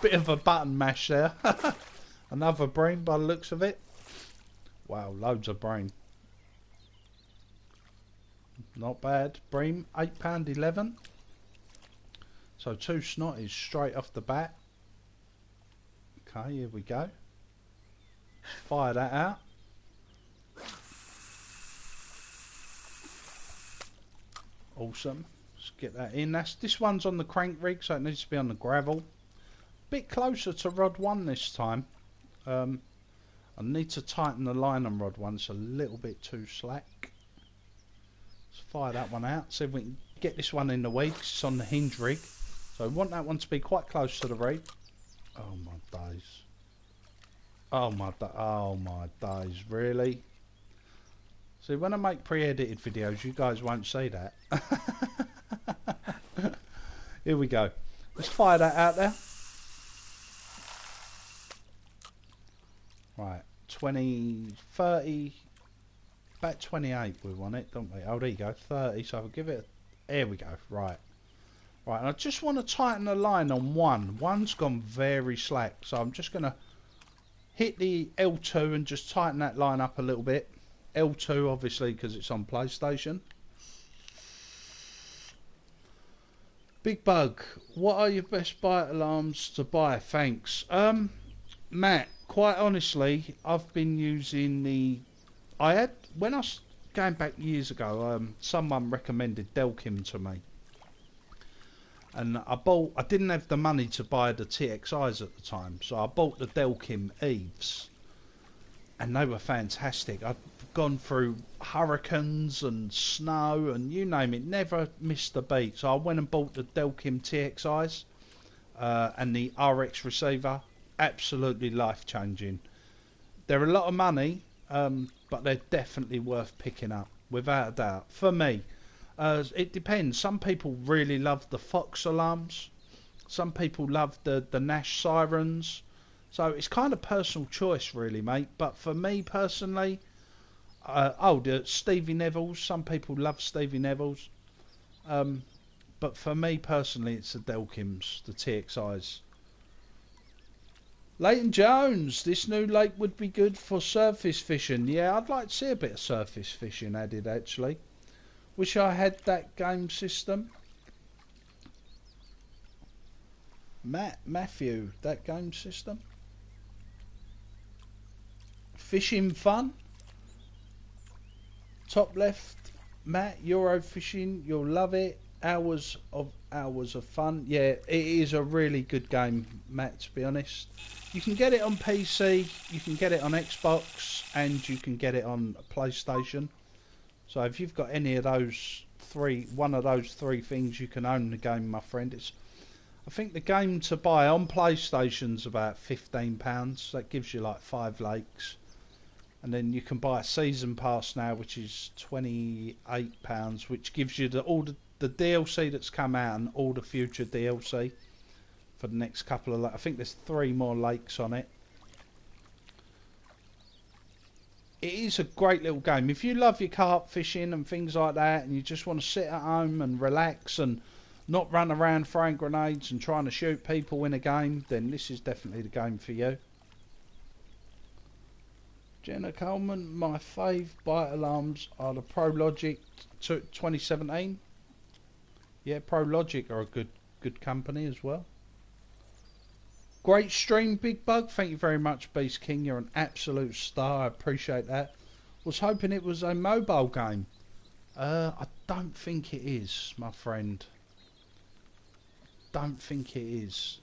Bit of a button mash there. Another brain by the looks of it. Wow, loads of brain. Not bad. Bream, £8.11. So 2 snotties straight off the bat. Okay, here we go. Fire that out. Awesome. Let's get that in. This one's on the crank rig, so it needs to be on the gravel. Bit closer to rod 1 this time. I need to tighten the line on rod 1. It's a little bit too slack. Let's fire that one out. See if we can get this one in the weed. It's on the hinge rig. So I want that one to be quite close to the rig. Oh my days. Oh my days. Really? See, when I make pre-edited videos, you guys won't see that. Here we go. Let's fire that out there. Right. 20, 30... About 28 we want it, don't we? Oh, there you go, 30. So I'll give it... There we go, right. Right, and I just want to tighten the line on 1. 1's gone very slack, so I'm just going to hit the L2 and just tighten that line up a little bit. L2, obviously, because it's on PlayStation. Big Bug, what are your best bite alarms to buy? Thanks. Matt, quite honestly, I've been using the... when I was going back years ago, someone recommended Delkim to me, and I didn't have the money to buy the TXIs at the time, so I bought the Delkim Eves, and they were fantastic. I'd gone through hurricanes and snow and you name it, never missed a beat. So I went and bought the Delkim TXIs and the RX receiver. Absolutely life changing. They're a lot of money, but they're definitely worth picking up, without a doubt. For me, it depends. Some people really love the Fox alarms. Some people love the Nash sirens. So it's kind of personal choice, really, mate. But for me personally, the Stevie Nevilles. Some people love Stevie Nevilles. But for me personally, it's the Delkims, the TXIs. Leighton Jones, this new lake would be good for surface fishing. Yeah, I'd like to see a bit of surface fishing added, actually. Wish I had that game system. Matthew, that game system. Fishing fun. Top left, Matt, Euro fishing, you'll love it. Hours of fun. Yeah, it is a really good game, Matt, to be honest. You can get it on PC, you can get it on Xbox, and you can get it on PlayStation. So if you've got any of those one of those three things you can own the game, my friend. I think the game to buy on PlayStation's about £15. That gives you like 5 lakes. And then you can buy a season pass now, which is £28, which gives you all the DLC that's come out and all the future DLC for the next couple of. I think there's 3 more lakes on it. It is a great little game. If you love your carp fishing and things like that, and you just want to sit at home and relax and not run around throwing grenades and trying to shoot people in a game, then this is definitely the game for you. Jenna Coleman, my fave bite alarms are the Pro Logic 2017. Yeah, Pro Logic are a good company as well. Great stream, Big Bug. Thank you very much, Beast King. You're an absolute star. I appreciate that. Was hoping it was a mobile game. I don't think it is, my friend. Don't think it is.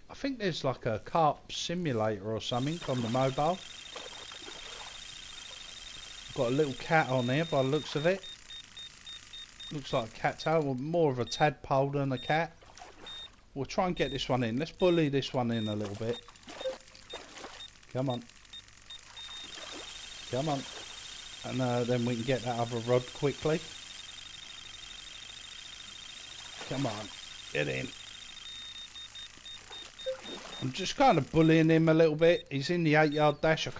I think there's like a carp simulator or something on the mobile. Got a little cat on there by the looks of it. Looks like a cat tail, or more of a tadpole than a cat. We'll try and get this one in. Let's bully this one in a little bit. Come on. Come on. And then we can get that other rod quickly. Come on. Get in. I'm just kind of bullying him a little bit. He's in the 8-yard dash. I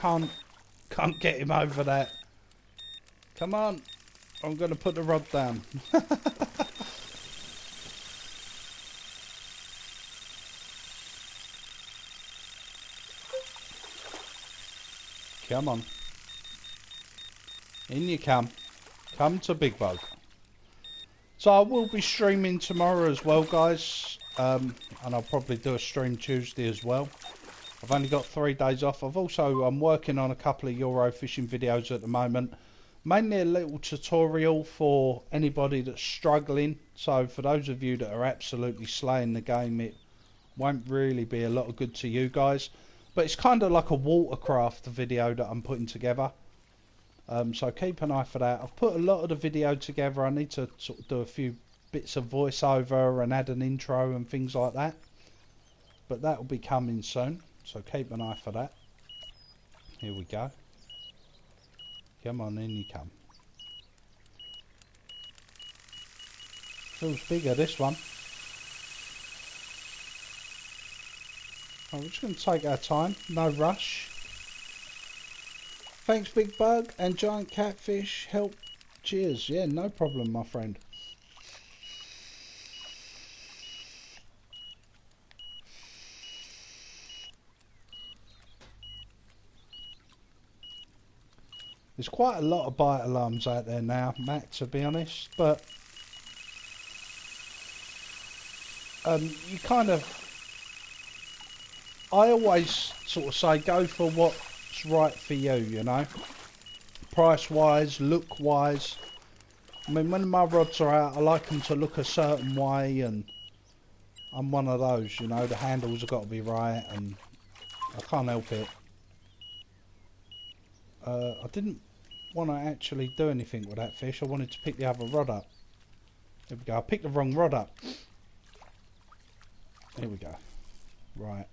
can't get him over that. Come on. I'm going to put the rod down. Come on. In you come. Come to Big Bug. So I will be streaming tomorrow as well, guys. And I'll probably do a stream Tuesday as well. I've only got 3 days off. I'm working on a couple of Euro fishing videos at the moment. Mainly a little tutorial for anybody that's struggling. So for those of you that are absolutely slaying the game, it won't really be a lot of good to you guys. But it's kind of like a watercraft video that I'm putting together. So keep an eye for that. I've put a lot of the video together. I need to sort of do a few bits of voiceover and add an intro and things like that. But that will be coming soon. So keep an eye for that. Here we go. Come on, in you come. Feels bigger, this one. Oh, we're just going to take our time. No rush. Thanks, Big Bug and Giant Catfish. Help. Cheers. Yeah, no problem, my friend. There's quite a lot of bite alarms out there now, Matt, to be honest, but you kind of, I always sort of say go for what's right for you, you know, price wise, look wise. I mean, when my rods are out, I like them to look a certain way, and I'm one of those, you know, the handles have got to be right, and I can't help it. I didn't want to actually do anything with that fish. I wanted to pick the other rod up. There we go. I picked the wrong rod up. There we go. Right.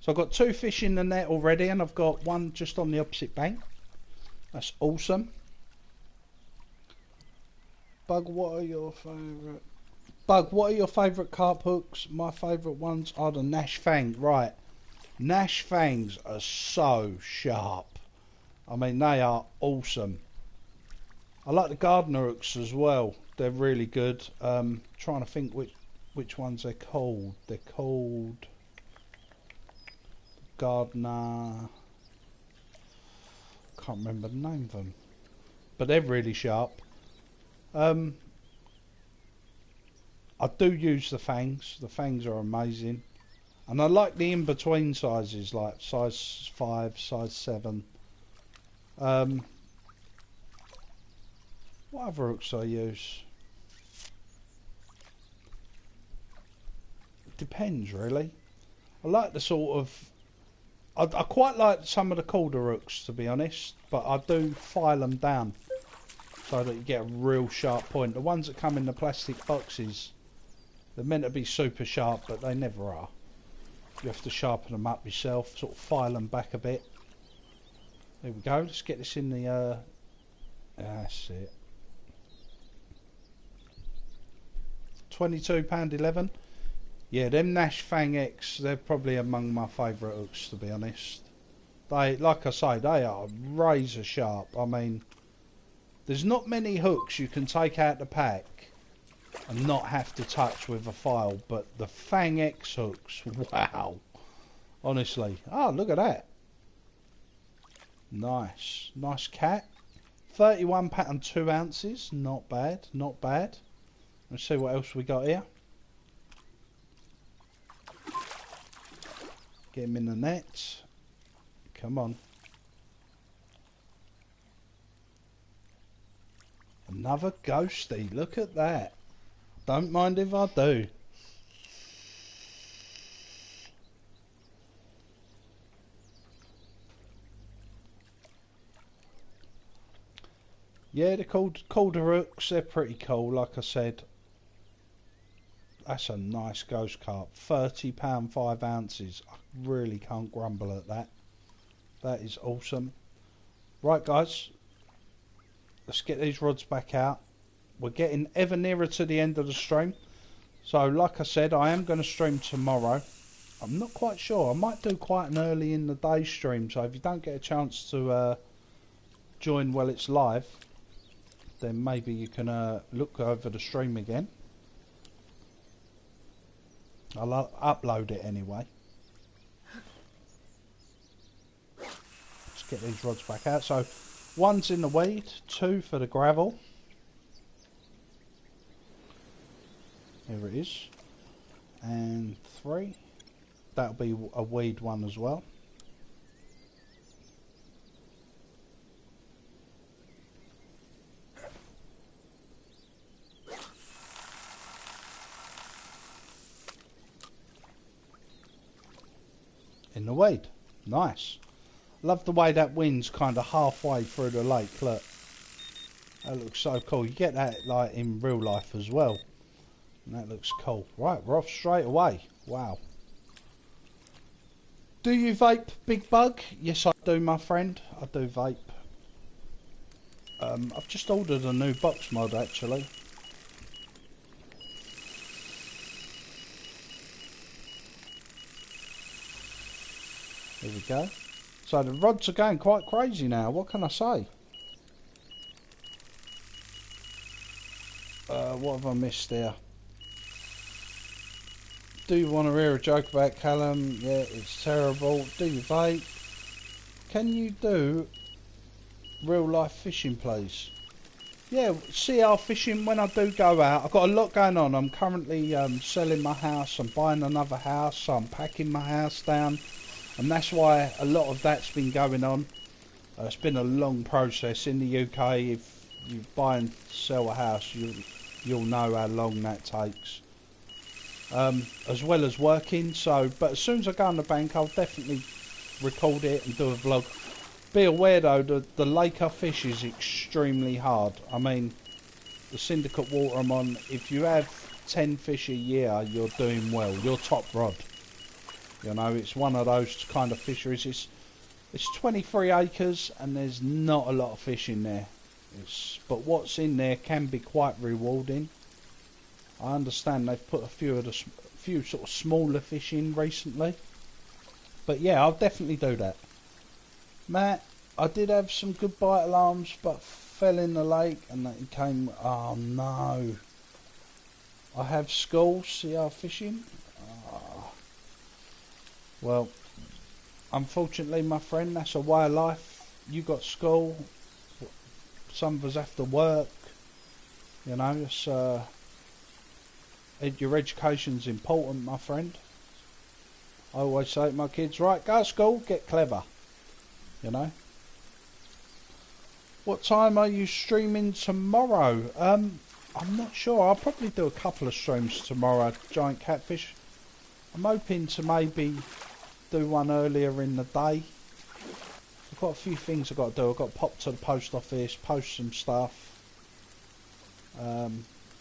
So I've got 2 fish in the net already, and I've got one just on the opposite bank. That's awesome. Bug, what are your favourite? Bug, what are your favourite carp hooks? My favourite ones are the Nash Fang. Right. Nash Fangs are so sharp. I mean, they are awesome. I like the Gardner hooks as well. They're really good. Trying to think which ones they're called. They're called Gardner. Can't remember the name of them. But they're really sharp. I do use the fangs. The fangs are amazing. And I like the in-between sizes, like size 5, size 7. What other hooks I use? It depends, really. I like the sort of... I quite like some of the Calder hooks, to be honest, but I do file them down. So so that you get a real sharp point. The ones that come in the plastic boxes, they're meant to be super sharp, but they never are. You have to sharpen them up yourself, sort of file them back a bit. There we go. Let's get this in the that's it. £22.11. Yeah, them Nash Fang X, they're probably among my favourite hooks, to be honest. They, like I say, they are razor sharp. I mean, there's not many hooks you can take out the pack and not have to touch with a file, but the Fang X hooks, wow. Honestly. Oh, look at that. Nice. Nice cat. £31 2 ounces. Not bad. Not bad. Let's see what else we got here. Get him in the net. Come on. Another ghosty. Look at that. Don't mind if I do. Yeah, they're called Calder hooks. They're pretty cool, like I said. That's a nice ghost carp. £30 5 ounces. I really can't grumble at that. That is awesome. Right, guys. Let's get these rods back out. We're getting ever nearer to the end of the stream. So, like I said, I am going to stream tomorrow. I'm not quite sure. I might do quite an early in the day stream. So, if you don't get a chance to join while it's live, then maybe you can look over the stream again. I'll upload it anyway. Let's get these rods back out. So, one's in the weed, 2 for the gravel. Here it is. And 3. That'll be a weed one as well. In the weed. Nice. Love the way that wind's kind of halfway through the lake. Look. That looks so cool. You get that like in real life as well. And that looks cool. Right, we're off straight away. Wow. Do you vape, Big Bug? Yes, I do, my friend. I do vape. I've just ordered a new box mod, actually. There we go. So the rods are going quite crazy now. What can I say? What have I missed there? Do you want to hear a joke about Callum? Yeah, it's terrible. Do you vape? Can you do real life fishing, please? Yeah, CR fishing when I do go out. I've got a lot going on. I'm currently selling my house. I'm buying another house. So I'm packing my house down. And that's why a lot of that's been going on. It's been a long process in the UK. If you buy and sell a house, you'll know how long that takes. As well as working. So, but as soon as I go on the bank, I'll definitely record it and do a vlog. Be aware though, the lake I fish is extremely hard. I mean, the syndicate water I'm on, if you have 10 fish a year, you're doing well. You're top rod. You know, it's one of those kind of fisheries. It's 23 acres and there's not a lot of fish in there. But what's in there can be quite rewarding. I understand they've put a few sort of smaller fish in recently. But yeah, I'll definitely do that. Matt, I did have some good bite alarms, but fell in the lake and they came. Oh no! I have school CR fishing. Oh. Well, unfortunately, my friend, that's a way of life. You got school. Some of us have to work. You know, it's your education's important, my friend. I always say to my kids, right, go to school, get clever. You know. What time are you streaming tomorrow? I'm not sure. I'll probably do a couple of streams tomorrow. Giant catfish. I'm hoping to maybe do one earlier in the day. I've got a few things I've got to do. I've got to pop to the post office, post some stuff.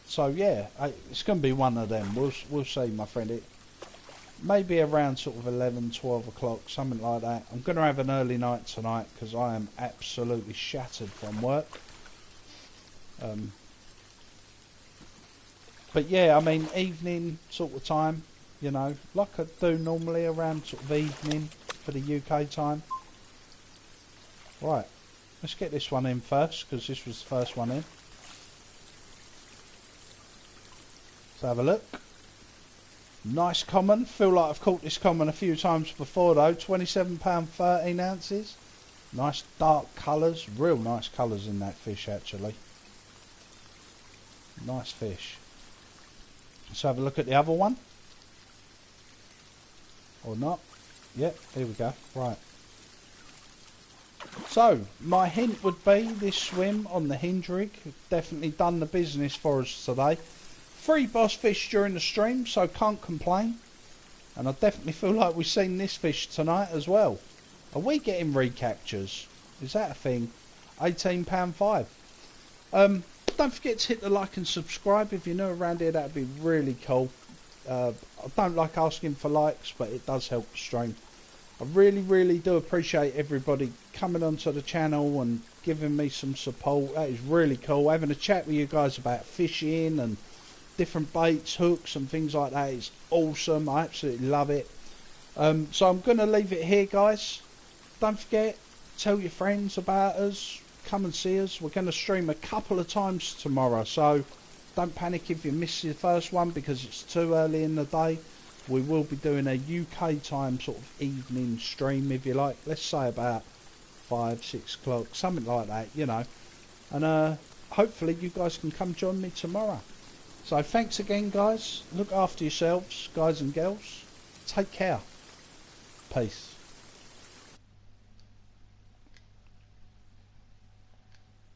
So yeah, it's going to be one of them. We'll see, my friend. It maybe around sort of 11, 12 o'clock, something like that. I'm going to have an early night tonight because I am absolutely shattered from work. But yeah, I mean, evening sort of time, you know, like I do normally around sort of evening for the UK time. Right, let's get this one in first because this was the first one in. Let's have a look. Nice common. Feel like I've caught this common a few times before though. £27, 13 ounces. Nice dark colours. Real nice colours in that fish actually. Nice fish. Let's have a look at the other one. Or not. Yep, here we go. Right. So, my hint would be this swim on the hinge rig. Definitely done the business for us today. 3 boss fish during the stream, so can't complain. And I definitely feel like we've seen this fish tonight as well. Are we getting recaptures? Is that a thing? £18.5. Don't forget to hit the like and subscribe if you're new around here. That'd be really cool. I don't like asking for likes, but it does help the stream. I really do appreciate everybody coming onto the channel and giving me some support. That is really cool. Having a chat with you guys about fishing and different baits, hooks and things like that is awesome. I absolutely love it. So I'm going to leave it here, guys. Don't forget, tell your friends about us. Come and see us. We're going to stream a couple of times tomorrow, so don't panic if you miss the first one because it's too early in the day. We will be doing a UK time sort of evening stream, if you like. Let's say about 5, 6 o'clock, something like that, you know. And hopefully you guys can come join me tomorrow. So thanks again, guys. Look after yourselves, guys and girls. Take care. Peace.